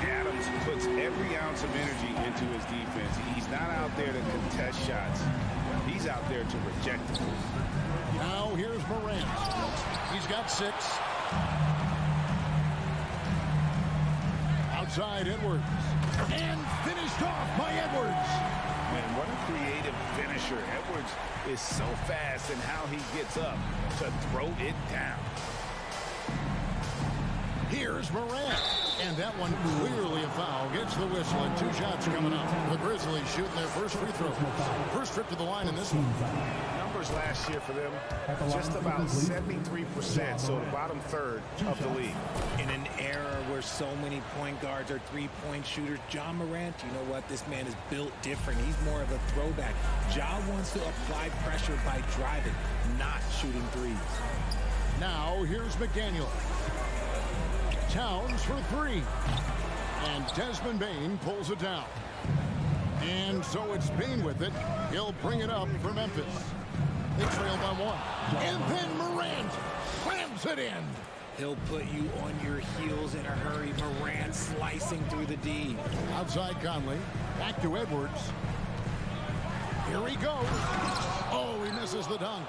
Adams puts every ounce of energy into his defense. He's not out there to contest shots. He's out there to reject them. Now here's Morant. He's got 6. Outside Edwards. And finished off by Edwards. Man, what a creative finisher. Edwards is so fast in how he gets up to throw it down. Here's Morant. And that one clearly a foul. Gets the whistle and 2 shots coming up. The Grizzlies shooting their first free throw. First trip to the line in this one. Numbers last year for them, just about 73%, so the bottom third of the league. In an era where so many point guards are 3-point shooters, Ja Morant, you know what? This man is built different. He's more of a throwback. Ja wants to apply pressure by driving, not shooting threes. Now here's McDaniel. Towns for 3. And Desmond Bane pulls it down. And so it's Bane with it. He'll bring it up for Memphis. They trail by 1. And then Morant slams it in. He'll put you on your heels in a hurry. Morant slicing through the D. Outside Conley. Back to Edwards. Here he goes. Oh, he misses the dunk.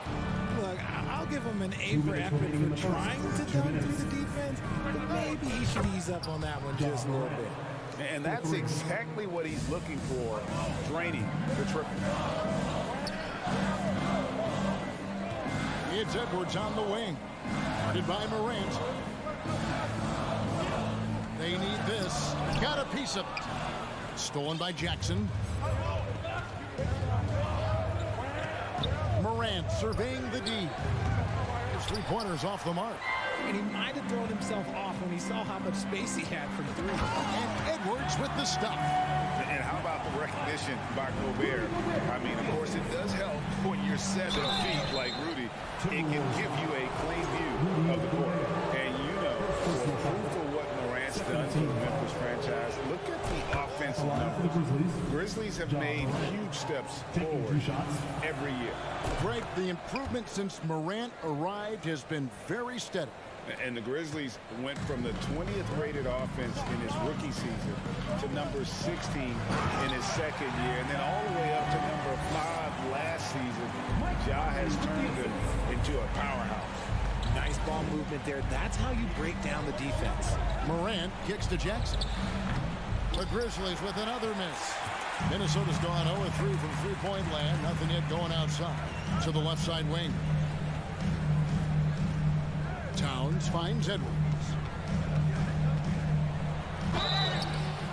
Look, I'll give him an A for effort for trying to dunk through the defense, but maybe he should ease up on that one just a little bit. And that's exactly what he's looking for, draining the triple. It's Edwards on the wing. Guarded by Morant. They need this. Got a piece of it. Stolen by Jackson. Morant surveying the D. His 3-pointers off the mark. And he might have thrown himself off when he saw how much space he had from 3. And Edwards with the stuff. And how about the recognition by Gobert? I mean, of course, it does help when you're 7 feet like Rudy. It can give you a clean view of the court. And you know, for what Morant's done to the Memphis franchise, look at the offensive numbers. Grizzlies have made huge steps forward every year. Greg, the improvement since Morant arrived has been very steady. And the Grizzlies went from the 20th rated offense in his rookie season to number 16 in his second year, and then all the way up to number 5 last season. Ja has turned him into a powerhouse. Nice ball movement there. That's how you break down the defense. Morant kicks to Jackson. The Grizzlies with another miss. Minnesota's gone 0-3 from three-point land. Nothing yet going outside to the left side wing. Towns finds Edwards.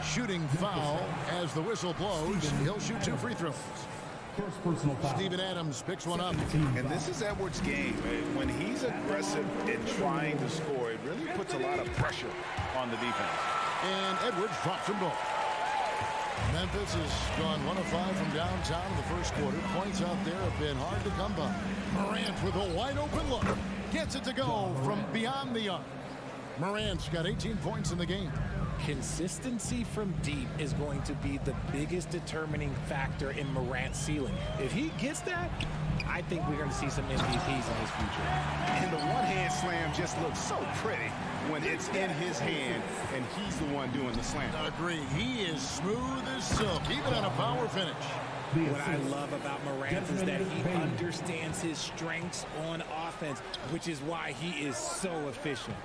Shooting foul as the whistle blows. He'll shoot 2 free throws. First personal foul. Steven Adams picks one up. And this is Edwards' game. When he's aggressive in trying to score, it really puts a lot of pressure on the defense. And Edwards drops them both. Memphis has gone 1 of 5 from downtown in the first quarter. Points out there have been hard to come by. Morant with a wide open look. Gets it to go from beyond the arc. Morant's got 18 points in the game. Consistency from deep is going to be the biggest determining factor in Morant's ceiling. If he gets that, I think we're going to see some MVPs in his future. And the one-hand slam just looks so pretty when it's in his hand and he's the one doing the slam. Agree. He is smooth as silk, even on a power finish. What I love about Morant is that he understands his strengths on offense, which is why he is so efficient.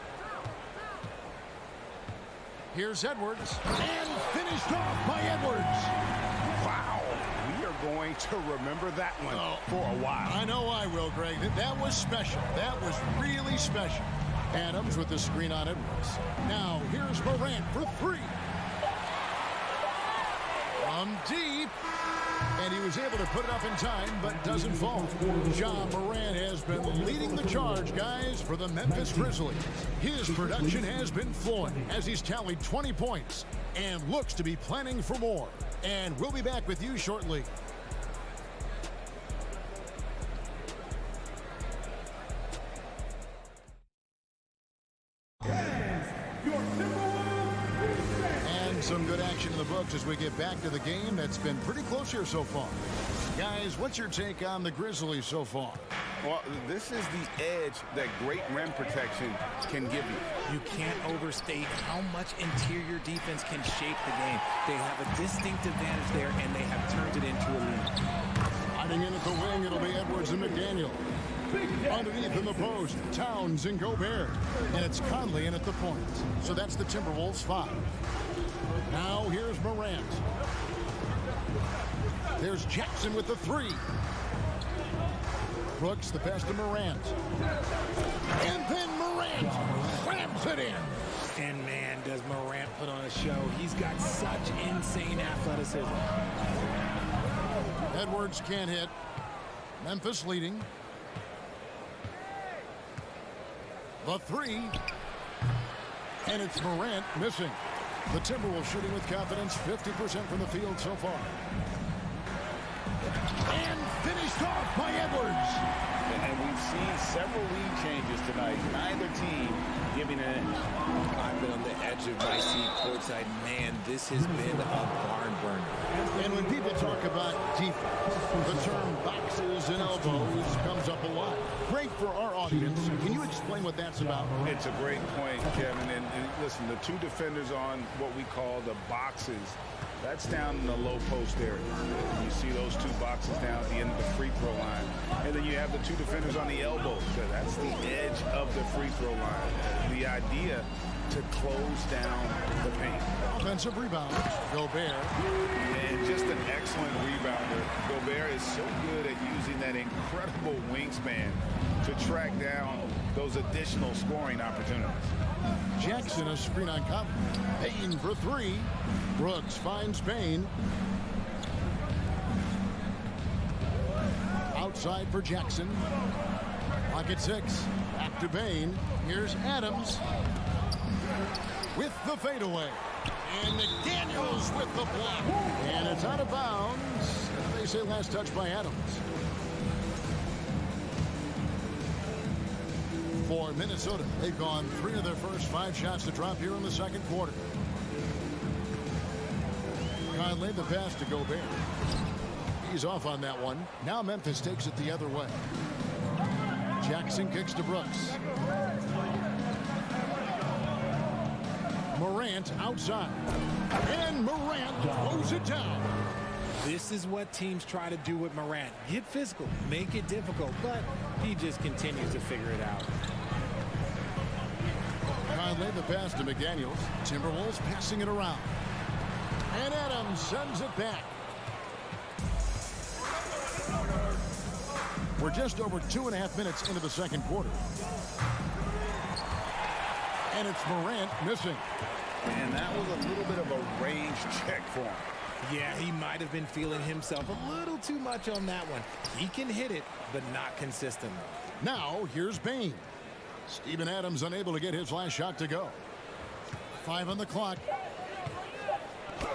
Here's Edwards, and finished off by Edwards. Wow, we are going to remember that one for a while. I know I will, Greg. That was special. That was really special. Adams with the screen on Edwards. Now, here's Morant for 3. From deep. And he was able to put it up in time, but doesn't fall. Ja Morant has been leading the charge, guys, for the Memphis Grizzlies. His production has been flowing as he's tallied 20 points and looks to be planning for more. And we'll be back with you shortly. Some good action in the books as we get back to the game that's been pretty close here so far. Guys, what's your take on the Grizzlies so far? Well, this is the edge that great rim protection can give you. You can't overstate how much interior defense can shape the game. They have a distinct advantage there, and they have turned it into a lead. Hiding in at the wing, it'll be Edwards and McDaniel. Underneath in the post, Towns and Gobert. And it's Conley in at the point. So that's the Timberwolves 5. Now here's Morant. There's Jackson with the 3. Brooks the pass to Morant. And then Morant slams it in. And man, does Morant put on a show. He's got such insane athleticism. Edwards can't hit. Memphis leading. The 3. And it's Morant missing. The Timberwolves shooting with confidence, 50% from the field so far. And finished off by Edwards. And we've seen several lead changes tonight. Neither team giving an edge. I've been on the edge of my seat courtside. Man, this has been a barn burner. And when people talk about defense, the term boxes and elbows comes up a lot. Great for our audience. Can you explain what that's about? It's a great point, Kevin. And listen, the 2 defenders on what we call the boxes, that's down in the low post area. You see those 2 boxes down at the end of the free throw line. And then you have the 2 defenders on the elbows. So that's the edge of the free throw line. The idea to close down the paint. Offensive rebound. Gobert. And just an excellent rebounder. Gobert is so good at using that incredible wingspan to track down those additional scoring opportunities. Jackson a screen on Conley. Payne for 3. Brooks finds Payne. Outside for Jackson. Pocket 6. Back to Payne. Here's Adams. With the fadeaway. And McDaniels with the block. And it's out of bounds. They say last touch by Adams. For Minnesota, they've gone 3 of their first 5 shots to drop here in the second quarter. Conley the pass to Gobert. He's off on that one. Now Memphis takes it the other way. Jackson kicks to Brooks. Morant outside. And Morant throws it down. This is what teams try to do with Morant. Get physical, make it difficult, but he just continues to figure it out. Conley the pass to McDaniels. Timberwolves passing it around. And Adams sends it back. We're just over 2.5 minutes into the second quarter. And it's Morant missing. And that was a little bit of a range check for him. Yeah, he might have been feeling himself a little too much on that one. He can hit it, but not consistently. Now, here's Bane. Steven Adams unable to get his last shot to go. 5 on the clock.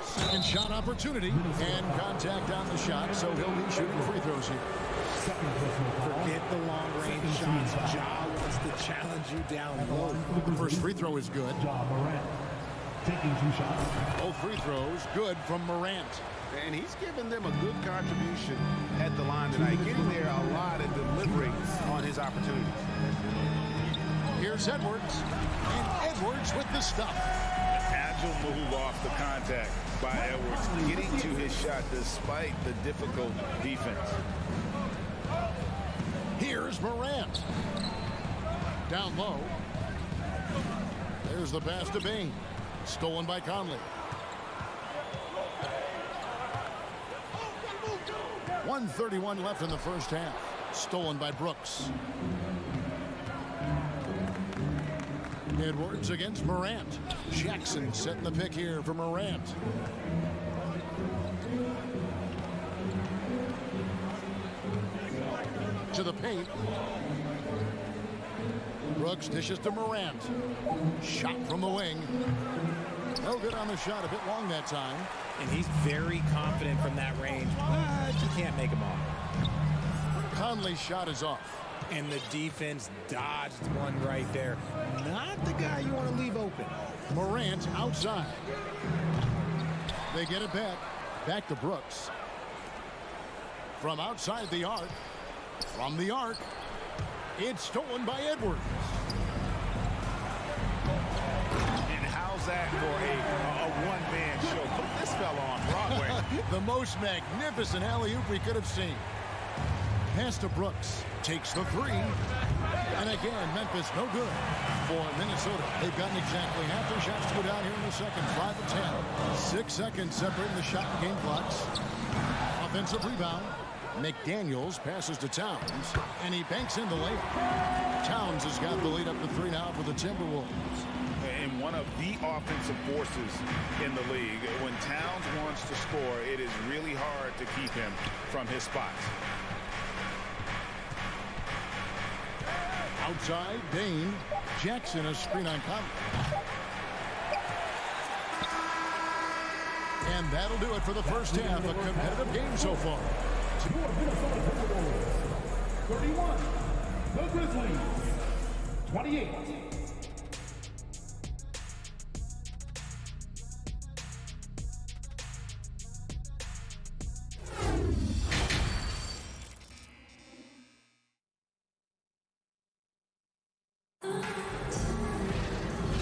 Second shot opportunity. And contact on the shot, so he'll be shooting free throws here. Forget the long-range shots. Ja wants to challenge you down low. The first free throw is good. Taking 2 shots. Both free throws good from Morant. And he's given them a good contribution at the line tonight, getting there a lot and delivering on his opportunities. Here's Edwards. And Edwards with the stuff. Agile move off the contact by Edwards, getting to his shot despite the difficult defense. Here's Morant. Down low. There's the pass to Bane. Stolen by Conley. 1:31 left in the first half. Stolen by Brooks. Edwards against Morant. Jackson setting the pick here for Morant. To the paint. Brooks dishes to Morant. Shot from the wing. No good on the shot. A bit long that time. And he's very confident from that range, but you can't make him off. Conley's shot is off. And the defense dodged one right there. Not the guy you want to leave open. Morant outside. They get it back. Back to Brooks. From outside the arc. From the arc. It's stolen by Edwards. And how's that for a one-man show? Put this fella on Broadway. The most magnificent alley-oop we could have seen. Pass to Brooks. Takes the three. And again, Memphis no good. For Minnesota, they've gotten exactly half their shots to go down here in the second. 5 of 10. 6 seconds separating the shot and game clocks. Offensive rebound. McDaniels passes to Towns, and he banks in the layup. Towns has got the lead up to 3 now for the Timberwolves. And one of the offensive forces in the league. When Towns wants to score, it is really hard to keep him from his spots. Outside, Dane. Jackson a screen on Conley. And that'll do it for the first half. A competitive game so far. Your Minnesota Timberwolves, 31. The Grizzlies, 28.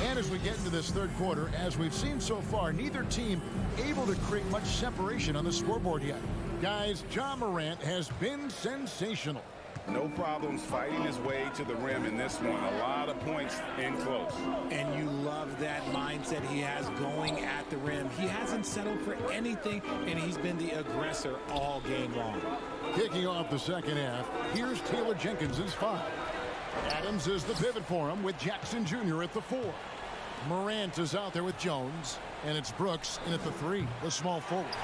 And as we get into this third quarter, as we've seen so far, neither team able to create much separation on the scoreboard yet. Guys, Ja Morant has been sensational. No problems fighting his way to the rim in this one. A lot of points in close. And you love that mindset he has going at the rim. He hasn't settled for anything, and he's been the aggressor all game long. Kicking off the second half, here's Taylor Jenkins' 5. Adams is the pivot for him with Jackson Jr. at the 4. Morant is out there with Jones, and it's Brooks in at the 3, the small forward.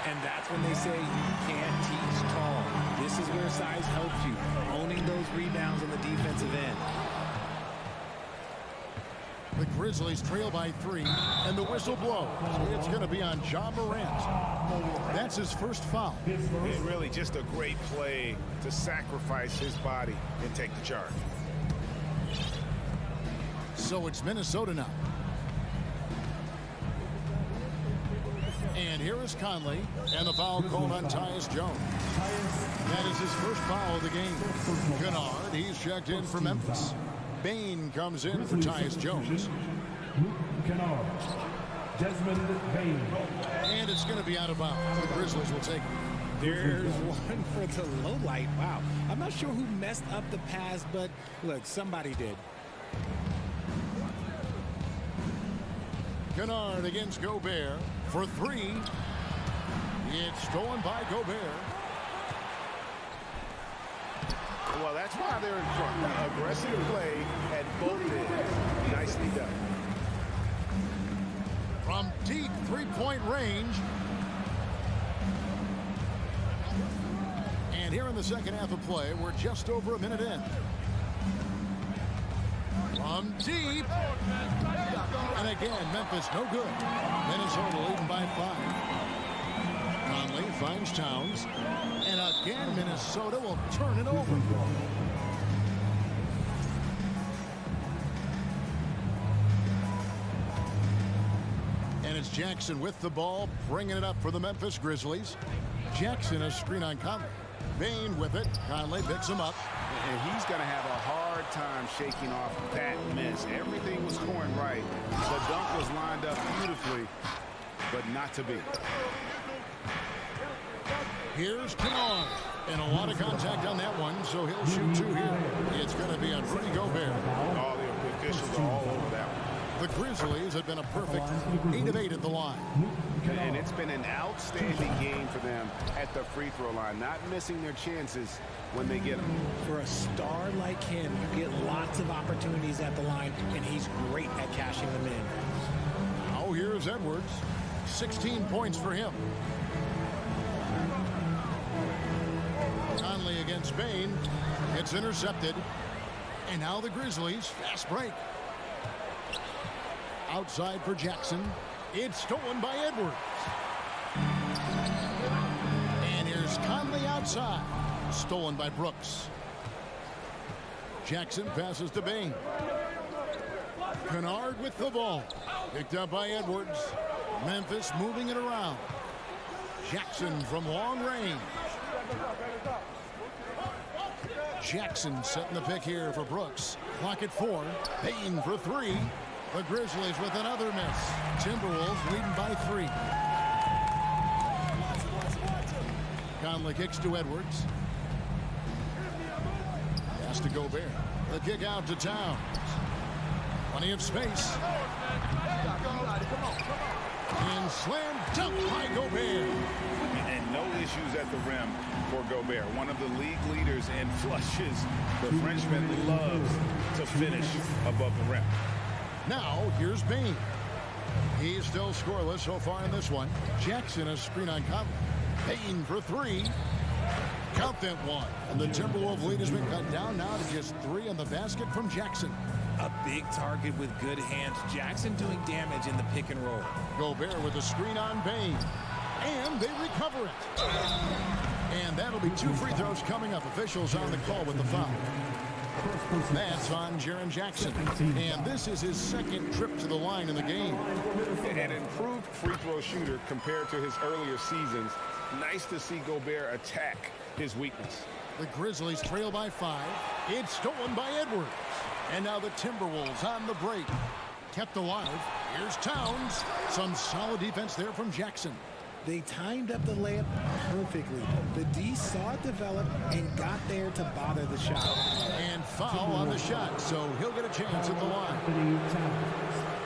And that's when they say you can't teach tall. This is where size helps you, owning those rebounds on the defensive end. The Grizzlies trail by 3, and the whistle blows. It's going to be on Ja Morant. That's his first foul. It's really just a great play to sacrifice his body and take the charge. So it's Minnesota now. And here is Conley, and the foul called on Tyus Jones. That is his first foul of the game. Kennard, he's checked in for Memphis. Bane comes in for Tyus Jones. Kennard, Desmond Bane. And it's going to be out of bounds. The Grizzlies will take it. There's one for the low light. Wow. I'm not sure who messed up the pass, but look, somebody did. Kennard against Gobert for 3. It's stolen by Gobert. Well, that's why they're in front. Aggressive play at both ends. Nicely done. From deep three-point range. And here in the second half of play, we're just over a minute in. From deep. And again, Memphis no good. Minnesota leading by 5. Conley finds Towns. And again, Minnesota will turn it over. And it's Jackson with the ball, bringing it up for the Memphis Grizzlies. Jackson, a screen on Conley. Bain with it. Conley picks him up. And he's going to have a hard time shaking off that miss. Everything was going right. The dunk was lined up beautifully, but not to be. Here's Kennard. And a lot of contact on that one, so he'll shoot 2 here. It's going to be on Rudy Gobert. All the officials are all over that one. The Grizzlies have been a perfect 8 of 8 at the line. And it's been an outstanding game for them at the free throw line, not missing their chances when they get them. For a star like him, you get lots of opportunities at the line, and he's great at cashing them in. Now here's Edwards. 16 points for him. Conley against Bain. It's intercepted. And now the Grizzlies. Fast break. Outside for Jackson. It's stolen by Edwards. And here's Conley outside. Stolen by Brooks. Jackson passes to Bain. Kennard with the ball. Picked up by Edwards. Memphis moving it around. Jackson from long range. Jackson setting the pick here for Brooks. Clock at 4. Bain for 3. The Grizzlies with another miss. Timberwolves leading by 3. Conley kicks to Edwards. Pass to Gobert. The kick out to Towns. Plenty of space. And slam dunk by Gobert. And no issues at the rim for Gobert. One of the league leaders in flushes. The Frenchman loves to finish above the rim. Now, here's Bain. He's still scoreless so far in this one. Jackson a screen on Conley. Bain for 3. Count that one. And the Timberwolves lead has been cut down now to just 3 on the basket from Jackson. A big target with good hands. Jackson doing damage in the pick and roll. Gobert with a screen on Bain. And they recover it. And that'll be 2 free throws coming up. Officials on the call with the foul. That's on Jaren Jackson. And this is his second trip to the line in the game. An improved free throw shooter compared to his earlier seasons. Nice to see Gobert attack his weakness. The Grizzlies trail by 5. It's stolen by Edwards. And now the Timberwolves on the break. Kept alive. Here's Towns. Some solid defense there from Jackson. They timed up the layup perfectly. The D saw it develop and got there to bother the shot. And foul on the shot, so he'll get a chance at the line.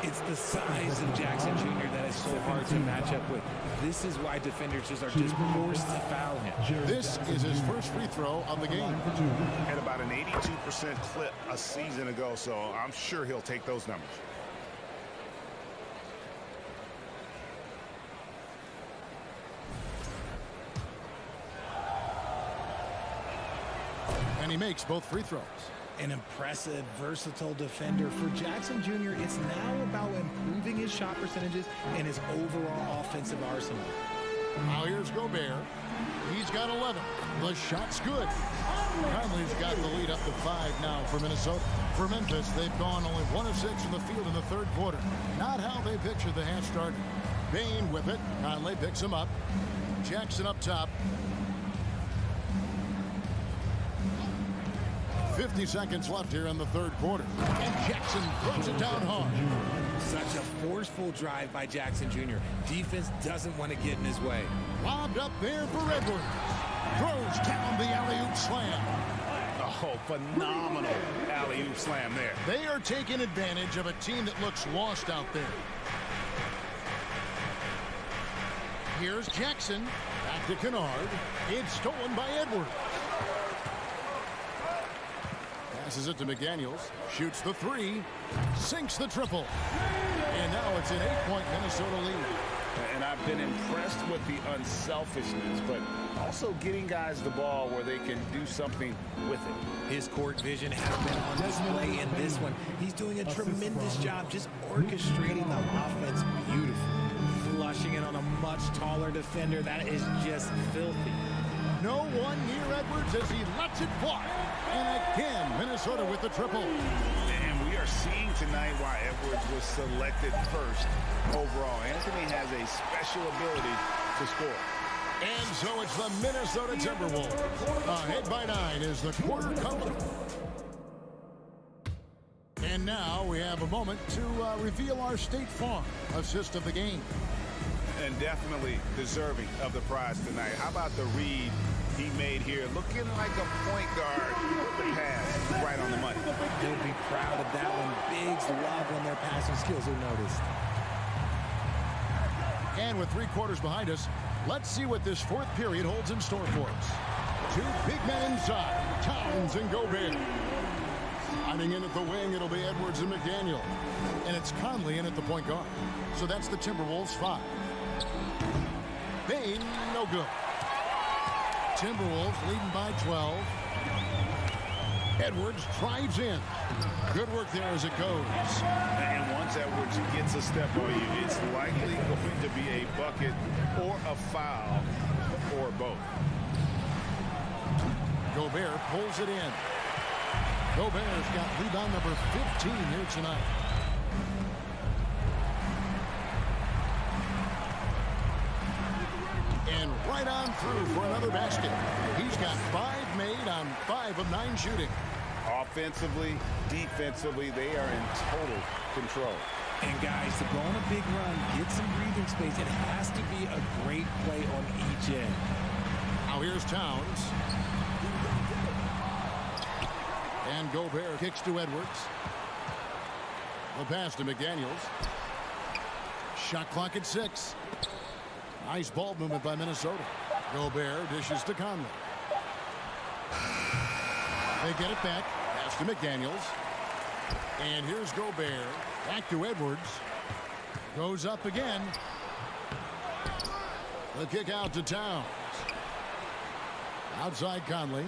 It's the size of Jackson Jr. that is so hard to match up with. This is why defenders are just forced to foul him. This is his first free throw of the game. Had about an 82% clip a season ago, so I'm sure he'll take those numbers. And he makes both free throws. An impressive, versatile defender. For Jackson Jr., it's now about improving his shot percentages and his overall offensive arsenal. Now here's Gobert. He's got 11. The shot's good. Conley's got the lead up to 5 now for Minnesota. For Memphis, they've gone only 1 of 6 in the field in the third quarter. Not how they pictured the half started. Bain with it. Conley picks him up. Jackson up top. 50 seconds left here in the third quarter. And Jackson throws it down hard. Such a forceful drive by Jackson Jr. Defense doesn't want to get in his way. Lobbed up there for Edwards. Throws down the alley-oop slam. Oh, phenomenal alley-oop slam there. They are taking advantage of a team that looks lost out there. Here's Jackson. Back to Kennard. It's stolen by Edwards. Passes it to McDaniels. Shoots the three. Sinks the triple. And now it's an 8-point Minnesota lead. And I've been impressed with the unselfishness, but also getting guys the ball where they can do something with it. His court vision has been on display in this one. He's doing a tremendous job just orchestrating the offense beautifully. Flushing it on a much taller defender. That is just filthy. No one near Edwards as he lets it fly. And again, Minnesota with the triple. And we are seeing tonight why Edwards was selected first overall. Anthony has a special ability to score. And so it's the Minnesota Timberwolves. Ahead by 9 is the quarter coming. And now we have a moment to reveal our State Farm assist of the game. And definitely deserving of the prize tonight. How about the read he made here? Looking like a point guard with the pass right on the money. He'll be proud of that one. Bigs love when their passing skills are noticed. And with 3 quarters behind us, let's see what this fourth period holds in store for us. 2 big men inside, Towns and Gobert. Sliding in at the wing, it'll be Edwards and McDaniel. And it's Conley in at the point guard. So that's the Timberwolves 5. Bain, no good. Timberwolves leading by 12. Edwards drives in. Good work there as it goes. And once Edwards gets a step on you, it's likely going to be a bucket or a foul or both. Gobert pulls it in. Gobert's got rebound number 15 here tonight. And right on through for another basket. He's got 5 made on 5 of 9 shooting. Offensively, defensively, they are in total control. And guys, to go on a big run, get some breathing space, it has to be a great play on each end. Now here's Towns. And Gobert kicks to Edwards. The pass to McDaniels. Shot clock at 6. Nice ball movement by Minnesota. Gobert dishes to Conley. They get it back. Pass to McDaniels. And here's Gobert. Back to Edwards. Goes up again. The kick out to Towns. Outside Conley.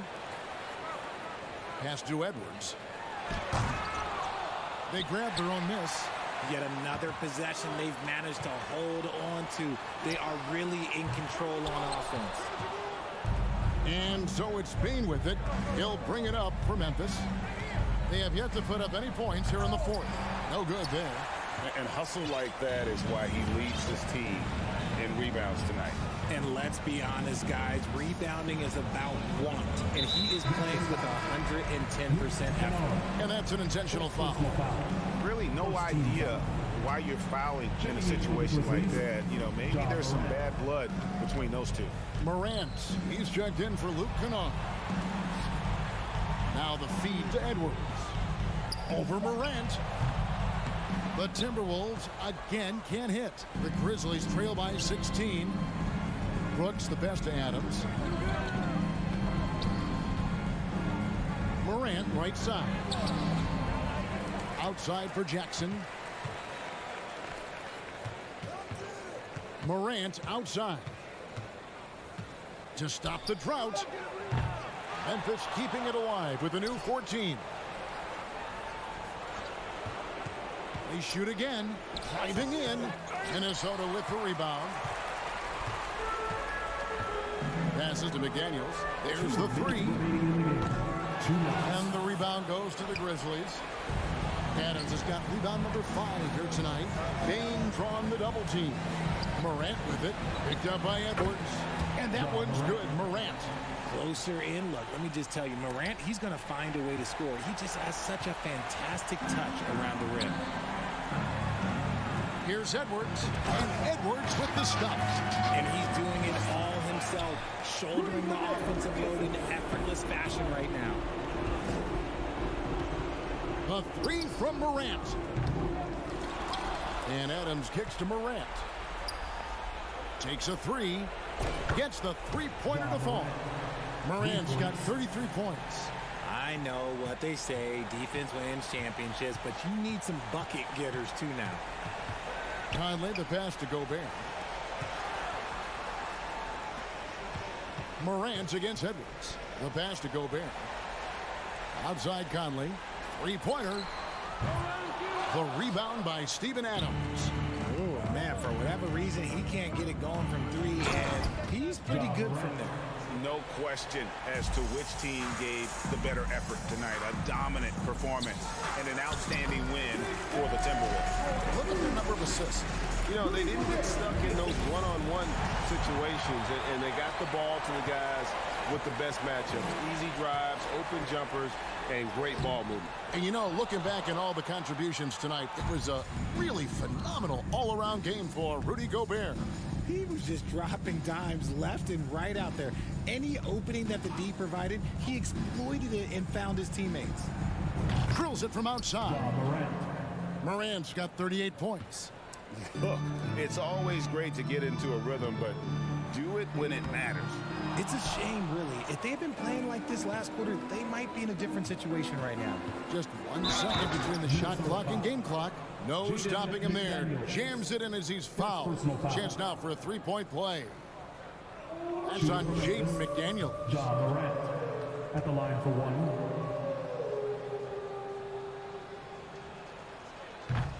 Pass to Edwards. They grab their own miss. Yet another possession they've managed to hold on to. They are really in control on offense. And so it's Bain with it. He'll bring it up for Memphis. They have yet to put up any points here in the fourth. No good there. And hustle like that is why he leads his team in rebounds tonight. And let's be honest, guys, rebounding is about want. And he is playing with 110% effort. And that's an intentional foul. Really no idea why you're fouling in a situation like that. You know, maybe there's some bad blood between those two. Morant, he's checked in for Luke Kennard. Now the feed to Edwards. Over Morant. The Timberwolves again can't hit. The Grizzlies trail by 16. Brooks the best to Adams. Morant right side. Outside for Jackson. Morant outside. To stop the drought. Memphis keeping it alive with a new 14. They shoot again. Driving in. Minnesota with the rebound. Passes to McDaniels. There's the 3. And the rebound goes to the Grizzlies. Adams has got rebound number 5 here tonight. Bain drawn the double team. Morant with it. Picked up by Edwards. And that one's good. Morant. Closer in. Look, let me just tell you, Morant, he's going to find a way to score. He just has such a fantastic touch around the rim. Here's Edwards. And Edwards with the stuff. And he's doing it all himself. Shouldering the offensive load in effortless fashion right now. The 3 from Morant. And Adams kicks to Morant. Takes a 3. Gets the 3-pointer to fall. Morant's got 33 points. I I know what they say, defense wins championships, but you need some bucket getters too now. Conley, the pass to Gobert. Morant against Edwards. The pass to Gobert. Outside Conley. Three-pointer. The rebound by Steven Adams. Oh, man, for whatever reason, he can't get it going from three, and he's pretty good from there. No question as to which team gave the better effort tonight. A dominant performance and an outstanding win for the Timberwolves. Look at the number of assists. You know, they didn't get stuck in those one-on-one situations, and they got the ball to the guys with the best matchups. Easy drives, open jumpers, and great ball movement. And, you know, looking back at all the contributions tonight, it was a really phenomenal all-around game for Rudy Gobert. He was just dropping dimes left and right out there. Any opening that the D provided, he exploited it and found his teammates. Drills it from outside. Morant's got 38 points. Look, it's always great to get into a rhythm, but do it when it matters. It's a shame, really. If they had been playing like this last quarter, they might be in a different situation right now. Just 1 second between the shot clock and game clock. No stopping him there. Jams it in as he's fouled. Chance now for a three-point play. That's on Jaden McDaniel. Ja Morant at the line for one.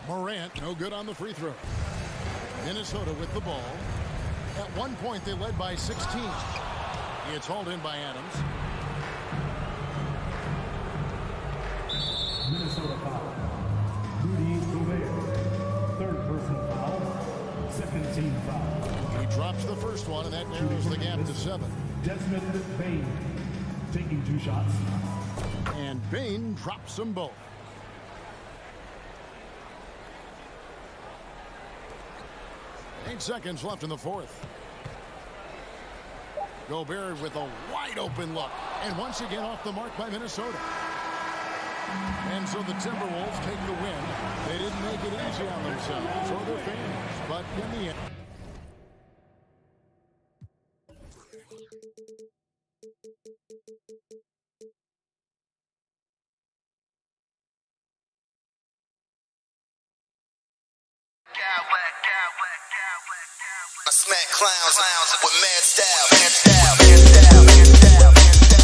Morant, no good on the free throw. Minnesota with the ball. At one point, they led by 16. It's hauled in by Adams. Minnesota foul. Rudy Gobert. Third personal foul. Second team foul. He drops the first one, and that narrows the gap to 7. Desmond Bane taking 2 shots. And Bane drops them both. Eight seconds left in the fourth. Gobert with a wide open look. And once again off the mark by Minnesota. And so the Timberwolves take the win. They didn't make it easy on themselves or their fans. But in the end. I smack clowns with mad style, mad style, mad style, mad style, mad style.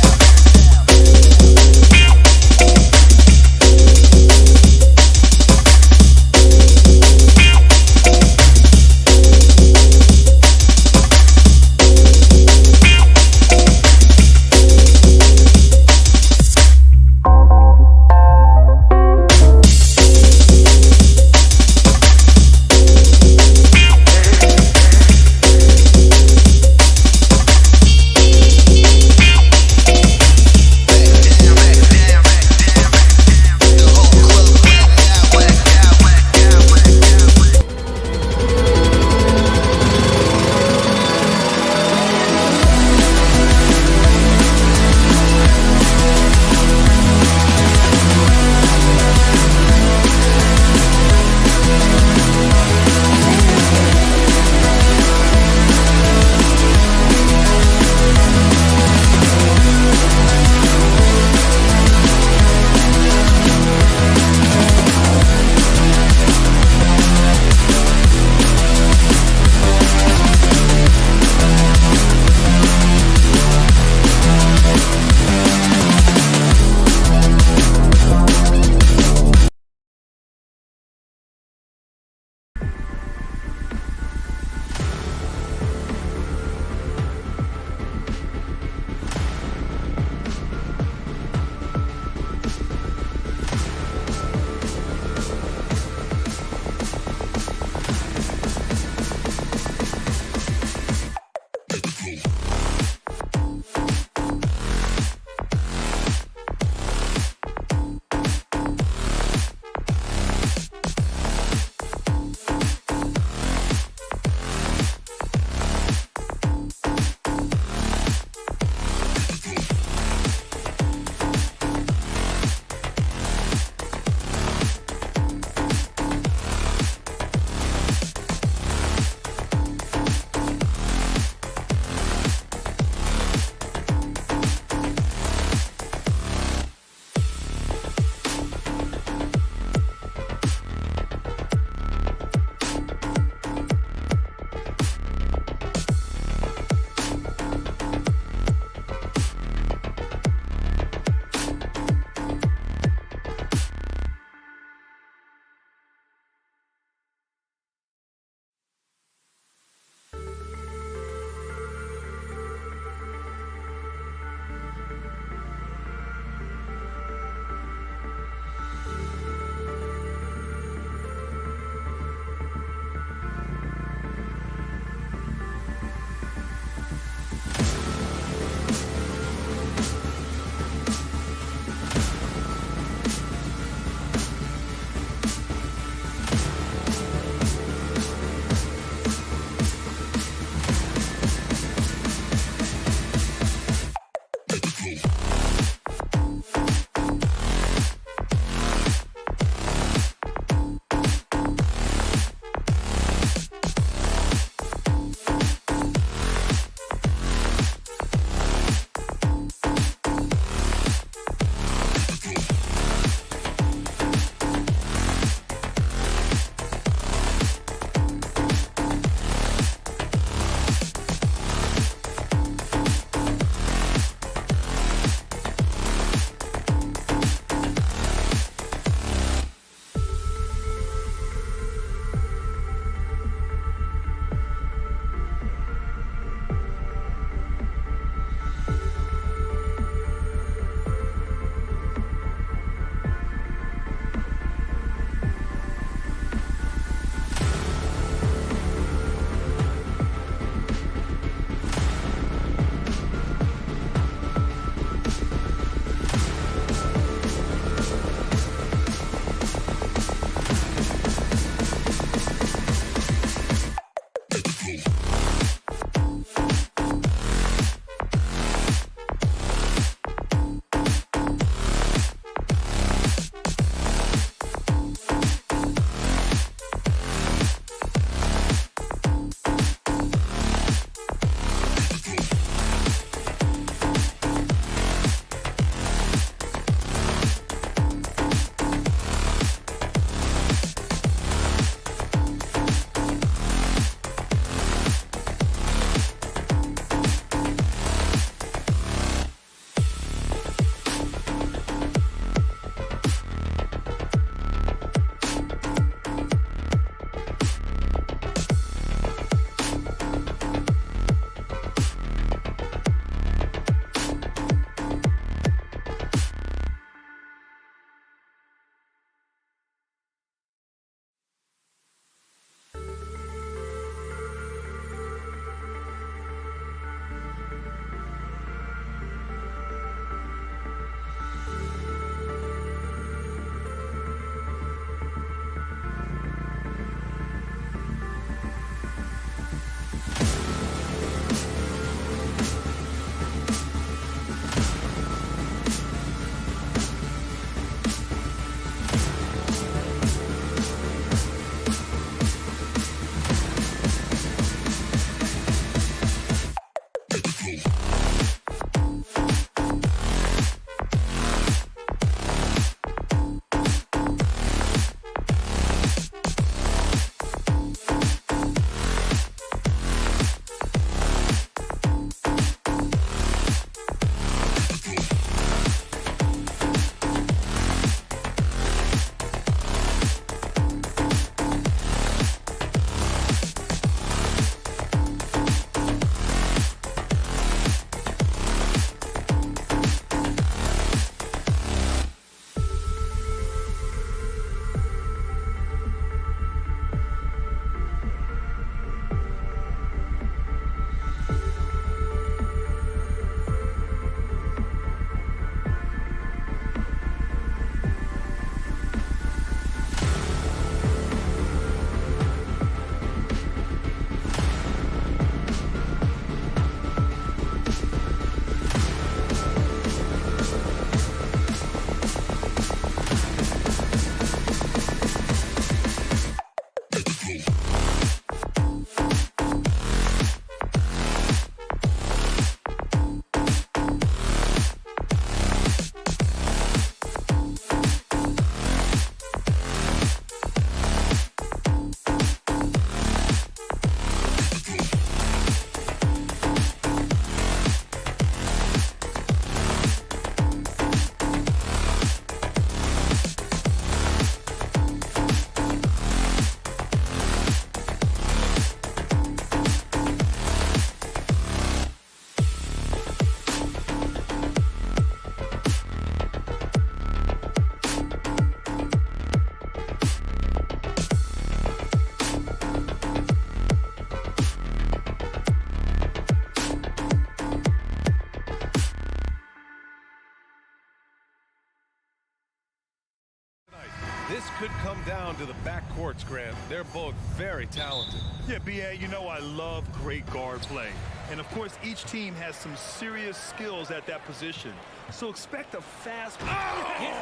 come down to the backcourts, Grant. They're both very talented. Yeah, B.A., you know I love great guard play. And, of course, each team has some serious skills at that position. So expect a fast... Get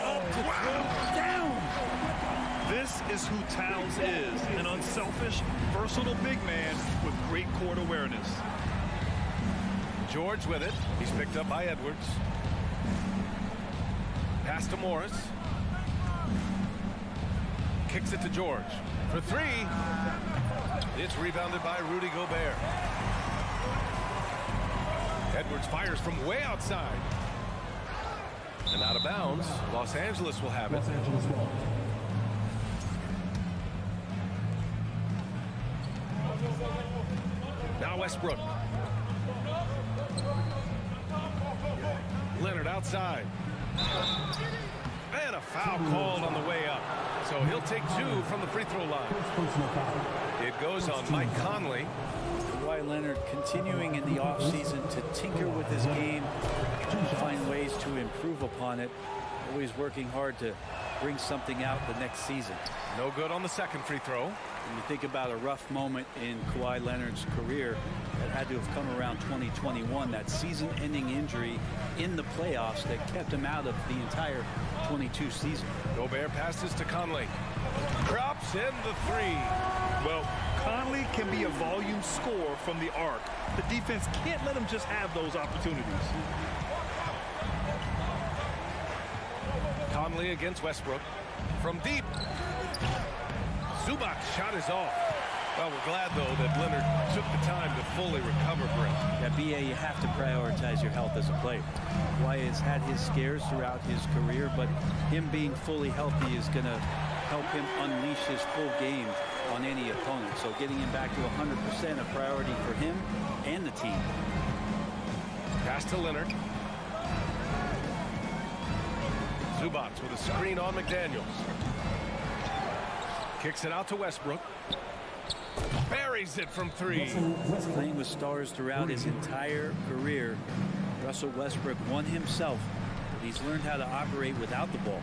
up to throw down! This is who Towns is, an unselfish, versatile big man with great court awareness. George with it. He's picked up by Edwards. Pass to Morris. Kicks it to George. For three. It's rebounded by Rudy Gobert. Edwards fires from way outside. And out of bounds. Los Angeles will have it. Los Angeles ball. Now Westbrook. Leonard outside. And a foul called on the way up. So he'll take two from the free throw line. It goes on Mike Conley. Kawhi Leonard continuing in the offseason to tinker with his game, find ways to improve upon it. Always working hard to bring something out the next season. No good on the second free throw. When you think about a rough moment in Kawhi Leonard's career that had to have come around 2021, that season-ending injury in the playoffs that kept him out of the entire 22 season. Gobert passes to Conley. Drops in the three. Well, Conley can be a volume scorer from the arc. The defense can't let him just have those opportunities. Conley against Westbrook. From deep. Zubac's shot is off. Well, we're glad, though, that Leonard took the time to fully recover, Brent. Yeah, B.A., you have to prioritize your health as a player. Kawhi has had his scares throughout his career, but him being fully healthy is going to help him unleash his full game on any opponent. So getting him back to 100% a priority for him and the team. Pass to Leonard. Zubac with a screen on McDaniels. Kicks it out to Westbrook. Buries it from three. Playing with stars throughout his entire career, Russell Westbrook won himself, but he's learned how to operate without the ball.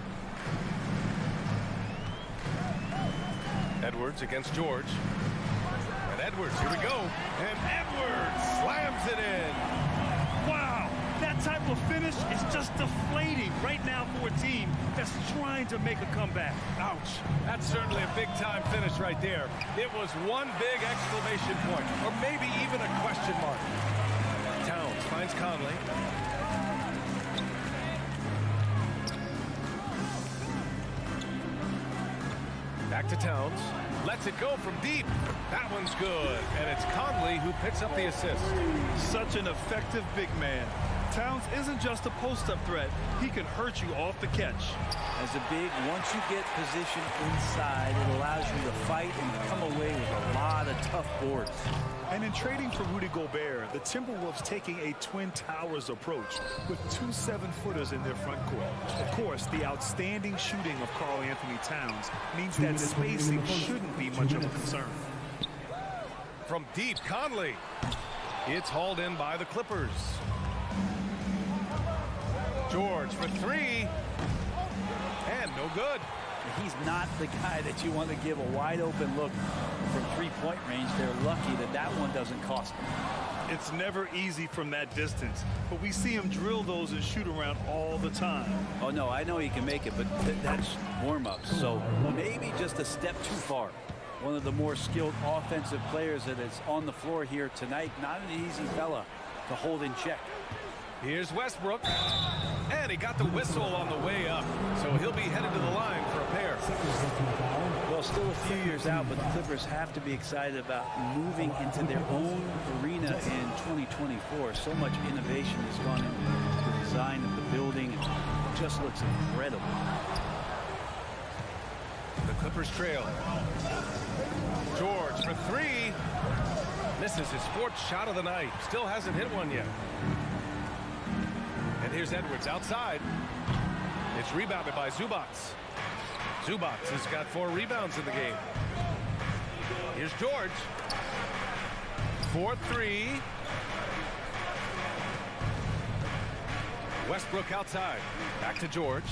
Edwards against George. And Edwards, here we go. And Edwards slams it in. Wow, that type of finish is just deflating right now for a team that's trying to make a comeback. Ouch. That's certainly a big-time finish right there. It was one big exclamation point, or maybe even a question mark. Towns finds Conley. Back to Towns. Lets it go from deep. That one's good. And it's Conley who picks up the assist. Such an effective big man. Towns isn't just a post-up threat. He can hurt you off the catch. As a big, once you get positioned inside, it allows you to fight and come away with a lot of tough boards. And in trading for Rudy Gobert, the Timberwolves taking a Twin Towers approach with two 7-footers in their front court. Of course, the outstanding shooting of Karl Anthony Towns means that spacing shouldn't be much of a concern. From deep, Conley. It's hauled in by the Clippers. George for three. And no good. He's not the guy that you want to give a wide open look from three-point range. They're lucky that that one doesn't cost them. It's never easy from that distance, but we see him drill those and shoot around all the time. Oh, no, I know he can make it, but that's warm-ups. So maybe just a step too far. One of the more skilled offensive players that is on the floor here tonight. Not an easy fella to hold in check. Here's Westbrook. And he got the whistle on the way up. So he'll be headed to the line for a pair. Well, still a few years out, but the Clippers have to be excited about moving into their own arena in 2024. So much innovation has gone into the design of the building. It just looks incredible. The Clippers trail. George for three. Misses his fourth shot of the night. Still hasn't hit one yet. And here's Edwards outside. It's rebounded by Zubac. Zubac has got 4 rebounds in the game. Here's George. 4-3. Westbrook outside. Back to George.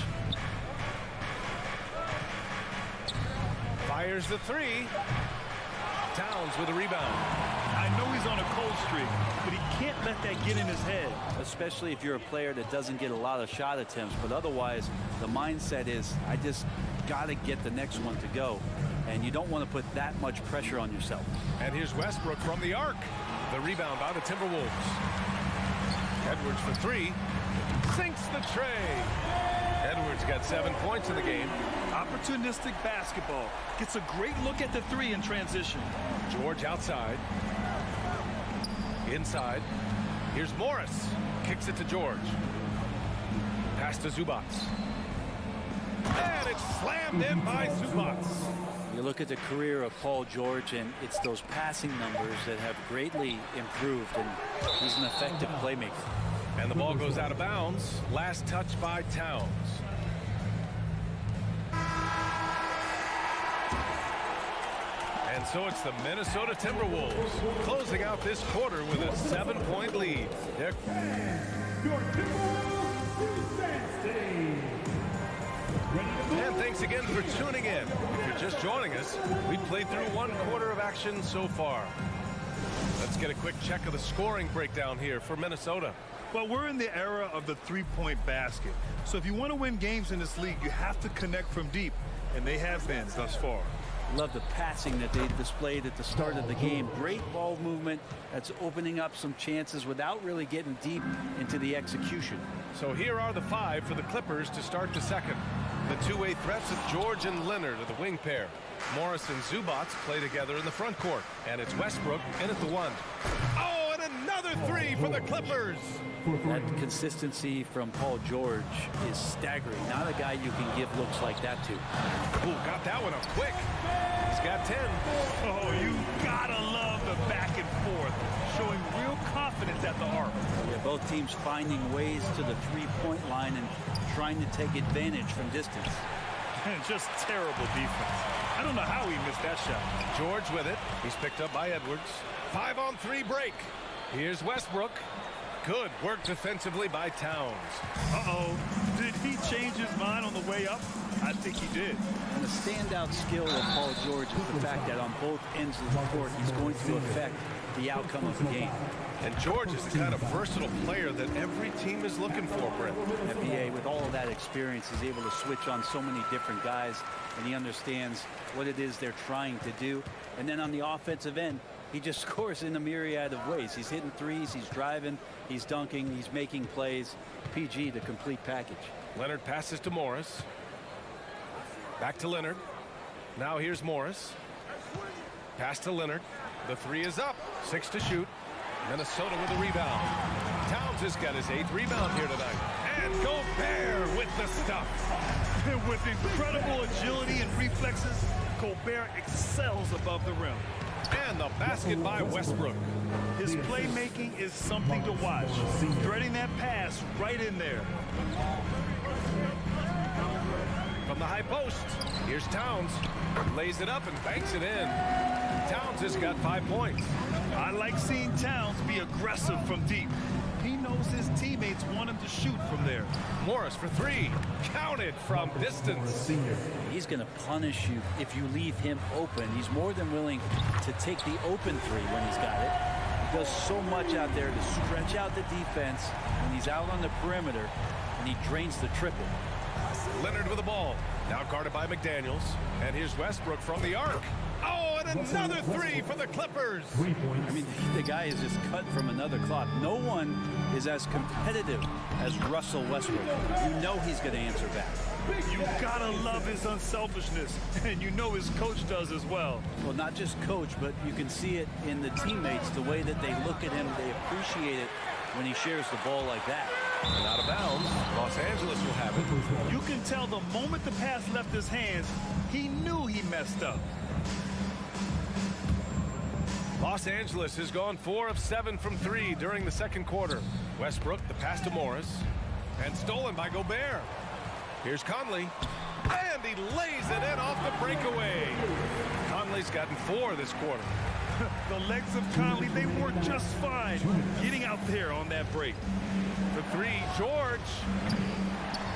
Fires the three. Towns with a rebound. I know he's on a cold streak, but he can't let that get in his head. Especially if you're a player that doesn't get a lot of shot attempts, but otherwise the mindset is I just got to get the next one to go, and you don't want to put that much pressure on yourself. And here's Westbrook from the arc. The rebound by the Timberwolves. Edwards for three. Sinks the tray. Edwards got 7 points in the game. Opportunistic basketball. Gets a great look at the three in transition. George outside. Inside. Here's Morris. Kicks it to George. Pass to Zubac. And it's slammed in by Zubac. You look at the career of Paul George, and it's those passing numbers that have greatly improved, and he's an effective playmaker. And the ball goes out of bounds. Last touch by Towns. And so it's the Minnesota Timberwolves closing out this quarter with a 7-point lead. Your And thanks again for tuning in. If you're just joining us, we played through 1 quarter of action so far. Let's get a quick check of the scoring breakdown here for Minnesota. Well, we're in the era of the three-point basket. So if you want to win games in this league, you have to connect from deep, and they have been thus far. Love the passing that they displayed at the start of the game. Great ball movement that's opening up some chances without really getting deep into the execution. So here are the 5 for the Clippers to start the second. The two-way threats of George and Leonard are the wing pair. Morris and Zubac play together in the front court. And it's Westbrook in at the 1. Oh, and another 3 for the Clippers. That consistency from Paul George is staggering. Not a guy you can give looks like that to. Ooh, got that one up quick. He's got 10. Oh, you gotta love the back and forth, showing real confidence at the arc. Yeah, both teams finding ways to the three-point line and trying to take advantage from distance. And just terrible defense. I don't know how he missed that shot. George with it. He's picked up by Edwards. 5-on-3 break. Here's Westbrook. Good work defensively by Towns. Uh-oh. Did he change his mind on the way up? I think he did. And the standout skill of Paul George is the fact that on both ends of the court, he's going to affect the outcome of the game. And George is the kind of versatile player that every team is looking for, Brett. NBA, with all of that experience, is able to switch on so many different guys, and he understands what it is they're trying to do. And then on the offensive end, he just scores in a myriad of ways. He's hitting threes, he's driving, he's dunking, he's making plays. PG, the complete package. Leonard passes to Morris. Back to Leonard. Now here's Morris. Pass to Leonard. The 3 is up. 6 to shoot. Minnesota with a rebound. Towns has got his 8th rebound here tonight. And Gobert with the stuff. With incredible agility and reflexes, Gobert excels above the rim. And the basket by Westbrook. His playmaking is something to watch. Threading that pass right in there. From the high post, here's Towns. Lays it up and banks it in. Towns has got 5 points. I like seeing Towns be aggressive from deep. He knows his teammates want him to shoot from there. Morris for 3. Counted from distance. He's going to punish you if you leave him open. He's more than willing to take the open 3 when he's got it. He does so much out there to stretch out the defense when he's out on the perimeter, and he drains the triple. Leonard with the ball. Now guarded by McDaniels. And here's Westbrook from the arc. Oh, and another 3 for the Clippers. I mean, the guy is just cut from another cloth. No one is as competitive as Russell Westbrook. You know he's going to answer back. You gotta love his unselfishness, and you know his coach does as well. Well, not just coach, but you can see it in the teammates, the way that they look at him. They appreciate it when he shares the ball like that. And out of bounds, Los Angeles will have it. You can tell the moment the pass left his hands, he knew he messed up. Los Angeles has gone 4 of 7 from 3 during the second quarter. Westbrook, the pass to Morris, and stolen by Gobert. Here's Conley, and he lays it in off the breakaway. Conley's gotten 4 this quarter. The legs of Conley, they work just fine getting out there on that break. For 3, George.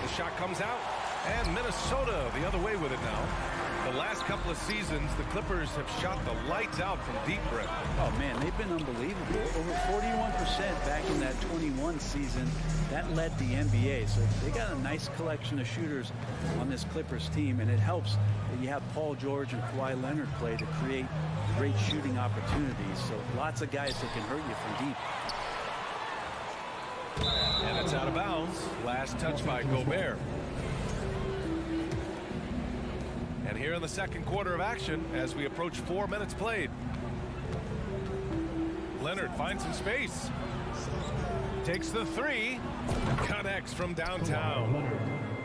The shot comes out. And Minnesota the other way with it now. The last couple of seasons, the Clippers have shot the lights out from deep, Brett. Oh, man, they've been unbelievable. Over 41% back in that 21 season. That led the NBA. So they got a nice collection of shooters on this Clippers team, and it helps that you have Paul George and Kawhi Leonard play to create great shooting opportunities. So lots of guys that can hurt you from deep. And it's out of bounds. Last touch by Gobert. And here in the second quarter of action as we approach 4 minutes played. Leonard finds some space. Takes the three. Connects from downtown.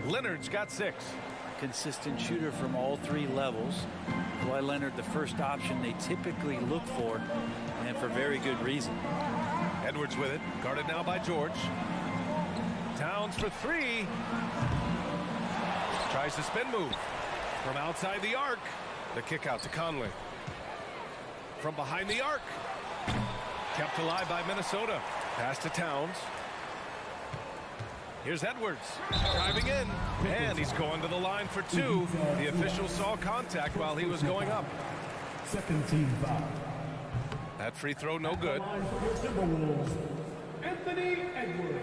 Leonard's got 6. Consistent shooter from all 3 levels. Kawhi Leonard, the first option they typically look for, and for very good reason. Edwards with it. Guarded now by George. Towns for 3. Tries the spin move. From outside the arc, the kick out to Conley. From behind the arc, kept alive by Minnesota. Pass to Towns. Here's Edwards driving in, and he's going to the line for 2. The official saw contact while he was going up. Second team foul. That free throw no good. Timberwolves, Anthony Edwards.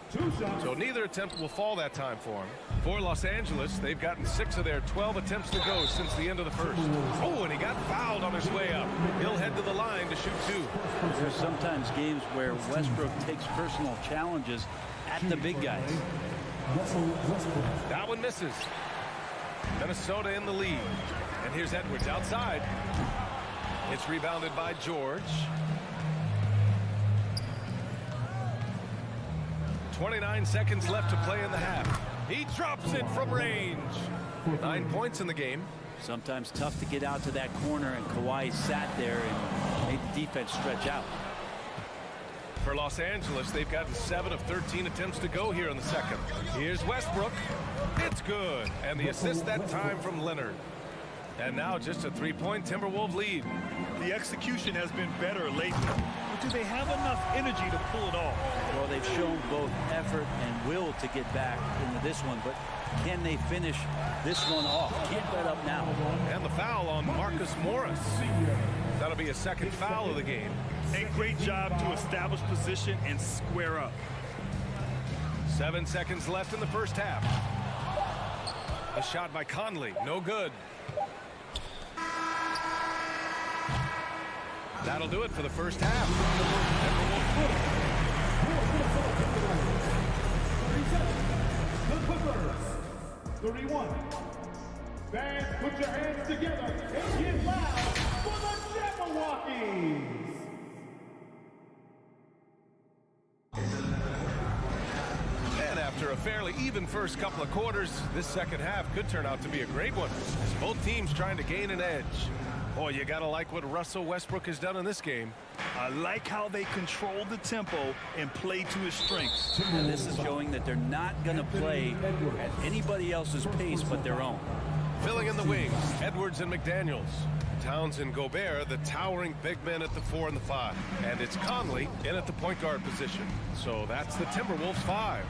2 shots. So neither attempt will fall that time for him. For Los Angeles, they've gotten 6 of their 12 attempts to go since the end of the first. Oh, and he got fouled on his way up. He'll head to the line to shoot 2. There's sometimes games where Westbrook takes personal challenges at the big guys. That one misses. Minnesota in the lead. And here's Edwards outside. It's rebounded by George. 29 seconds left to play in the half. He drops it from range. 9 points in the game. Sometimes tough to get out to that corner, and Kawhi sat there and made the defense stretch out. For Los Angeles, they've gotten 7 of 13 attempts to go here in the second. Here's Westbrook. It's good. And the assist that time from Leonard. And now just a 3-point Timberwolves lead. The execution has been better lately. But do they have enough energy to pull it off? Well, they've shown both effort and will to get back into this one, but can they finish this one off? Can't let up now. And the foul on Marcus Morris. That'll be a second foul of the game. A great job to establish position and square up. 7 seconds left in the first half. A shot by Conley, no good. That'll do it for the first half. The Clippers, 31. Fans, put your hands together and get loud for the Jabberwockies. And after a fairly even first couple of quarters, this second half could turn out to be a great one, as both teams trying to gain an edge. Boy, you gotta like what Russell Westbrook has done in this game. I like how they control the tempo and play to his strengths. And this is showing that they're not going to play at anybody else's pace but their own. Filling in the wings, Edwards and McDaniels. Towns and Gobert, the towering big men at the 4 and the 5. And it's Conley in at the point guard position. So that's the Timberwolves 5.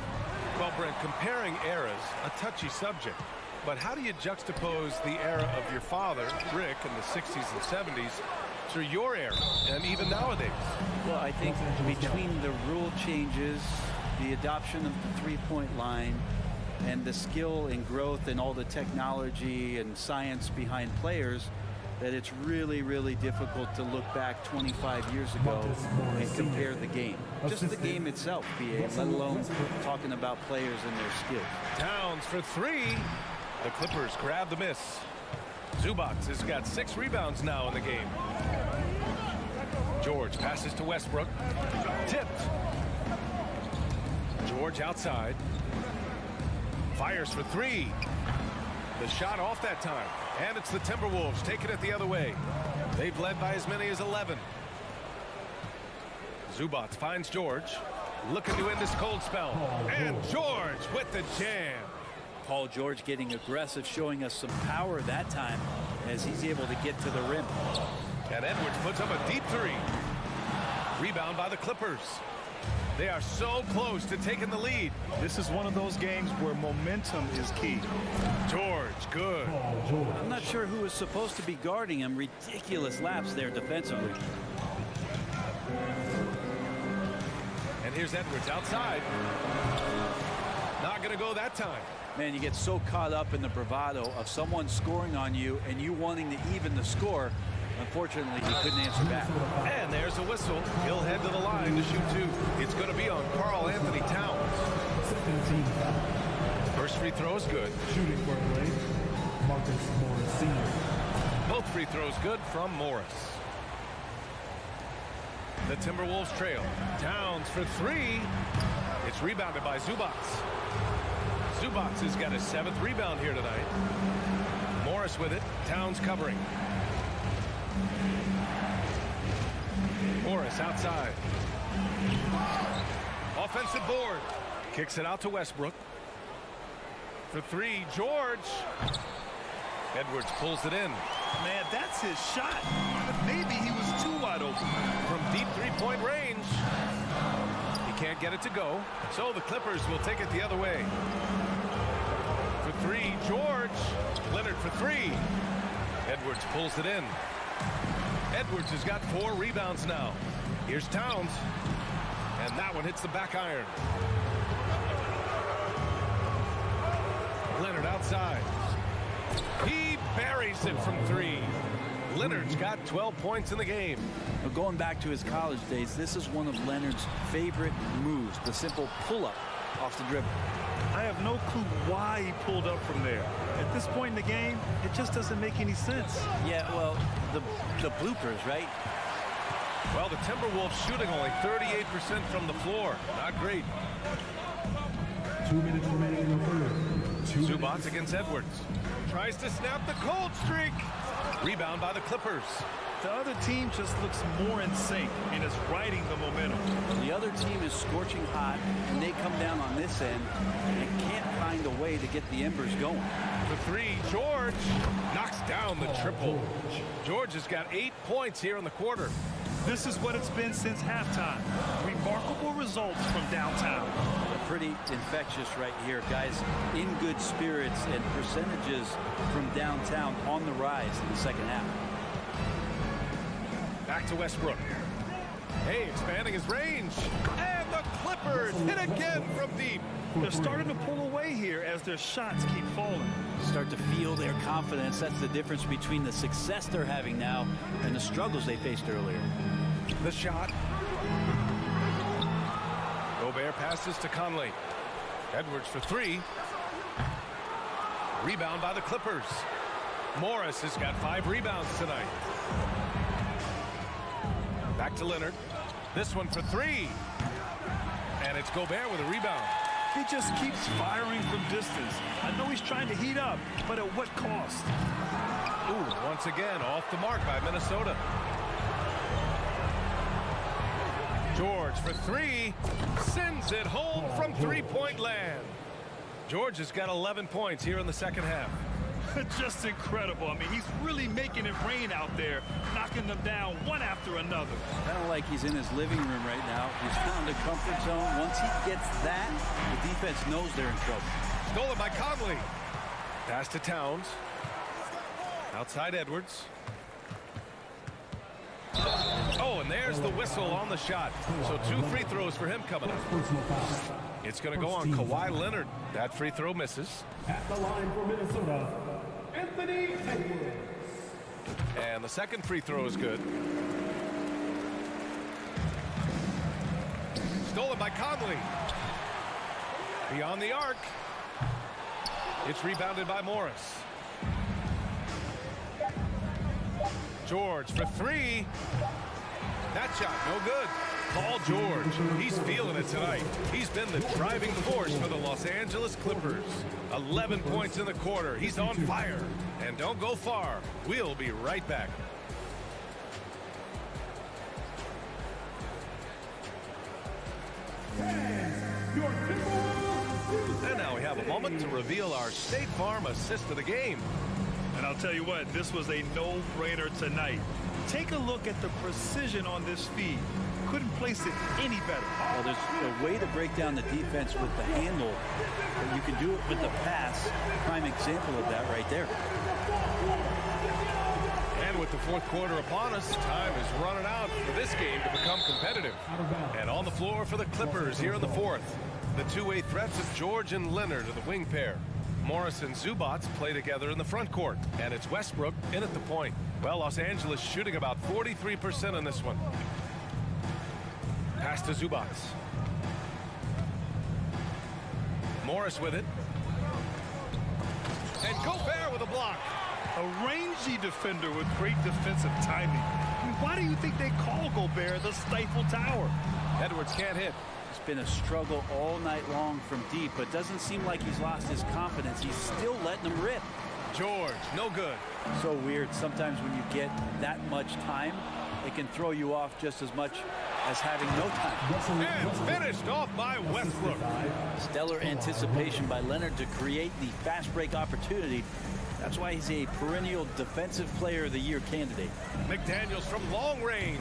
Well, Brent, comparing eras, a touchy subject. But how do you juxtapose the era of your father, Rick, in the 60s and 70s to your era and even nowadays? Well, I think between the rule changes, the adoption of the three-point line, and the skill and growth and all the technology and science behind players, that it's really, really difficult to look back 25 years ago and compare the game. Just the game itself, BA, let alone talking about players and their skills. Towns for 3. The Clippers grab the miss. Zubac has got 6 rebounds now in the game. George passes to Westbrook. Tipped. George outside. Fires for 3. The shot off that time. And it's the Timberwolves taking it the other way. They've led by as many as 11. Zubac finds George. Looking to end this cold spell. And George with the jam. Paul George getting aggressive, showing us some power that time as he's able to get to the rim. And Edwards puts up a deep 3. Rebound by the Clippers. They are so close to taking the lead. This is one of those games where momentum is key. George, good. I'm not sure who was supposed to be guarding him. Ridiculous laps there defensively. And here's Edwards outside. Not going to go that time. Man, you get so caught up in the bravado of someone scoring on you and you wanting to even the score. Unfortunately, he couldn't answer back. And there's a whistle. He'll head to the line to shoot two. It's going to be on Karl Anthony Towns. First free throw is good. Shooting for LA, Marcus Morris Sr. Both free throws good from Morris. The Timberwolves trail. Towns for three. It's rebounded by Zubac. Zubac has got his 7th rebound here tonight. Morris with it. Towns covering. Morris outside. Offensive board. Kicks it out to Westbrook. For three, George. Edwards pulls it in. Man, that's his shot. Maybe he was too wide open. From deep three-point range. He can't get it to go. So the Clippers will take it the other way. For three, George. Leonard for three. Edwards pulls it in. Edwards has got 4 rebounds now. Here's Towns. And that one hits the back iron. Leonard outside. He buries it from three. Leonard's got 12 points in the game. Well, going back to his college days, this is one of Leonard's favorite moves, the simple pull-up off the dribble. I have no clue why he pulled up from there. At this point in the game, it just doesn't make any sense. Yeah, well, the bloopers, right? Well, the Timberwolves shooting only 38% from the floor. Not great. 2 minutes remaining in the third. Zubac against Edwards. Tries to snap the cold streak. Rebound by the Clippers. The other team just looks more in sync and is riding the momentum. The other team is scorching hot, and they come down on this end and can't find a way to get the embers going. For three, George knocks down the triple. George has got 8 points here in the quarter. This is what it's been since halftime. Remarkable results from downtown. Pretty infectious right here, guys. In good spirits and percentages from downtown on the rise in the second half. Back to Westbrook. Hey, expanding his range. And the Clippers hit again from deep. They're starting to pull away here as their shots keep falling. Start to feel their confidence. That's the difference between the success they're having now and the struggles they faced earlier. The shot. Gobert passes to Conley. Edwards for three. Rebound by the Clippers. Morris has got 5 rebounds tonight. Back to Leonard. This one for three. And it's Gobert with a rebound. He just keeps firing from distance. I know he's trying to heat up, but at what cost? Ooh, once again, off the mark by Minnesota. George for three. Sends it home from three-point land. George has got 11 points here in the second half. Just incredible. I mean, he's really making it rain out there, knocking them down one after another. Kind of like he's in his living room right now. He's found a comfort zone. Once he gets that, the defense knows they're in trouble. Stolen by Conley. Pass to Towns. Outside Edwards. Oh, and there's the whistle on the shot. So 2 free throws for him coming up. It's going to go on Kawhi Leonard. That free throw misses. At the line for Minnesota, Anthony Edwards. And the second free throw is good. Stolen by Conley. Beyond the arc. It's rebounded by Morris. George for three. That shot no good. Paul George, he's feeling it tonight. He's been the driving force for the Los Angeles Clippers. 11 points in the quarter. He's on fire. And don't go far. We'll be right back. And now we have a moment to reveal our State Farm assist of the game. And I'll tell you what, this was a no-brainer tonight. Take a look at the precision on this feed. couldn't place it any better. Well, there's a way to break down the defense with the handle, but you can do it with the pass. Prime example of that right there. And with the fourth quarter upon us, time is running out for this game to become competitive. And on the floor for the Clippers here in the fourth, the two-way threats of George and Leonard are the wing pair. Morris and Zubats play together in the front court, and it's Westbrook in at the point. Well, Los Angeles shooting about 43% on this one. Pass to Zubats. Morris with it. And Gobert with a block. A rangy defender with great defensive timing. I mean, why do you think they call Gobert the Stifle Tower? Edwards can't hit. It's been a struggle all night long from deep, but doesn't seem like he's lost his confidence. He's still letting them rip. George, no good. So weird. Sometimes when you get that much time, it can throw you off just as much as having no time. And finished off by Westbrook. Stellar anticipation by Leonard to create the fast break opportunity. That's why he's a perennial Defensive Player of the Year candidate. McDaniels from long range.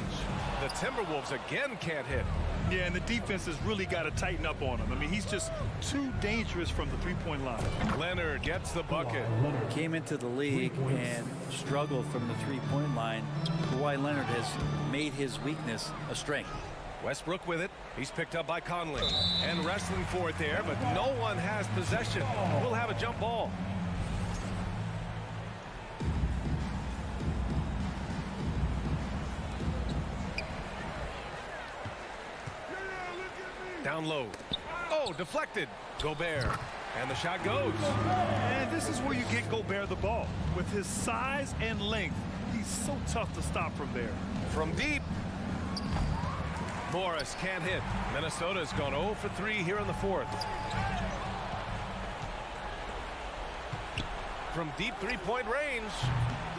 The Timberwolves again can't hit. Yeah, and the defense has really got to tighten up on him. I mean, he's just too dangerous from the three-point line. Leonard gets the bucket. Came into the league and struggled from the three-point line. Kawhi Leonard has made his weakness a strength. Westbrook with it. He's picked up by Conley. And wrestling for it there, but no one has possession. We'll have a jump ball. Down low. Oh, deflected. Gobert. And the shot goes. And this is where you get Gobert the ball. With his size and length, he's so tough to stop from there. From deep. Morris can't hit. Minnesota's gone 0 for 3 here in the fourth. From deep three-point range,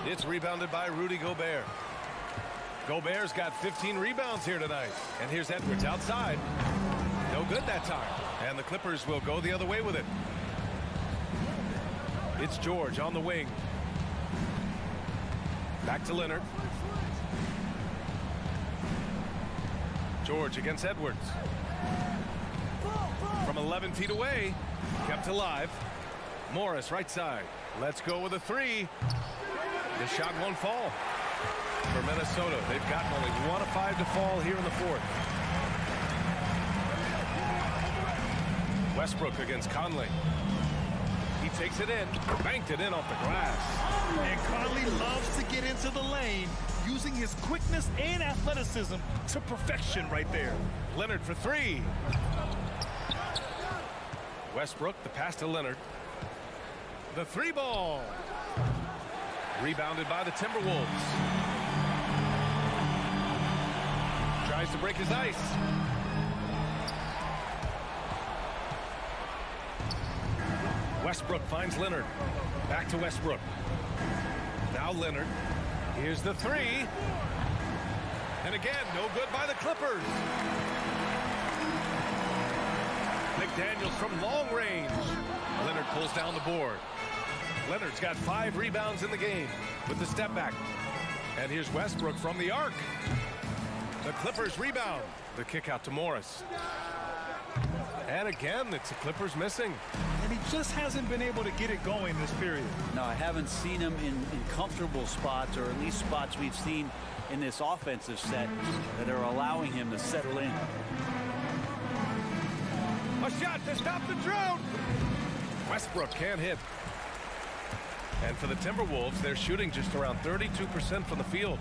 it's rebounded by Rudy Gobert. Gobert's got 15 rebounds here tonight. And here's Edwards outside. No good that time. And the Clippers will go the other way with it. It's George on the wing. Back to Leonard. George against Edwards. From 11 feet away. Kept alive. Morris right side. Let's go with a three. The shot won't fall. For Minnesota, they've gotten only 1 of 5 to fall here in the fourth. Westbrook against Conley. He takes it in, banked it in off the glass. And Conley loves to get into the lane, using his quickness and athleticism to perfection right there. Leonard for 3. Westbrook, the pass to Leonard. The 3 ball. Rebounded by the Timberwolves. Tries to break his ice. Westbrook finds Leonard. Back to Westbrook. Now Leonard. Here's the 3. And again, no good by the Clippers. McDaniels from long range. Leonard pulls down the board. Leonard's got 5 rebounds in the game with the step back. And here's Westbrook from the arc. The Clippers rebound. The kick out to Morris. And again, it's the Clippers missing. And he just hasn't been able to get it going this period. No, I haven't seen him in comfortable spots, or at least spots we've seen in this offensive set that are allowing him to settle in. A shot to stop the drought. Westbrook can't hit. And for the Timberwolves, they're shooting just around 32% from the field.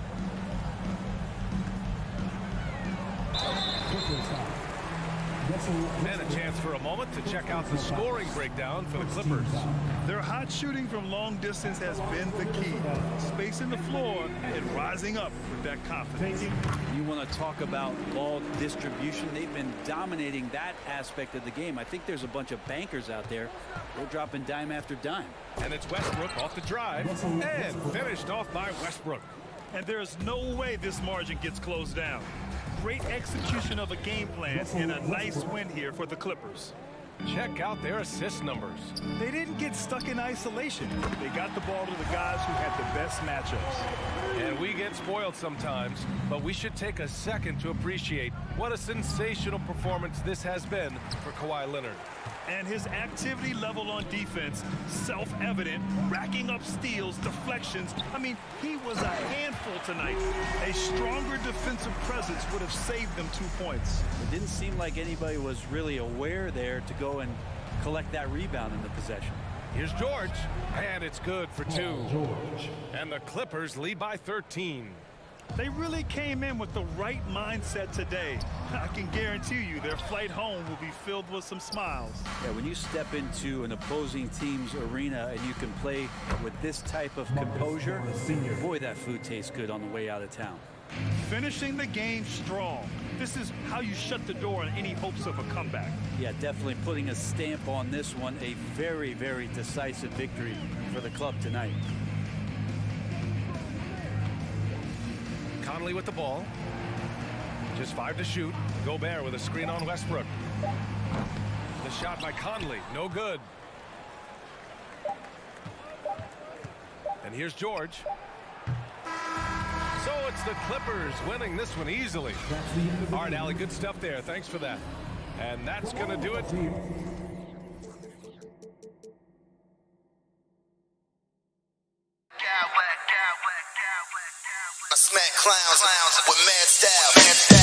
And a chance for a moment to check out the scoring breakdown for the Clippers. Their hot shooting from long distance has been the key. Spacing the floor and rising up with that confidence. You want to talk about ball distribution. They've been dominating that aspect of the game. I think there's a bunch of bankers out there. They're dropping dime after dime. And it's Westbrook off the drive and finished off by Westbrook. And there's no way this margin gets closed down. Great execution of a game plan and a nice win here for the Clippers. Check out their assist numbers. They didn't get stuck in isolation. They got the ball to the guys who had the best matchups. And we get spoiled sometimes, but we should take a second to appreciate what a sensational performance this has been for Kawhi Leonard. And his activity level on defense, self-evident, racking up steals, deflections. I mean, he was a handful tonight. A stronger defensive presence would have saved them 2 points. It didn't seem like anybody was really aware there to go and collect that rebound in the possession. Here's George, and it's good for 2. George. And the Clippers lead by 13. They really came in with the right mindset today. I can guarantee you their flight home will be filled with some smiles. Yeah, when you step into an opposing team's arena and you can play with this type of composure, boy, that food tastes good on the way out of town. Finishing the game strong. This is how you shut the door on any hopes of a comeback. Yeah, definitely putting a stamp on this one. A very, very decisive victory for the club tonight. Conley with the ball. Just 5 to shoot. Gobert with a screen on Westbrook. The shot by Conley, no good. And here's George. So it's the Clippers winning this one easily. All right, Allie, good stuff there. Thanks for that. And that's going to do it. I smack clowns with mad style.